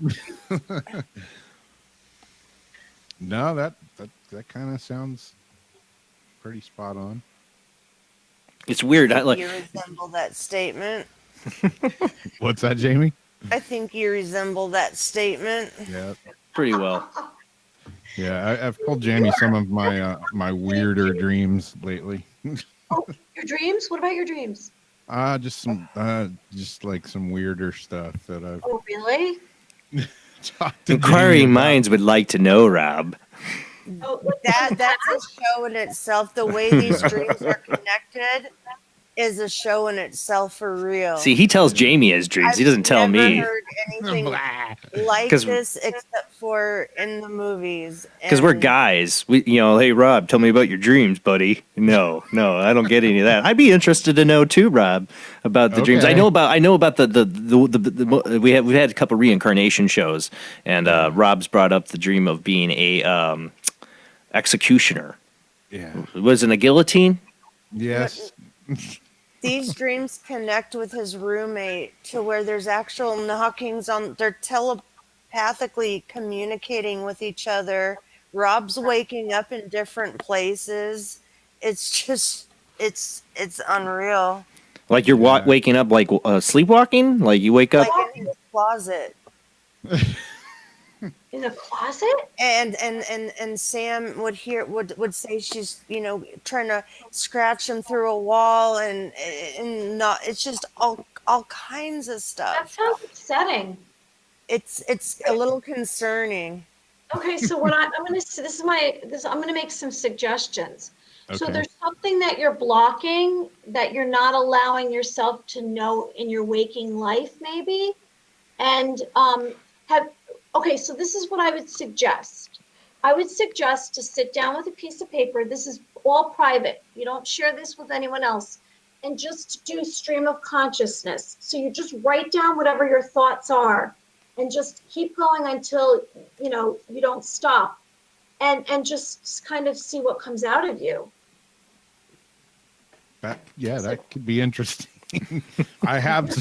No, that kind of sounds pretty spot on. It's weird. You resemble that statement. What's that, Jamie? I think you resemble that statement. Yeah. Pretty well. Yeah, I've told Jamie some of my my weirder dreams lately. Oh, your dreams? What about your dreams? Just some weirder stuff that I've. Oh, really? Inquiring minds would like to know, Rob. Oh, that's a show in itself. The way these dreams are connected is a show in itself for real. See, he tells Jamie his dreams. He doesn't tell me. I've never heard anything like this except for in the movies. Because we're guys. Hey, Rob, tell me about your dreams, buddy. No, I don't get any of that. I'd be interested to know too, Rob, about the dreams. I know about the we've had a couple reincarnation shows, and Rob's brought up the dream of being a executioner. Yeah. Was it a guillotine? Yes. These dreams connect with his roommate to where there's actual knockings on. They're telepathically communicating with each other. Rob's waking up in different places. It's just, it's unreal. Like you're waking up like sleepwalking? Like you wake up like in his closet. In a closet? And Sam would say she's trying to scratch him through a wall and not. It's just all kinds of stuff. That sounds upsetting. It's a little concerning. Okay, so what I'm gonna make some suggestions. Okay. So there's something that you're blocking that you're not allowing yourself to know in your waking life, maybe, and Okay, so this is what I would suggest. I would suggest to sit down with a piece of paper. This is all private. You don't share this with anyone else. And just do stream of consciousness. So you just write down whatever your thoughts are and just keep going until, you don't stop. And just kind of see what comes out of you. That could be interesting. I have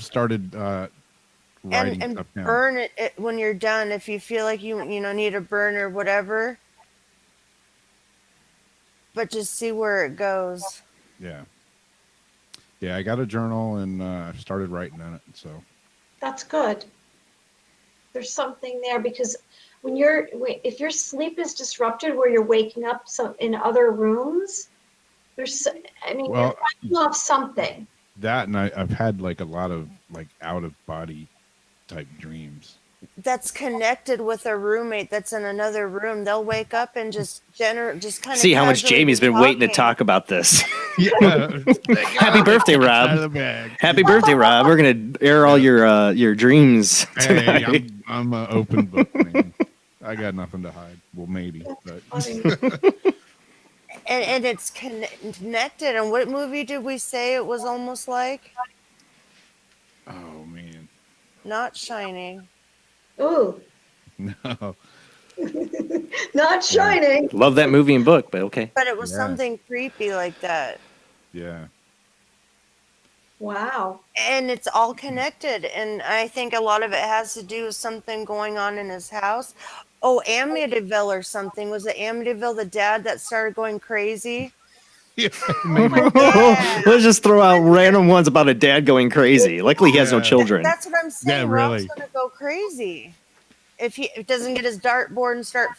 started writing and stuff down. Burn it when you're done if you feel like you need a burn or whatever, but just see where it goes. Yeah, I got a journal and I've started writing on it, so that's good. There's something there because if your sleep is disrupted where you're waking up in other rooms, you're fighting off something. That, and I've had like a lot of like out of body type dreams. That's connected with a roommate that's in another room. They'll wake up and just kind of see how much Jamie's been waiting to talk about this. Yeah. Happy birthday, Rob! Happy birthday, Rob! We're gonna air all your dreams tonight. Hey, I'm an open book, man. I got nothing to hide. Well, maybe, but. And it's connected. And what movie did we say it was almost like? Oh man. Not Shining. Ooh. No. Not Shining. Love that movie and book, but okay. But it was something creepy like that. Yeah. Wow. And it's all connected. And I think a lot of it has to do with something going on in his house. Oh, Amityville or something. Was it Amityville, the dad that started going crazy? Yeah, Let's just throw out random ones about a dad going crazy. Luckily, he has no children. That's what I'm saying. Yeah, really. Rob's going to go crazy. If he doesn't get his dartboard and start...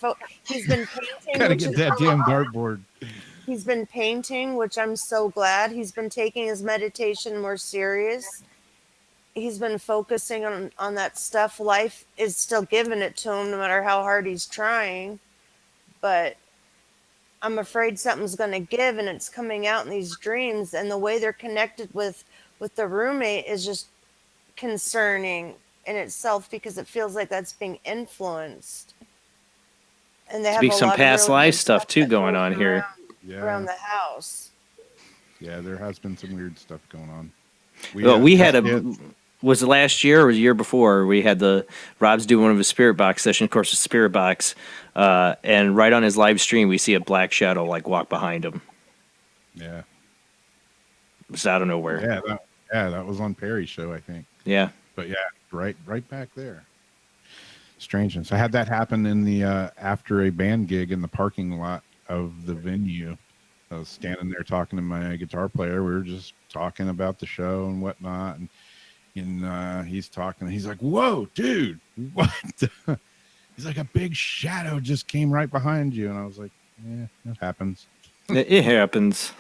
He's been painting. Gotta get that damn dartboard. He's been painting, which I'm so glad. He's been taking his meditation more serious. he's been focusing on that stuff. Life is still giving it to him no matter how hard he's trying. But I'm afraid something's going to give, and it's coming out in these dreams. And the way they're connected with the roommate is just concerning in itself, because it feels like that's being influenced. And they Could have be a some lot of past really life good stuff too that going goes on here. around the house. Yeah, there has been some weird stuff going on. We had was it last year or was it the year before? We had Rob's doing one of his spirit box sessions, of course, a spirit box, and right on his live stream, we see a black shadow like walk behind him. Yeah, it's out of nowhere. That was on Perry's show, I think. Yeah, but yeah, right back there. Strangeness. I had that happen in the after a band gig in the parking lot of the venue. I was standing there talking to my guitar player. We were just talking about the show and whatnot, and he's talking. He's like, "Whoa, dude, what?" He's like, "A big shadow just came right behind you," and I was like, "Yeah, it happens." It happens.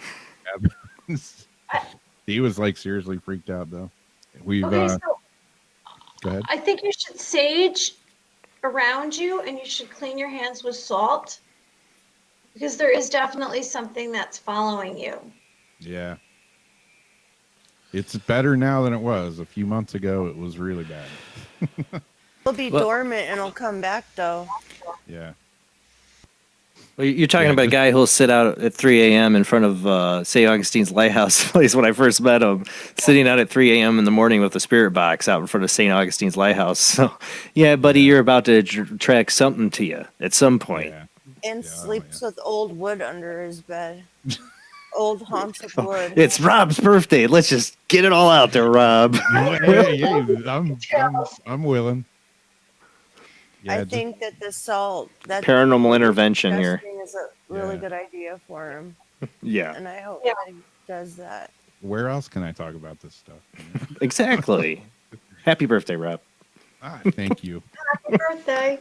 He was like seriously freaked out though. Okay, so go ahead. I think you should sage around you, and you should clean your hands with salt, because there is definitely something that's following you. Yeah. It's better now than it was. A few months ago, it was really bad. It'll be dormant and it'll come back, though. Yeah. Well, you're talking about a guy who'll sit out at 3 a.m. in front of St. Augustine's Lighthouse place when I first met him, sitting out at 3 a.m. in the morning with a spirit box out in front of St. Augustine's Lighthouse. So, yeah, buddy, you're about to track something to you at some point. Yeah. And sleeps with old wood under his bed. Old haunts of wood. It's Rob's birthday. Let's just get it all out there, Rob. I'm willing. Yeah, I think that the salt, that paranormal intervention here, is a really good idea for him. Yeah. And I hope that he does that. Where else can I talk about this stuff? Exactly. Happy birthday, Rob. Thank you. Happy birthday.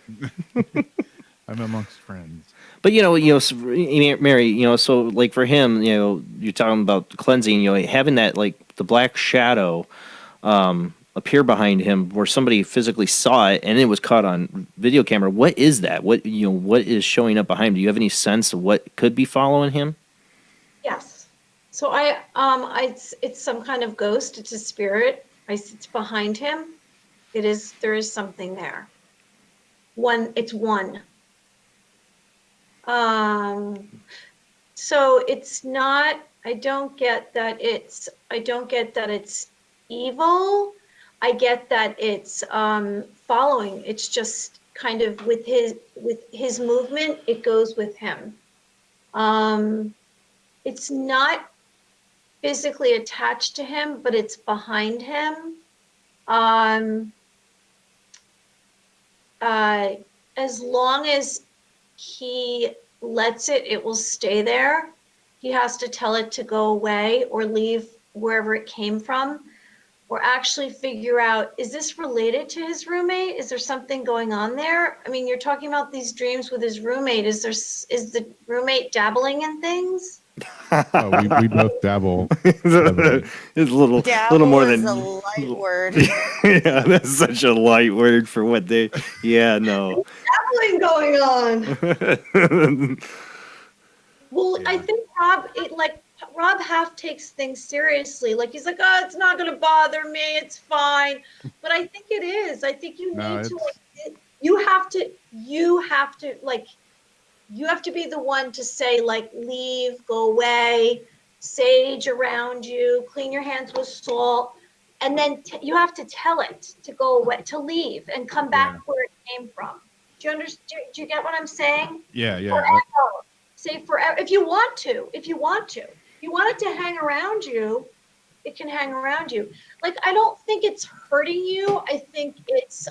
I'm amongst friends. But Mary, so like for him, you're talking about cleansing, having that like the black shadow appear behind him where somebody physically saw it and it was caught on video camera. What is that? What is showing up behind him? Do you have any sense of what could be following him? Yes. So it's some kind of ghost. It's a spirit. It's behind him. There is something there. It's one. So it's not, I don't get that it's evil. I get that it's following. It's just kind of with his movement, it goes with him. It's not physically attached to him, but it's behind him. As long as he lets it will stay there. He has to tell it to go away or leave wherever it came from, or actually figure out, is this related to his roommate? Is there something going on there? I mean, you're talking about these dreams with his roommate. Is the roommate dabbling in things? We both dabble. It's a little more than a light word. Yeah, that's such a light word for what they. Yeah, no. Dabbling going on. Well, yeah. I think Rob half takes things seriously. Like he's like, oh, it's not going to bother me. It's fine. But I think it is. I think you need to. You have to be the one to say, like, leave, go away, sage around you, clean your hands with salt, and then you have to tell it to go away, to leave, and come back where it came from. Do you understand? Do you get what I'm saying? Yeah. Forever. Say forever. If you want to. If you want it to hang around you, it can hang around you. Like, I don't think it's hurting you. I think it's,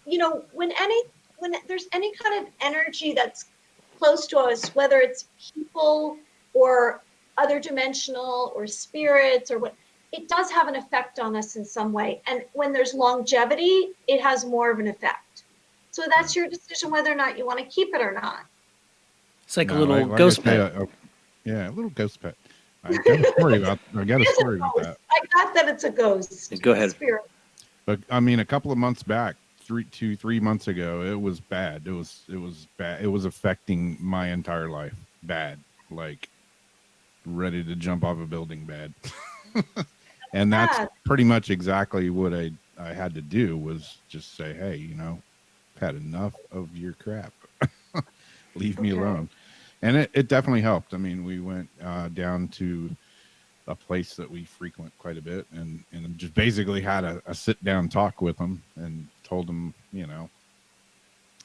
when there's any kind of energy that's close to us, whether it's people or other dimensional or spirits or what, it does have an effect on us in some way. And when there's longevity, it has more of an effect. So that's your decision whether or not you want to keep it or not. It's like a little ghost pet. A little ghost pet. I got a story about that. I got that it's a ghost. Go ahead. Spirit. But I mean, a couple of months back, 3 months ago, it was bad. It was bad. It was affecting my entire life. Bad, like ready to jump off a building. Bad. And that's pretty much exactly what I had to do, was just say, hey, you know, I've had enough of your crap. Leave me alone. And it definitely helped. I mean, we went down to a place that we frequent quite a bit, and just basically had a sit down talk with them and told them, you know,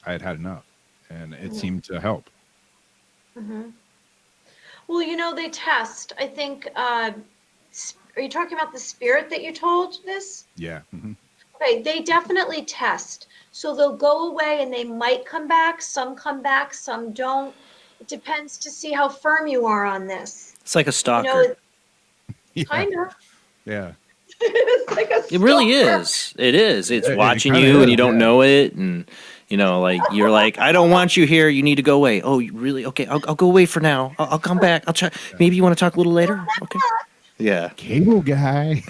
I had enough, and it seemed to help. Mm-hmm. Well, you know, they test. I think. Are you talking about the spirit that you told this? Yeah. Mm-hmm. Okay, they definitely test. So they'll go away and they might come back. Some come back, some don't. It depends to see how firm you are on this. It's like a stalker. You know, kind of. Yeah. It's like a stalker. It really is. It is. It's watching kinda you, is, and you don't yeah. know it, and you know, like you're like, I don't want you here. You need to go away. Oh, you really? Okay, I'll go away for now. I'll come back. I'll try. Maybe you want to talk a little later. Okay. Yeah. Cable guy.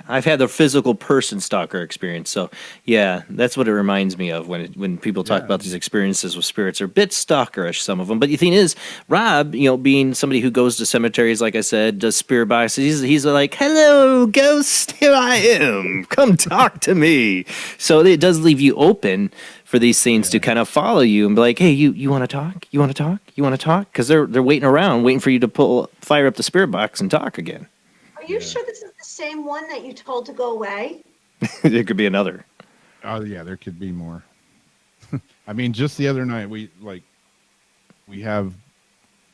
I've had the physical person stalker experience, so yeah, that's what it reminds me of when people talk about these experiences with spirits. They're a bit stalkerish, some of them. But the thing is, Rob, you know, being somebody who goes to cemeteries, like I said, does spirit boxes, he's like, "Hello, ghost, here I am. Come talk to me." So it does leave you open for these things to kind of follow you and be like, "Hey, you want to talk? You want to talk? You want to talk?" Because they're waiting around, waiting for you to fire up the spirit box and talk again. Are you sure this is the same one that you told to go away? There could be another. Oh yeah, there could be more. I mean, just the other night we have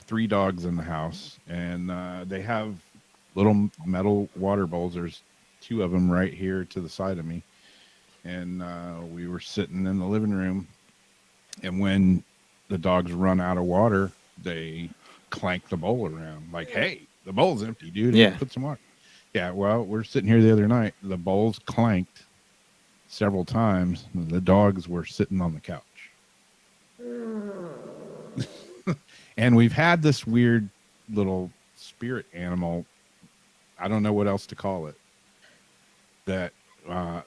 3 dogs in the house, and they have little metal water bowls. There's 2 of them right here to the side of me, and we were sitting in the living room, and when the dogs run out of water, they clank the bowl around like, "Hey, the bowl's empty, dude. Yeah. Put some water." Yeah, well, we're sitting here the other night. The bowls clanked several times. The dogs were sitting on the couch. And we've had this weird little spirit animal, I don't know what else to call it, that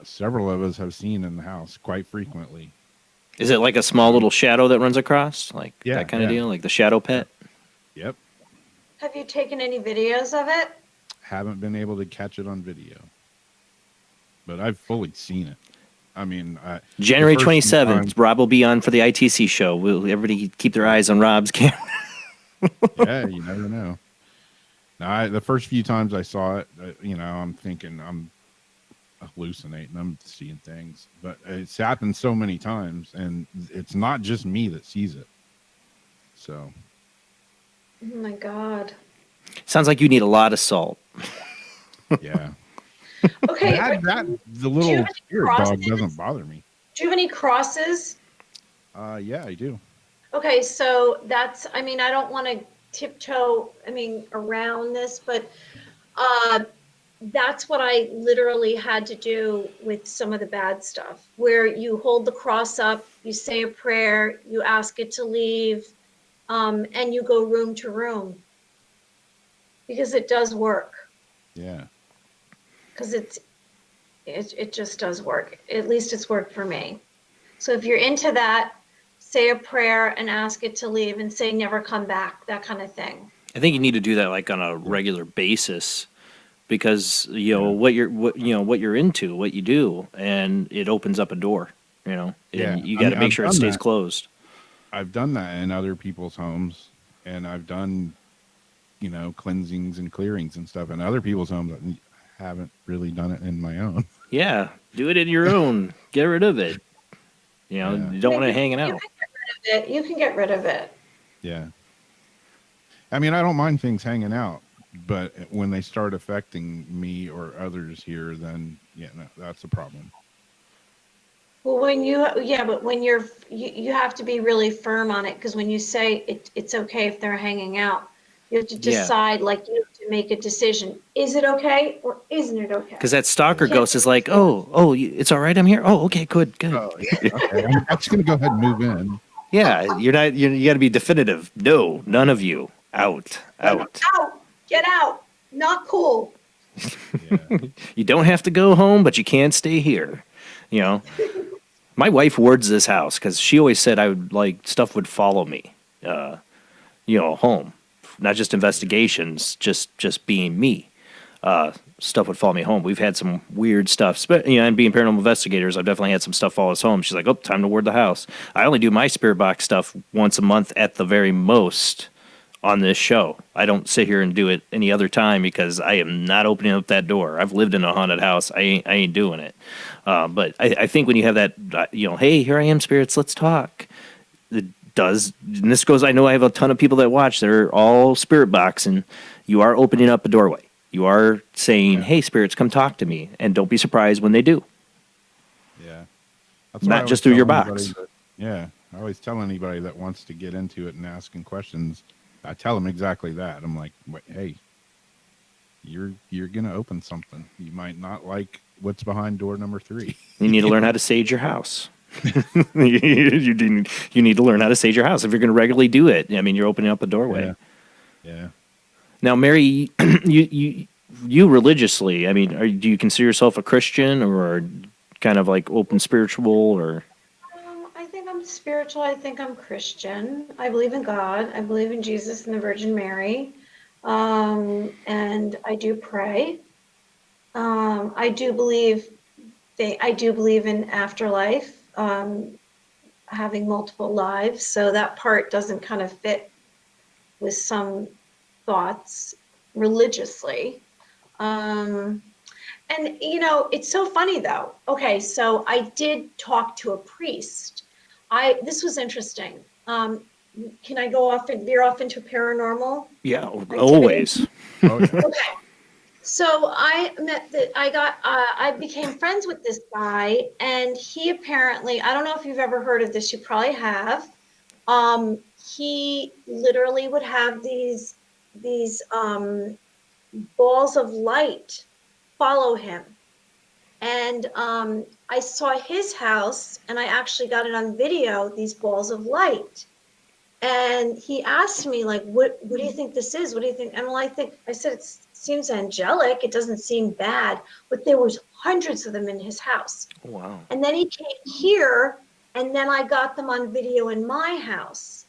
several of us have seen in the house quite frequently. Is it like a small little shadow that runs across? Like Yeah, that kind of yeah. deal? Like the shadow pet? Yep. Have you taken any videos of it? Haven't been able to catch it on video, but I've fully seen it. I mean, January the first few 27th, times- Rob will be on for the ITC show. Will everybody keep their eyes on Rob's camera? Yeah, you never know. Now, the first few times I saw it, you know, I'm thinking I'm hallucinating, I'm seeing things, but it's happened so many times, and it's not just me that sees it. So, Oh my God. Sounds like you need a lot of salt. yeah. Okay. The do you little have any spirit dog crosses? doesn't bother me. Do you have any crosses? Yeah, I do. Okay, so that's, I mean, I don't want to tiptoe, around this, but that's what I literally had to do with some of the bad stuff, where you hold the cross up, you say a prayer, you ask it to leave, and you go room to room. Because it does work. Yeah. Because it just does work. At least it's worked for me. So if you're into that, say a prayer and ask it to leave and say never come back, that kind of thing. I think you need to do that like on a regular basis, because you know what you're into, what you do, and it opens up a door. You know, and you got to make sure it stays closed. I've done that in other people's homes, and I've done, you know, cleansings and clearings and stuff in other people's homes. I haven't really done it in my own. Yeah, do it in your own. Get rid of it. You know, you don't want it hanging out. You can get rid of it. Yeah. I mean, I don't mind things hanging out, but when they start affecting me or others here, then yeah, no, that's a problem. Well, but when you have to be really firm on it, because when you say it's okay if they're hanging out, you have to decide, like you have to make a decision. Is it okay or isn't it okay? Because that stalker ghost is like, it's all right. I'm here. Oh, okay, good. Oh, yeah, okay. I'm just gonna go ahead and move in. Yeah, you're not. You got to be definitive. No, none of you. Out. Get out. Not cool. You don't have to go home, but you can't stay here. You know, my wife wards this house because she always said I would like stuff would follow me. Home, not just investigations, just being me. Stuff would follow me home. We've had some weird stuff, and being paranormal investigators, I've definitely had some stuff follow us home. She's like, "Oh, time to ward the house." I only do my spirit box stuff once a month at the very most on this show. I don't sit here and do it any other time because I am not opening up that door. I've lived in a haunted house. I ain't doing it. But I think when you have that, hey, here I am, spirits, let's talk. It does, and this goes. I know I have a ton of people that watch. They're all spirit box, and you are opening up a doorway. You are saying, "Hey, spirits, come talk to me," and don't be surprised when they do. Yeah, not just through your box. I always tell anybody that wants to get into it and asking questions. I tell them exactly that. I'm like, "Hey, you're gonna open something. You might not like what's behind door number 3. You need to learn how to sage your house." you need to learn how to sage your house if you're going to regularly do it. I mean, you're opening up a doorway. Yeah. Now, Mary, you religiously, I mean, do you consider yourself a Christian or kind of like open spiritual or? I think I'm spiritual. I think I'm Christian. I believe in God. I believe in Jesus and the Virgin Mary. And I do pray. I do believe in afterlife, having multiple lives. So that part doesn't kind of fit with some thoughts religiously. And it's so funny though. Okay, so I did talk to a priest. This was interesting. Can I veer off into paranormal? Yeah, activity? always. Okay. So I became friends with this guy, and he apparently, I don't know if you've ever heard of this, you probably have. He literally would have these balls of light follow him. And I saw his house, and I actually got it on video, these balls of light. And he asked me, like, what do you think this is? What do you think? And I said, it seems angelic. It doesn't seem bad. But there was hundreds of them in his house. Wow. And then he came here, and then I got them on video in my house.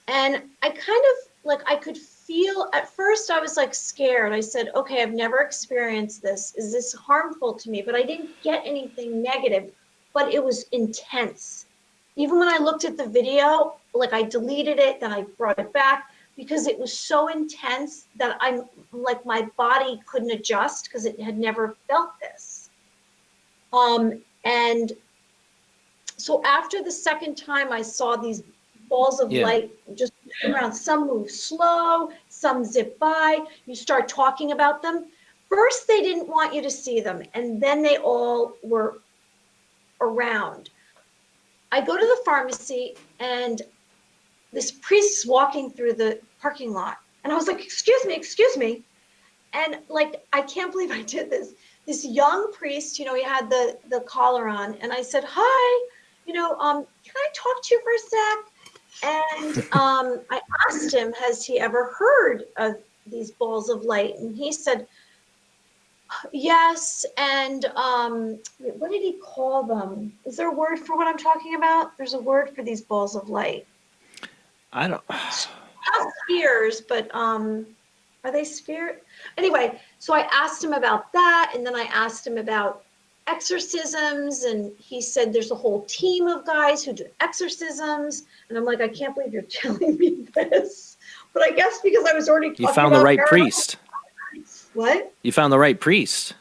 And I kind of, like, I could feel, at first I was like scared. I said, okay, I've never experienced this. Is this harmful to me? But I didn't get anything negative, but it was intense. Even when I looked at the video, like I deleted it, then I brought it back because it was so intense that I'm like, my body couldn't adjust because it had never felt this. And so after the second time I saw these balls of light just around, some move slow, some zip by, you start talking about them. First, they didn't want you to see them, and then they all were around. I go to the pharmacy, and this priest is walking through the parking lot. And I was like, excuse me. And like, I can't believe I did this. This young priest, he had the collar on. And I said, hi, can I talk to you for a sec? And I asked him, has he ever heard of these balls of light? And he said, yes. And what did he call them? Is there a word for what I'm talking about? There's a word for these balls of light. I don't. Not spheres, but are they sphere? Anyway, so I asked him about that, and then I asked him about exorcisms, and he said there's a whole team of guys who do exorcisms. And I'm like, I can't believe you're telling me this. But I guess because I was already talking You found the right paranormal. priest. What? You found the right priest.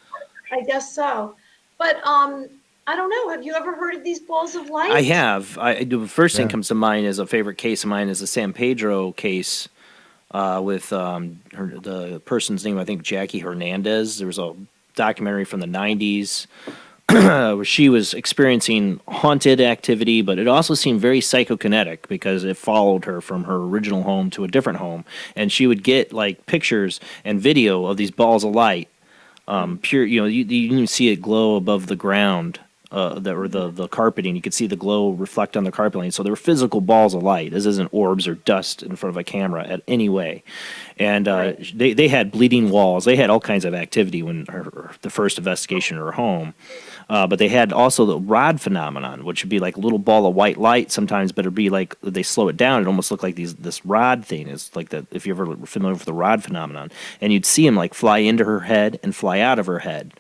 I guess so. But I don't know. Have you ever heard of these balls of light? I have. The first thing comes to mind as a favorite case of mine is the San Pedro case with the person's name, I think Jackie Hernandez. There was a documentary from the 90s where she was experiencing haunted activity, but it also seemed very psychokinetic because it followed her from her original home to a different home. And she would get like pictures and video of these balls of light. Pure, you can see it glow above the ground. the carpeting. You could see the glow reflect on the carpeting. So they were physical balls of light. This isn't orbs or dust in front of a camera at any way. And they had bleeding walls. They had all kinds of activity when the first investigation in her home. But they had also the rod phenomenon, which would be like a little ball of white light sometimes, but it'd be like they slow it down. It almost looked like this rod thing. Is like that if you're ever familiar with the rod phenomenon, and you'd see them like fly into her head and fly out of her head,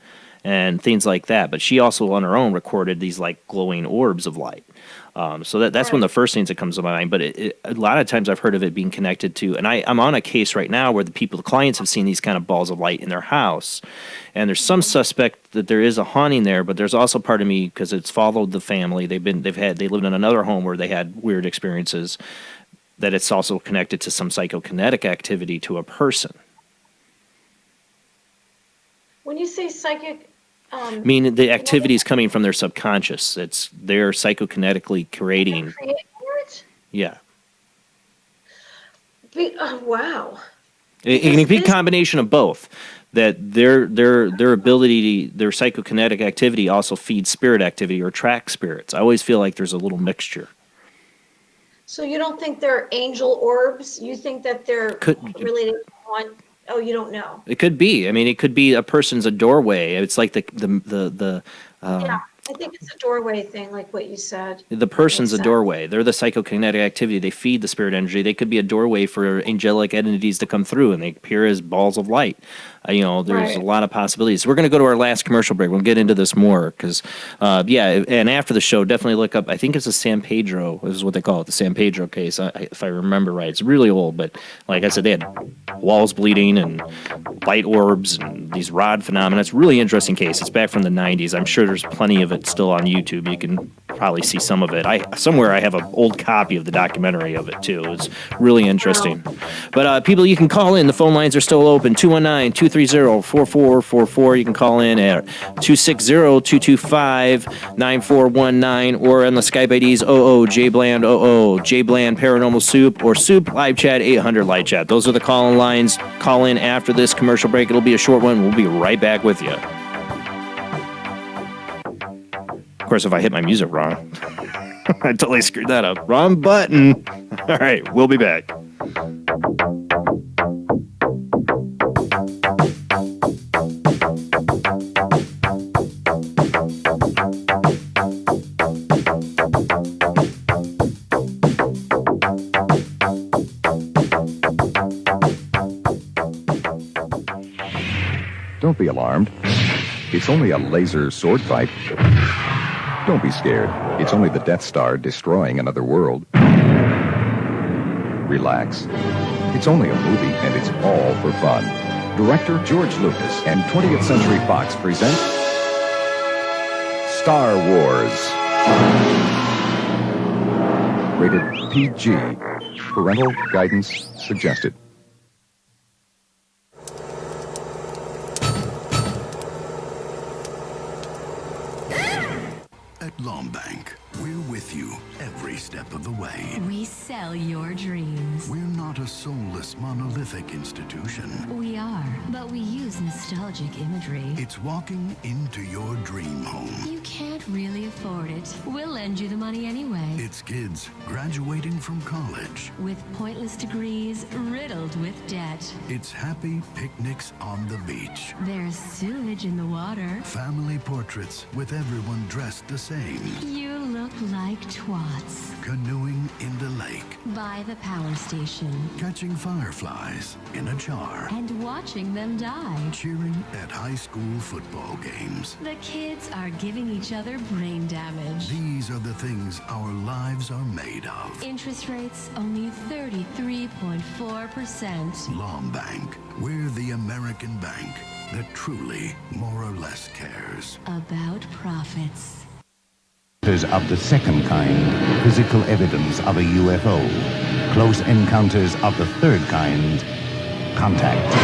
and things like that. But she also on her own recorded these like glowing orbs of light. So that's one of the first things that comes to mind. But a lot of times I've heard of it being connected to, and I'm on a case right now where the clients have seen these kind of balls of light in their house, and there's some suspect that there is a haunting there, but there's also part of me because it's followed the family. They lived in another home where they had weird experiences, that it's also connected to some psychokinetic activity to a person. When you say psychic, I mean, the activity is coming from their subconscious. It's they're psychokinetically creating. Yeah. Wow. It can be a combination of both. That their ability, their psychokinetic activity also feeds spirit activity or attracts spirits. I always feel like there's a little mixture. So you don't think they're angel orbs? You think that they're related on? Oh, you don't know. It could be. I mean, it could be a person's a doorway. It's like yeah, I think it's a doorway thing, like what you said. The person's a doorway. They're the psychokinetic activity. They feed the spirit energy. They could be a doorway for angelic entities to come through, and they appear as balls of light. There's a lot of possibilities. We're going to go to our last commercial break. We'll get into this more because, and after the show, definitely look up. I think it's the San Pedro. This is what they call it, the San Pedro case, if I remember right. It's really old, but like I said, they had walls bleeding and light orbs and these rod phenomena. It's a really interesting case. It's back from the 90s. I'm sure there's plenty of it still on YouTube. You can probably see some of it. Somewhere I have an old copy of the documentary of it too. It's really interesting. Wow. But people, you can call in. The phone lines are still open. 219-230-4444. You can call in at 260-225-9419 or on the Skype IDs JBland JBland Paranormal Soup or Soup Live Chat 800 Live Chat. Those are the call-in lines. Call in after this commercial break. It'll be a short one. We'll be right back with you. Of course, if I hit my music wrong, I totally screwed that up. Wrong button. All right, we'll be back. Don't be alarmed. It's only a laser sword fight. Don't be scared. It's only the Death Star destroying another world. Relax. It's only a movie, and it's all for fun. Director George Lucas and 20th Century Fox present Star Wars. Rated PG. Parental guidance suggested. At Lombank, we're with you every step of the way. We sell your dreams. We're not a soulless, monolithic institution. We are, but we use nostalgic imagery. It's walking into your dream home. You can't really afford it. We'll lend you the money anyway. It's kids graduating from college. With pointless degrees riddled with debt. It's happy picnics on the beach. There's sewage in the water. Family portraits with everyone dressed the same. You look like twats. Canoeing in the lake. By the power station. Catching fireflies in a jar. And watching them die. Cheering at high school football games. The kids are giving each other brain damage. These are the things our lives are made of. Interest rates only 33.4%. Lombank. We're the American bank that truly, more or less, cares. About profits. Of the second kind, physical evidence of a UFO. Close encounters of the third kind, contact.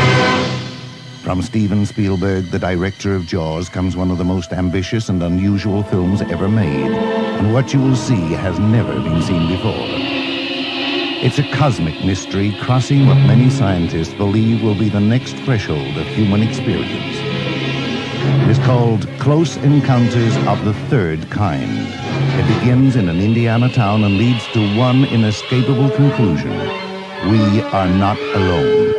From Steven Spielberg, the director of Jaws, comes one of the most ambitious and unusual films ever made. And what you will see has never been seen before. It's a cosmic mystery crossing what many scientists believe will be the next threshold of human experience. It is called Close Encounters of the Third Kind. It begins in an Indiana town and leads to one inescapable conclusion. We are not alone.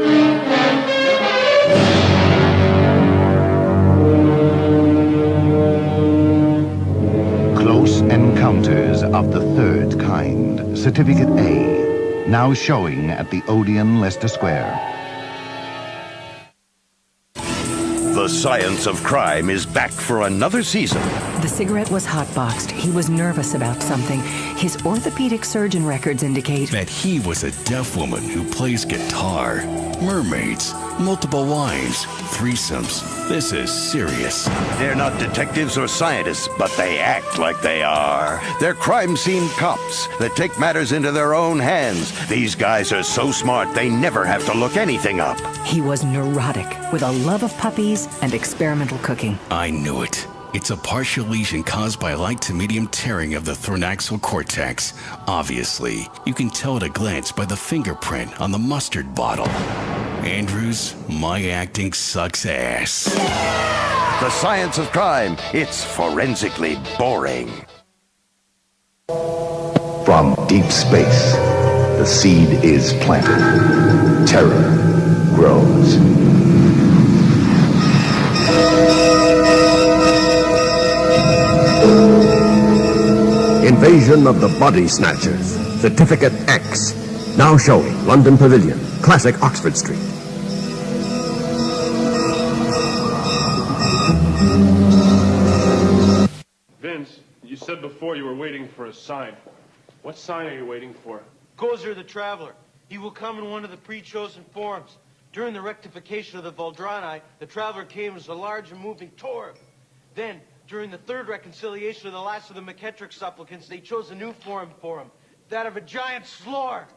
Close Encounters of the Third Kind, Certificate A, now showing at the Odeon, Leicester Square. The Science of Crime is back for another season. The cigarette was hotboxed. He was nervous about something. His orthopedic surgeon records indicate that he was a deaf woman who plays guitar. Mermaids, multiple wives, threesomes. This is serious. They're not detectives or scientists, but they act like they are. They're crime scene cops that take matters into their own hands. These guys are so smart, they never have to look anything up. he was neurotic, with a love of puppies and experimental cooking. I knew it. It's a partial lesion caused by light to medium tearing of the thoraxal cortex. Obviously, you can tell at a glance by the fingerprint on the mustard bottle. Andrews, my acting sucks ass. The Science of Crime. It's forensically boring. From deep space, the seed is planted. Terror grows. Invasion of the Body Snatchers. Certificate X. Now showing London Pavilion, Classic Oxford Street. Vince, you said before you were waiting for a sign. What sign are you waiting for? Gozer the Traveler. He will come in one of the pre-chosen forms. During the rectification of the Voldrani, the Traveler came as a large and moving torb. Then, during the third reconciliation of the last of the McKettrick supplicants, they chose a new form for him, that of a giant slore.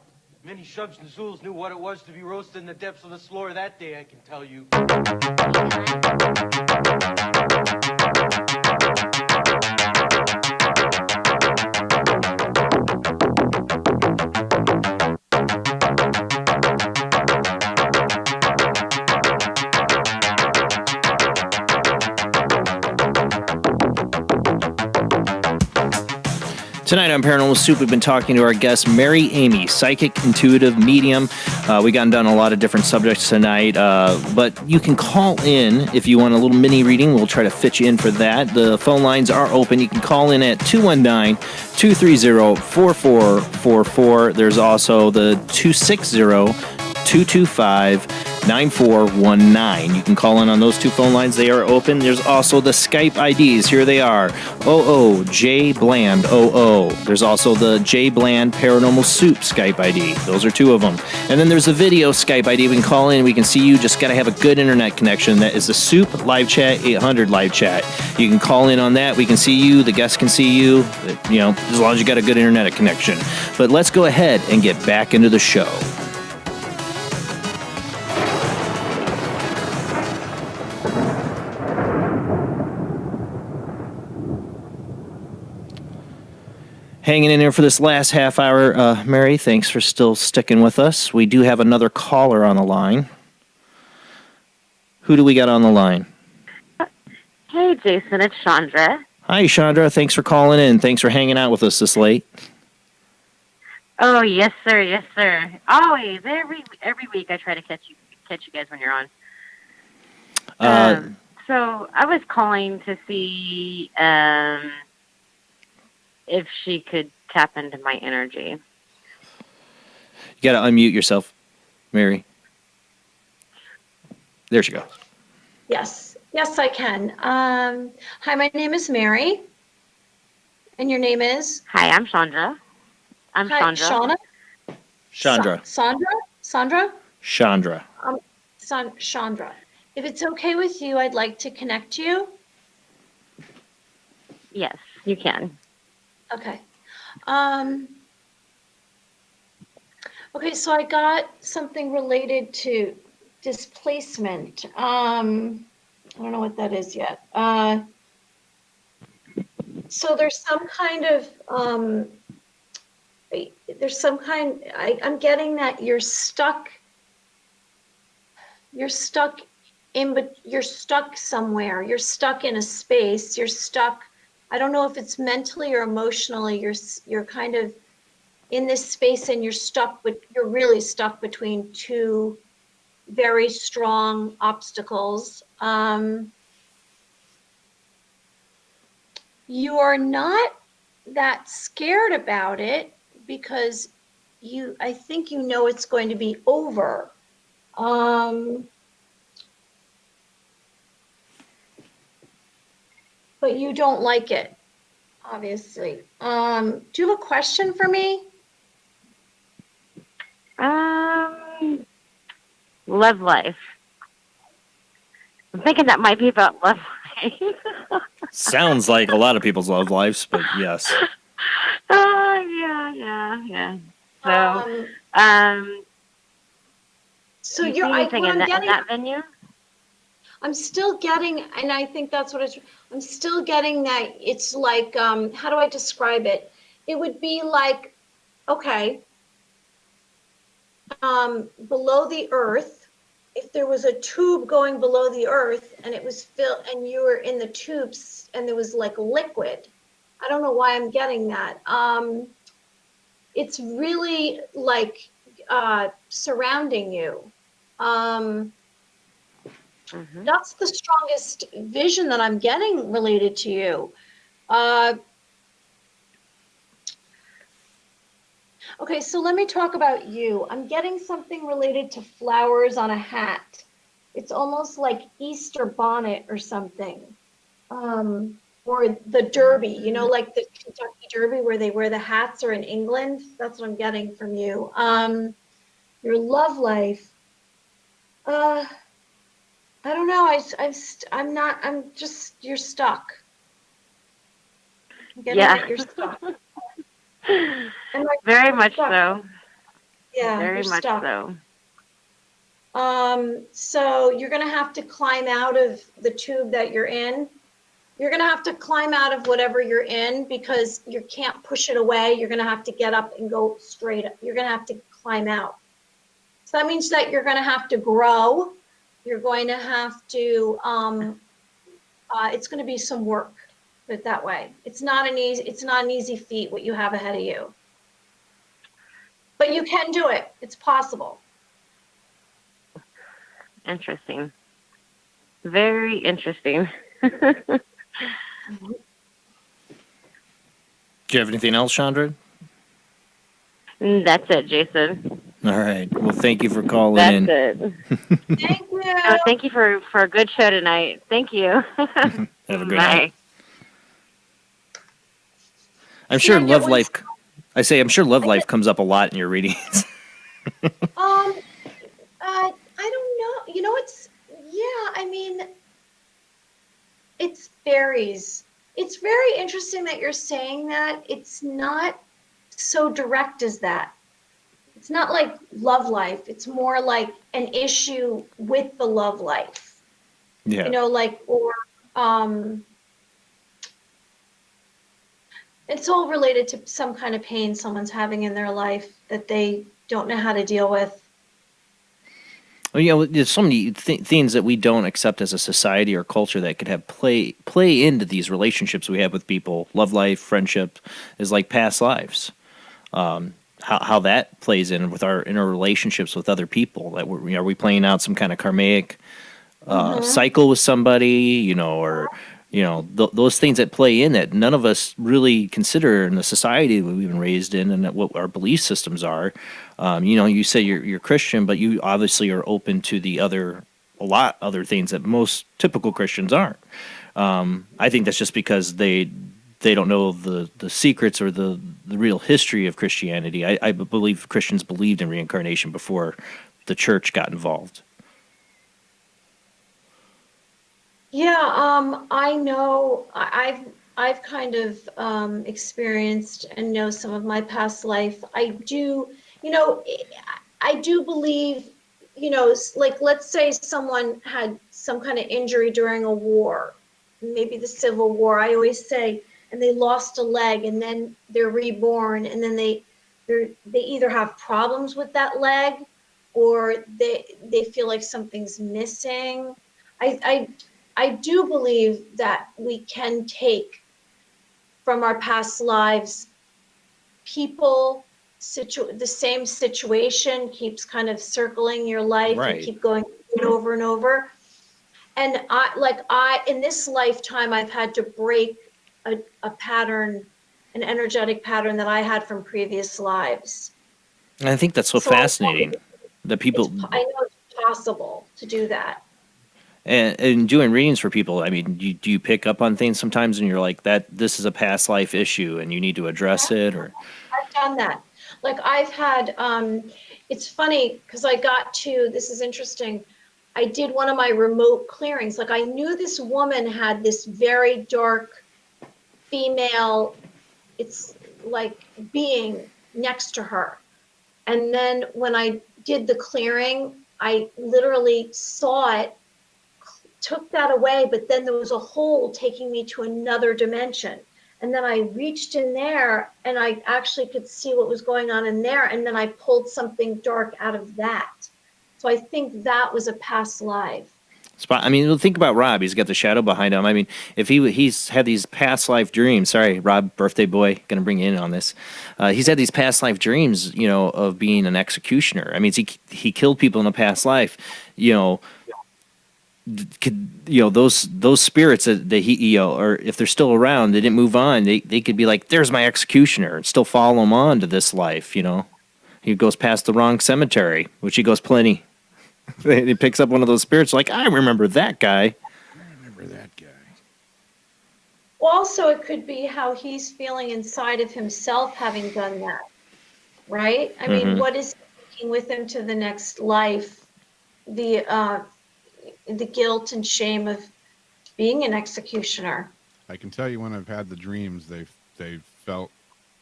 Many Shubs and Zools knew what it was to be roasted in the depths of the slore that day, I can tell you. Tonight on Paranormal Soup, we've been talking to our guest, Mary Amy, psychic, intuitive, medium. We got done a lot of different subjects tonight, but you can call in if you want a little mini reading. We'll try to fit you in for that. The phone lines are open. You can call in at 219-230-4444. There's also the 260-225-9419. You can call in on those two phone lines. They are open. There's also the Skype IDs. Here they are. J Bland 00. There's also the J Bland Paranormal Soup Skype ID. Those are two of them. And then there's a video Skype ID. We can call in. We can see you. Just got to have a good internet connection. That is the Soup Live Chat 800 Live Chat. You can call in on that. We can see you. The guests can see you. You know, as long as you got a good internet connection. But let's go ahead and get back into the show. Hanging in there for this last half hour. Mary, thanks for still sticking with us. We do have another caller on the line. Who do we got on the line? Hey, Jason, it's Chandra. Hi, Chandra. Thanks for calling in. Thanks for hanging out with us this late. Oh, yes, sir. Yes, sir. Always. Every week I try to catch you guys when you're on. So I was calling to see if she could tap into my energy. You got to unmute yourself, Mary. There she goes. Yes, I can. Hi, my name is Mary. And your name is? Hi, I'm Chandra. I'm Hi, Chandra. Chandra. Sandra? Chandra. Chandra. If it's okay with you, I'd like to connect you. Yes, you can. Okay. Okay, so I got something related to displacement. I don't know what that is yet. So there's some kind of, I'm getting that you're stuck you're stuck somewhere. You're stuck in a space. You're stuck. I don't know if it's mentally or emotionally. You're kind of in this space, and you're really stuck between two very strong obstacles. You are not that scared about it because I think you know it's going to be over. But you don't like it, obviously. Do you have a question for me? Love life. I'm thinking that might be about love life. Sounds like a lot of people's love lives, but yes. Yeah. So do you see anything in that venue? I'm still getting, and I think that's what I'm still getting that it's like, how do I describe it? It would be like, okay, below the earth, if there was a tube going below the earth and it was filled and you were in the tubes and there was like liquid. I don't know why I'm getting that. It's really like surrounding you. That's the strongest vision that I'm getting related to you. Okay, so let me talk about you. I'm getting something related to flowers on a hat. It's almost like Easter bonnet or something. Or the Derby, you know, like the Kentucky Derby where they wear the hats, or in England. That's what I'm getting from you. Your love life. I don't know. I'm just, you're stuck. I'm getting that you're stuck. Very much so. Yeah, very you're much stuck. so. So you're going to have to climb out of the tube that you're in. You're going to have to climb out of whatever you're in because you can't push it away. You're going to have to get up and go straight up. You're going to have to climb out. So that means that you're going to have to grow. You're going to have to, it's going to be some work, put it that way. It's not an easy feat what you have ahead of you. But you can do it. It's possible. Interesting. Very interesting. Do you have anything else, Chandra? That's it, Jason. All right. Well, thank you for calling in. That's it. Thank you. No, thank you for a good show tonight. Thank you. Have a good Bye. night. I'm sure love life. I'm sure love life comes up a lot in your readings. I don't know. You know, it varies. It's very interesting that you're saying that. It's not so direct as that. It's not like love life. It's more like an issue with the love life. Yeah. You know, like, or it's all related to some kind of pain someone's having in their life that they don't know how to deal with. Well, you know, there's so many things that we don't accept as a society or culture that could have play into these relationships we have with people. Love life, friendship is like past lives. How that plays in with our relationships with other people. That are we playing out some kind of karmic cycle with somebody, you know, or you know, those things that play in that none of us really consider in the society that we've been raised in, and what our belief systems are. You know, you say you're Christian, but you obviously are open to a lot other things that most typical Christians aren't. I think that's just because they don't know the secrets or the real history of Christianity. I believe Christians believed in reincarnation before the church got involved. Yeah, I know. I've kind of experienced and know some of my past life. I do, you know, I do believe, you know, like let's say someone had some kind of injury during a war, maybe the Civil War. I always say, and they lost a leg, and then they're reborn, and then they either have problems with that leg, or they feel like something's missing. I do believe that we can take from our past lives people, the same situation keeps kind of circling your life and Right. keep going over and over. And in this lifetime, I've had to break a pattern, an energetic pattern that I had from previous lives. And I think that's so fascinating. The people I know it's possible to do that. and doing readings for people. I mean, do you pick up on things sometimes, and you're like, that this is a past life issue, and you need to address it, or? I've done that. Like I've had, it's funny because this is interesting. I did one of my remote clearings. Like I knew this woman had this very dark female, it's like being next to her. And then when I did the clearing, I literally saw it, took that away, but then there was a hole taking me to another dimension. And then I reached in there and I actually could see what was going on in there. And then I pulled something dark out of that. So I think that was a past life. I mean, think about Rob. He's got the shadow behind him. I mean, if he's had these past life dreams. Sorry, Rob, birthday boy, going to bring you in on this. He's had these past life dreams, of being an executioner. I mean, he killed people in a past life. Those spirits that he, or if they're still around, they didn't move on. They could be like, there's my executioner, and still follow him on to this life. He goes past the wrong cemetery, which he goes plenty. He picks up one of those spirits, like, I remember that guy. Also, it could be how he's feeling inside of himself having done that, right? I mean, what is he taking with him to the next life? The guilt and shame of being an executioner. I can tell you when I've had the dreams, they've felt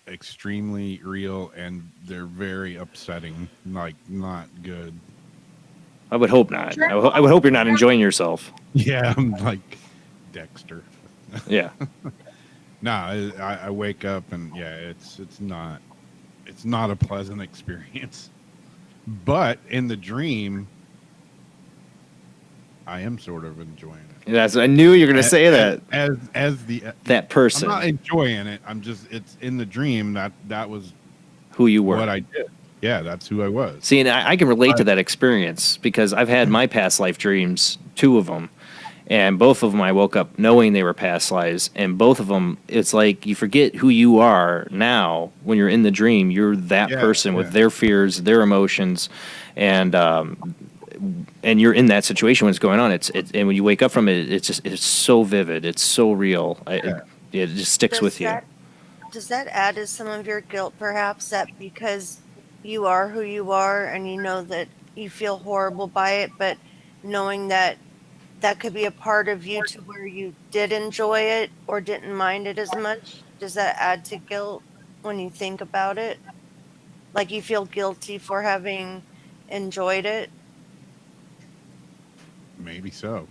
extremely real, and they're very upsetting, like not good. I would hope not. I would hope you're not enjoying yourself. Yeah, I'm like Dexter. Yeah. No, I wake up and it's not a pleasant experience. But in the dream, I am sort of enjoying it. I knew you were going to say that. That person. I'm not enjoying it. It's in the dream that was who you were. What I did. Yeah, that's who I was. See, and I can relate to that experience because I've had my past life dreams, 2 of them, and both of them I woke up knowing they were past lives, and both of them, it's like you forget who you are now when you're in the dream. You're that person with their fears, their emotions, and you're in that situation when it's going on. And when you wake up from it, it's so vivid, it's so real. It just sticks with you. Does that add to some of your guilt, perhaps, that because you are who you are and you know that you feel horrible by it, but knowing that could be a part of you to where you did enjoy it or didn't mind it as much? Does that add to guilt when you think about it? Like you feel guilty for having enjoyed it? Maybe so.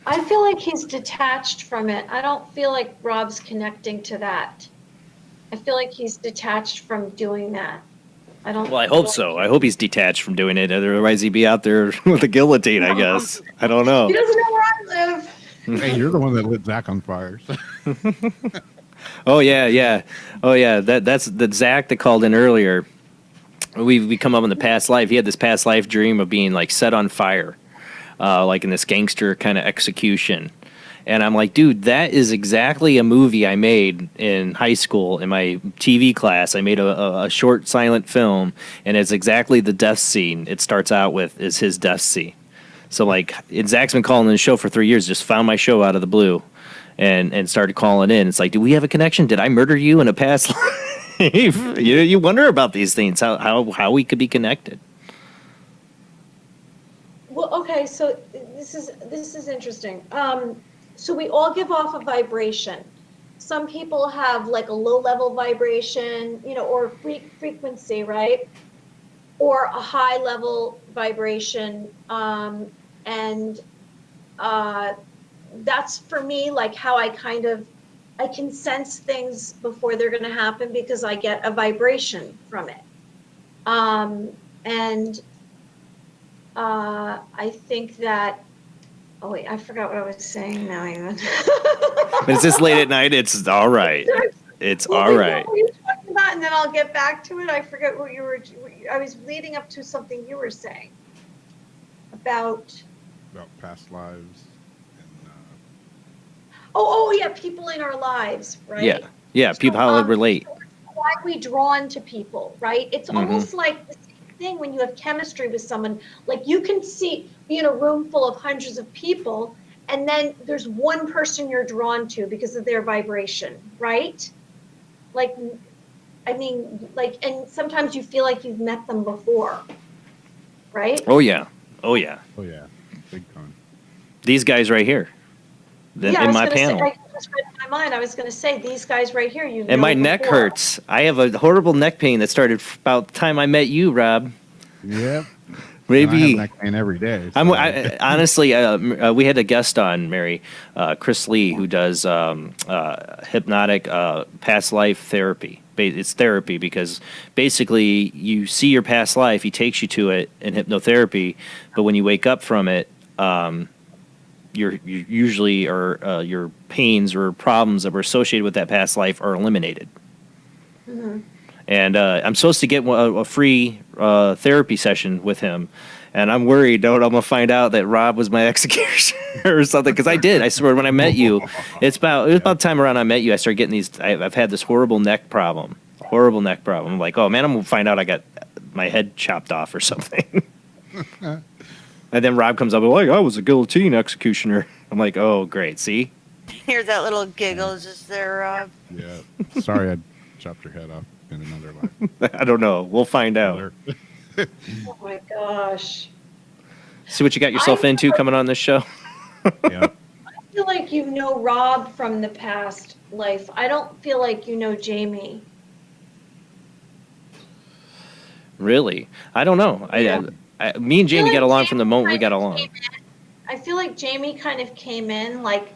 I feel like he's detached from it. I don't feel like Rob's connecting to that. I feel like he's detached from doing that. Well, I hope so. I hope he's detached from doing it. Otherwise, he'd be out there with a guillotine, I guess. I don't know. He doesn't know where I live. Hey, you're the one that lit Zach on fire. Oh, yeah. Oh, yeah. That's the Zach that called in earlier. We come up in the past life. He had this past life dream of being, like, set on fire, like in this gangster kind of execution. And I'm like, dude, that is exactly a movie I made in high school in my TV class. I made a short silent film, and it's exactly the death scene it starts out with is his death scene. So, like, Zach's been calling in the show for 3 years, just found my show out of the blue and started calling in. It's like, do we have a connection? Did I murder you in a past life? You wonder about these things, how we could be connected. Well, okay, so this is interesting. So we all give off a vibration. Some people have like a low level vibration, or frequency, right? Or a high level vibration. And that's for me, like how I can sense things before they're going to happen because I get a vibration from it. And I think that Oh wait, I forgot what I was saying now even. But it's this late at night. It's all right. It's all right. What were you talking about? And then I'll get back to it. I forget what you were. I was leading up to something you were saying about past lives. Oh yeah, people in our lives, right? Yeah. People how they relate. Why we drawn to people, right? It's Mm-hmm. almost like the same thing when you have chemistry with someone. Like you can be in a room full of hundreds of people, and then there's one person you're drawn to because of their vibration, right? Like, I mean, like, and sometimes you feel like you've met them before, right? Oh yeah. Big time. These guys right here. In my panel. I just read in my mind. I was going to say these guys right here. And my neck hurts. I have a horrible neck pain that started about the time I met you, Rob. Yep. Maybe and I have neck pain every day. So. Honestly, we had a guest on, Mary, Chris Lee, who does hypnotic past life therapy. It's therapy because basically you see your past life, he takes you to it in hypnotherapy, but when you wake up from it, you usually your pains or problems that were associated with that past life are eliminated. Mm-hmm. And I'm supposed to get a free therapy session with him, and I'm worried I'm gonna find out that Rob was my executioner or something. Because I did. I swear, when I met you, it was about the time around I met you, I started getting these. I've had this horrible neck problem. I'm like, oh man, I'm gonna find out I got my head chopped off or something. And then Rob comes up and like, I was a guillotine executioner. I'm like, oh great, see? Hear that little giggle just there, Rob? Yeah. Sorry, I chopped your head off in another life. I don't know. We'll find out. Oh my gosh. See what you got yourself into coming on this show? Yeah. I feel like you know Rob from the past life. I don't feel like you know Jamie. Really? I don't know. Yeah. Me and Jamie got along from the moment we got along. I feel like Jamie kind of came in like,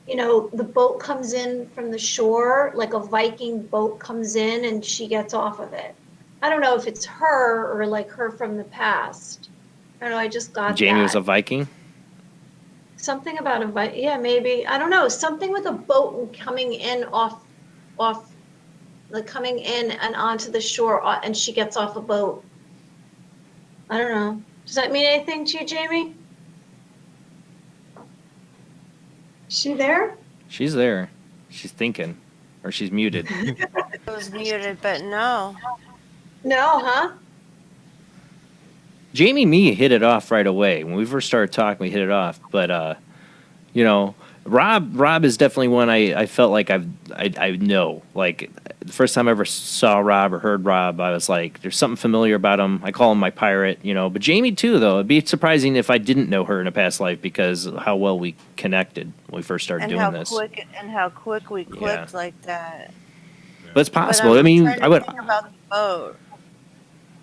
the boat comes in from the shore, like a Viking boat comes in and she gets off of it. I don't know if it's her or like her from the past. I don't know. I just got Jamie that. was a Viking? Something about a Viking. Yeah, maybe. I don't know. Something with a boat coming in off, like coming in and onto the shore and she gets off a boat. I don't know. Does that mean anything to you, Jamie? Is she there? She's there. She's thinking. Or she's muted. It was muted, but no. No, huh? Jamie and me hit it off right away. When we first started talking, we hit it off. But, Rob is definitely one I felt like I know. Like, the first time I ever saw Rob or heard Rob, I was like, there's something familiar about him. I call him my pirate, But Jamie, too, though. It'd be surprising if I didn't know her in a past life because of how well we connected when we first started doing this. And how quick we clicked like that. But it's possible. But I mean, I would think about the boat.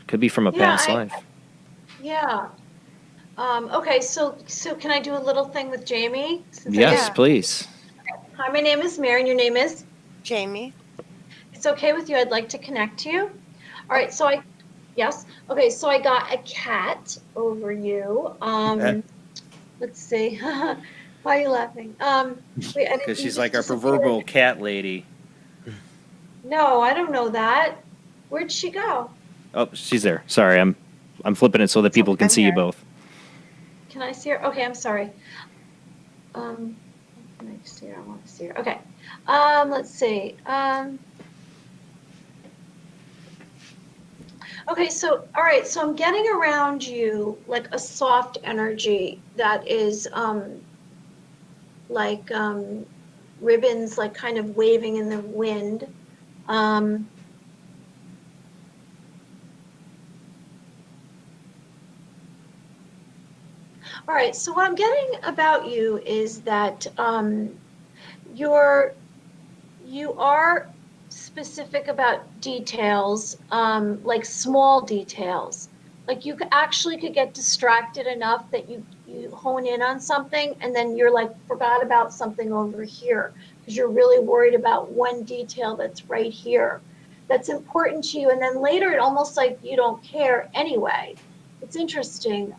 Could be from a past life. Yeah. Okay, so can I do a little thing with Jamie? Yes, please. Hi, my name is Mary, and your name is? Jamie. It's okay with you. I'd like to connect to you. All right, yes. Okay, so I got a cat over you. Let's see. Why are you laughing? Because she's like our proverbial cat lady. No, I don't know that. Where'd she go? Oh, she's there. Sorry, I'm flipping it so that people can see you both. Can I see her? Okay, I'm sorry. Can I see her? I want to see her. Okay. Let's see. Okay, so all right, so I'm getting around you like a soft energy that is like ribbons like kind of waving in the wind. All right, so what I'm getting about you is that you are specific about details, like small details. Like you actually could get distracted enough that you hone in on something and then you're like forgot about something over here because you're really worried about one detail that's right here that's important to you, and then later it almost like you don't care anyway. It's interesting.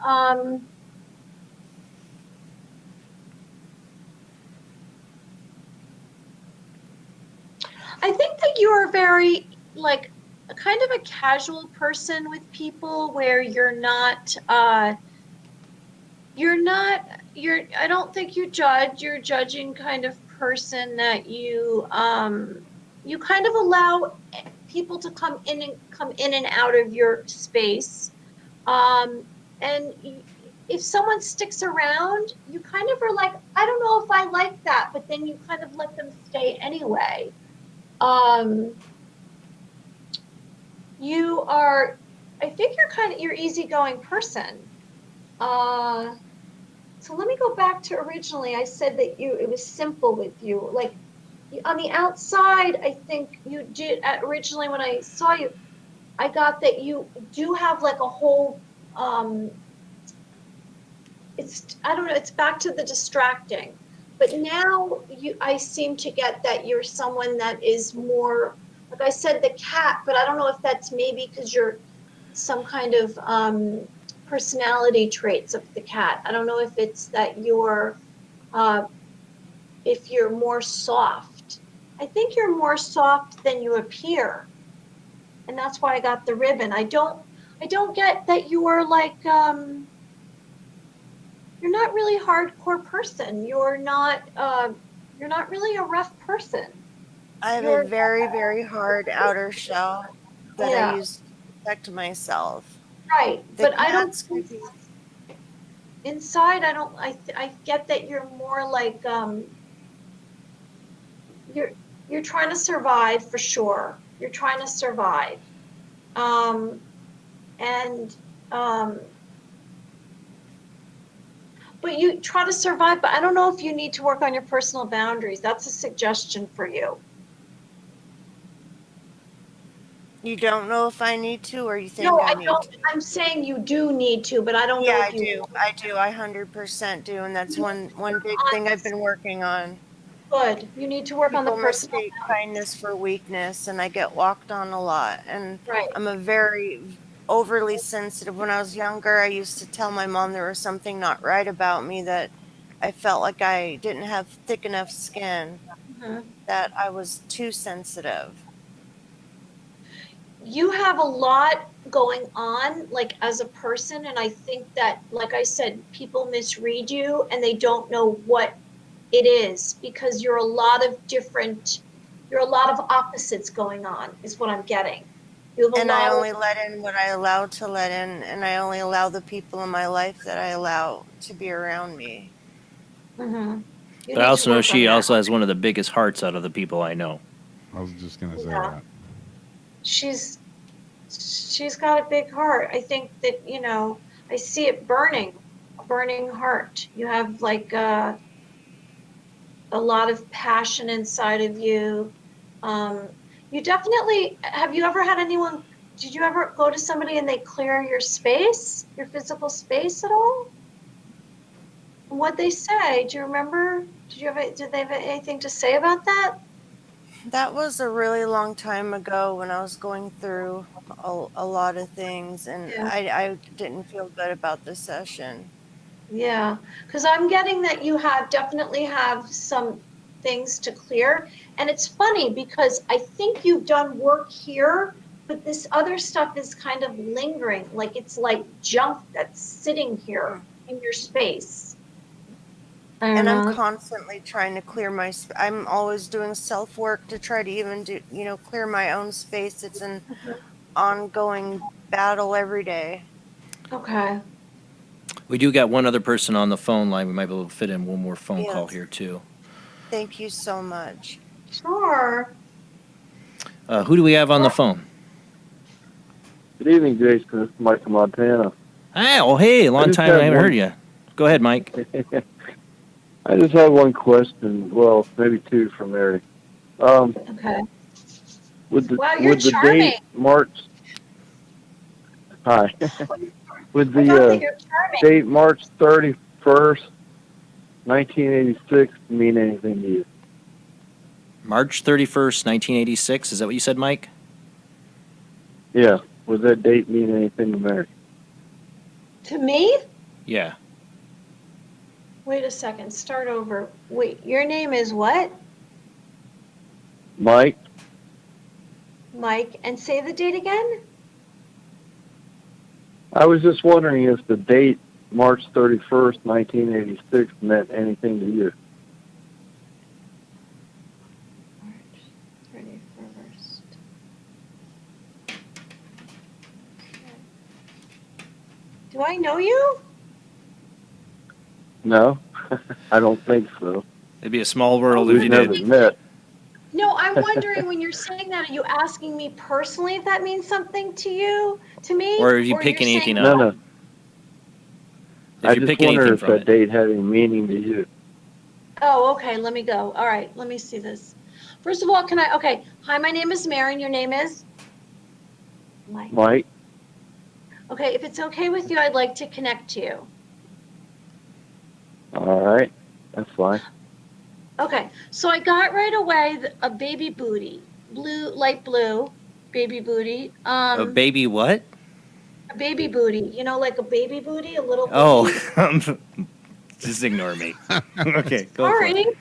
I think that you are very, like, a kind of a casual person with people where I don't think you judge. You're a judging kind of person that you kind of allow people to come in and out of your space. And if someone sticks around, you kind of are like, I don't know if I like that, but then you kind of let them stay anyway. I think you're easygoing person. So let me go back to originally. I said that it was simple with you. Like on the outside, I think you did originally when I saw you, I got that you do have like a whole, I don't know, it's back to the distracting. But now I seem to get that you're someone that is more, like I said, the cat, but I don't know if that's maybe because you're some kind of personality traits of the cat. I don't know if it's that if you're more soft. I think you're more soft than you appear. And that's why I got the ribbon. I don't get that you are like, you're not really a hardcore person. You're not really a rough person. I have a very, very hard outer shell that I use to protect myself. Right, but I don't think inside. I get that you're more like you're trying to survive for sure. You're trying to survive, but you try to survive. But I don't know if you need to work on your personal boundaries. That's a suggestion for you. You don't know if I need to, or you think No, I I need don't. to? I'm saying you do need to, but I don't know if you. Yeah, I do. I 100% do, and that's one big thing I've been working on. Good. You need to work on the People personal mistake kindness for weakness, and I get walked on a lot. And right. I'm a very overly sensitive. When I was younger, I used to tell my mom there was something not right about me, that I felt like I didn't have thick enough skin, that I was too sensitive. You have a lot going on, like as a person, and I think that, like I said, people misread you and they don't know what it is because you're a lot of opposites going on, is what I'm getting. You have And I only let in what I allow to let in, and I only allow the people in my life that I allow to be around me. Mm-hmm. But I also know she also has one of the biggest hearts out of the people I know. I was just going to say that. She's got a big heart. I think that, I see it burning, a burning heart. You have like a lot of passion inside of you. You definitely, have you ever had anyone, did you ever go to somebody and they clear your space, your physical space at all? What'd they say? Do you remember? Did they have anything to say about that? That was a really long time ago when I was going through a lot of things, and I didn't feel good about the session. Yeah, because I'm getting that you definitely have some things to clear. And it's funny because I think you've done work here, but this other stuff is kind of lingering. Like it's like junk that's sitting here in your space. And I'm constantly trying to clear I'm always doing self-work to try to even clear my own space. It's an ongoing battle every day. Okay. We do got one other person on the phone line. We might be able to fit in one more phone call here, too. Thank you so much. Sure. Who do we have on the phone? Good evening, Jason. This is Mike from Montana. Hey, long time I haven't heard you. Go ahead, Mike. I just have one question. Well, maybe two for Mary. Okay. Would the charming. date March? Hi. Would the date March 31st, 1986 mean anything to you? March 31st, 1986. Is that what you said, Mike? Yeah. Would that date mean anything to Mary? To me? Yeah. Wait a second. Start over. Wait, your name is what? Mike Mike, and say the date again. I was just wondering if the date March 31st, 1986 meant anything to you. March 31st. Do I know you? No, I don't think so. It'd be a small world We've if you never did. met. No, I'm wondering when you're saying that, are you asking me personally if that means something to you, to me? Or if you you're pick anything saying up. No. If I you just pick wonder anything if from that it. date had any meaning to you. Oh, okay, let me go. All right, let me see this. First of all, okay, hi, my name is Mary, and your name is? Mike? Okay, if it's okay with you, I'd like to connect to you. All right, that's fine. Okay, so I got right away a baby booty, light blue, baby booty. A baby what? A baby booty, like a baby booty, a little booty. Oh, just ignore me. Okay, go for it.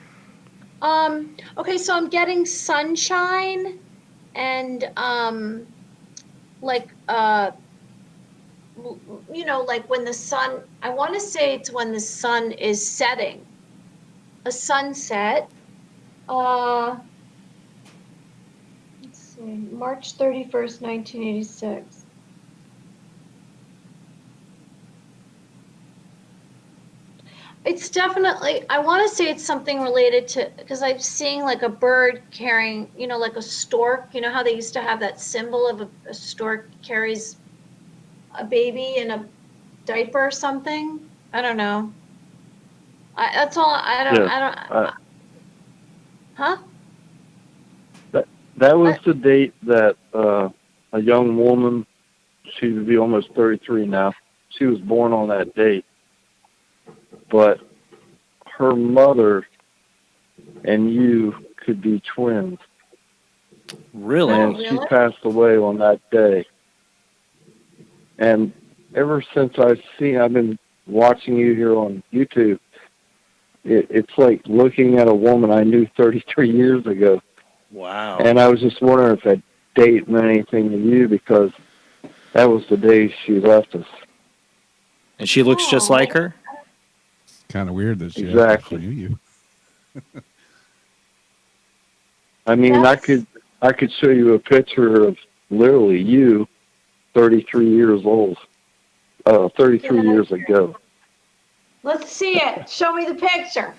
Sorry. Okay, so I'm getting sunshine and like like when the sun, I want to say it's when the sun is setting. A sunset. Let's see, March 31st, 1986. It's definitely, I want to say it's something related to, because I'm seeing like a bird carrying, like a stork. You know how they used to have that symbol of a stork carries a baby in a diaper or something? I don't know. That's all, huh? That was the date that a young woman, she would be almost 33 now, she was born on that date. But her mother and you could be twins. Really? And she passed away on that day. And ever since I've been watching you here on YouTube, it's like looking at a woman I knew 33 years ago. Wow. And I was just wondering if that date meant anything to you, because that was the day she left us. And she looks just like her? Kind of weird that she Exactly. actually knew you. I mean, I could show you a picture of literally you 33 years old, 33 years ago. Let's see it. Show me the picture.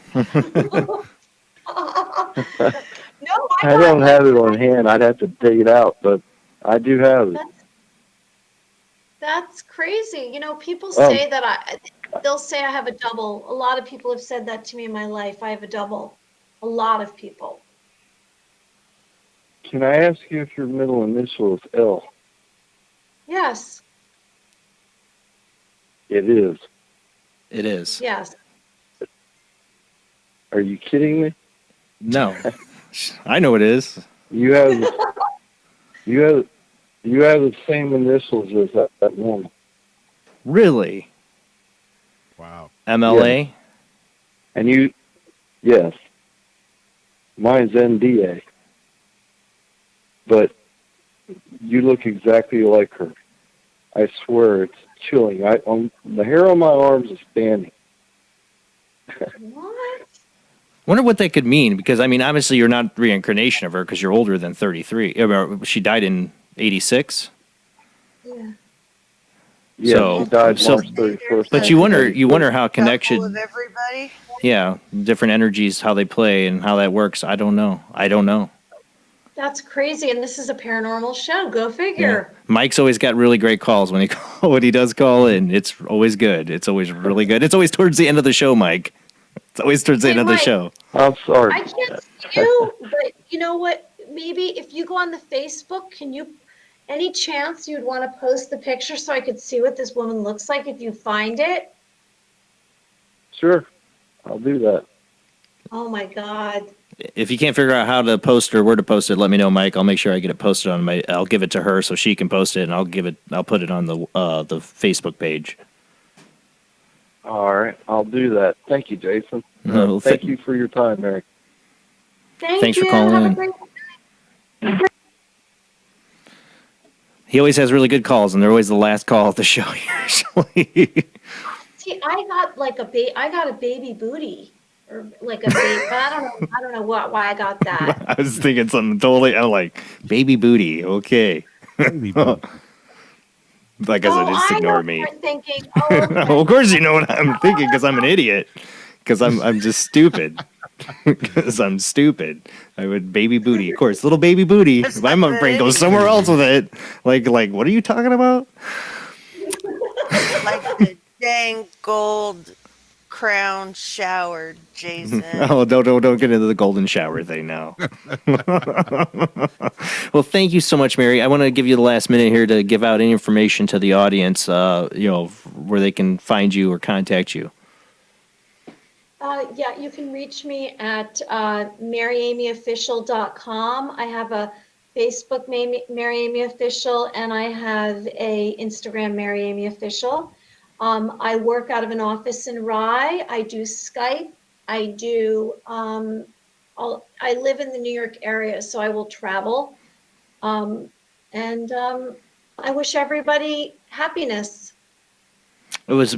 I don't have it on hand. I'd have to dig it out, but I do have it. That's crazy. People say that they'll say I have a double. A lot of people have said that to me in my life. I have a double. A lot of people. Can I ask you if your middle initial is L? Yes. It is. It is. Yes. Are you kidding me? No. I know it is. You have the same initials as that woman. Really? Wow. MLA? Yeah. And yes. Mine's NDA. But you look exactly like her. I swear, it's chilling. The hair on my arms is standing. What? Wonder what that could mean, because I mean, obviously you're not reincarnation of her because you're older than 33. She died in 86. Yeah. Yeah, she died March 31st. But you wonder how connection. Of everybody. Yeah, different energies, how they play and how that works. I don't know. That's crazy. And this is a paranormal show. Go figure. Yeah. Mike's always got really great calls when he does call in. It's always good. It's always really good. It's always towards the end of the show, Mike. It's always towards the end of the show. I'm sorry. I can't see you, but you know what? Maybe if you go on the Facebook, any chance you'd want to post the picture so I could see what this woman looks like if you find it? Sure. I'll do that. Oh my God. If you can't figure out how to post or where to post it, let me know, Mike. I'll make sure I get it posted I'll give it to her so she can post it, and I'll put it on the Facebook page. All right, I'll do that. Thank you, Jason. No, thank you for your time, Mary. Thanks for calling in. He always has really good calls, and they're always the last call of the show usually. See, I got a baby booty, or like a baby. But I don't know why I got that. I was thinking something totally. I'm like, baby booty. Okay. Baby booty. Like I said, just ignore me. You're thinking, okay. Well, of course, you know what I'm thinking because I'm an idiot. Because I'm just stupid. Because I'm stupid. I would baby booty, of course, little baby booty. My brain goes somewhere else with it. Like, what are you talking about? Like the dang gold crown shower, Jason. Oh, don't get into the golden shower thing now. Well, thank you so much, Mary. I want to give you the last minute here to give out any information to the audience, where they can find you or contact you. Yeah, you can reach me at maryamyofficial.com. I have a Facebook Mary Amy Official, and I have a Instagram Mary Amy Official. I work out of an office in Rye. I do Skype. I do. I live in the New York area, so I will travel. I wish everybody happiness. It was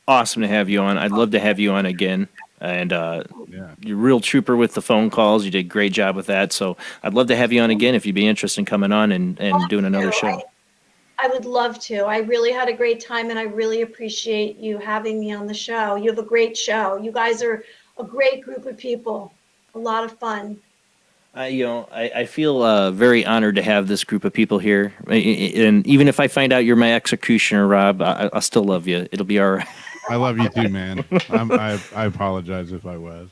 awesome to have you on. I'd love to have you on again. And you're a real trooper with the phone calls. You did a great job with that. So I'd love to have you on again if you'd be interested in coming on and doing another show. I would love to. I really had a great time, and I really appreciate you having me on the show. You have a great show. You guys are a great group of people. A lot of fun. I feel very honored to have this group of people here. And even if I find out you're my executioner, Rob, I'll still love you. It'll be all right. I love you too, man. I apologize if I was.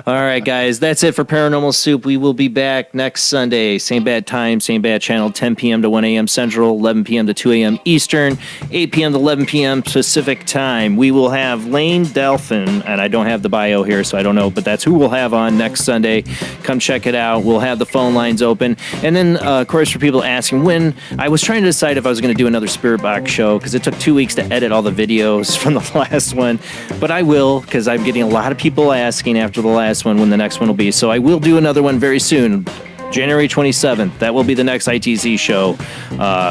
All right, guys, that's it for Paranormal Soup. We will be back next Sunday. Same bad time, same bad channel, 10 p.m. to 1 a.m. Central, 11 p.m. to 2 a.m. Eastern, 8 p.m. to 11 p.m. Pacific time. We will have Lane Delphin, and I don't have the bio here, so I don't know, but that's who we'll have on next Sunday. Come check it out. We'll have the phone lines open. And then, of course, for people asking when, I was trying to decide if I was going to do another Spirit Box show, because it took 2 weeks to edit all the videos from the last one, but I will, because I'm getting a lot of people asking after the last one when the next one will be. So I will do another one very soon. January 27th. That will be the next ITZ show.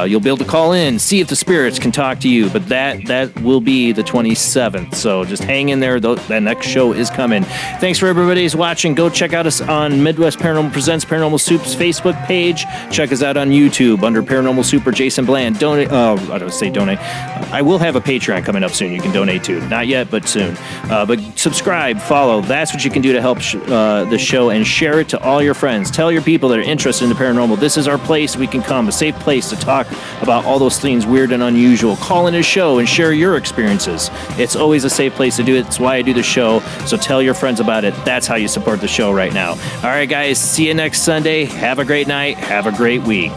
You'll be able to call in, see if the spirits can talk to you, but that will be the 27th. So just hang in there. That next show is coming. Thanks for everybody who's watching. Go check out us on Midwest Paranormal Presents Paranormal Soup's Facebook page. Check us out on YouTube under Paranormal Soup or Jason Bland. Donate. I don't say donate. I will have a Patreon coming up soon. You can donate to. Not yet, but soon. But subscribe, follow. That's what you can do to help the show, and share it to all your friends. Tell your people that are interested in the paranormal. This is our place. We can come, a safe place to talk about all those things weird and unusual. Call in a show and share your experiences. It's always a safe place to do it. It's why I do the show. So tell your friends about it. That's how you support the show right now. All right, guys. See you next Sunday. Have a great night. Have a great week.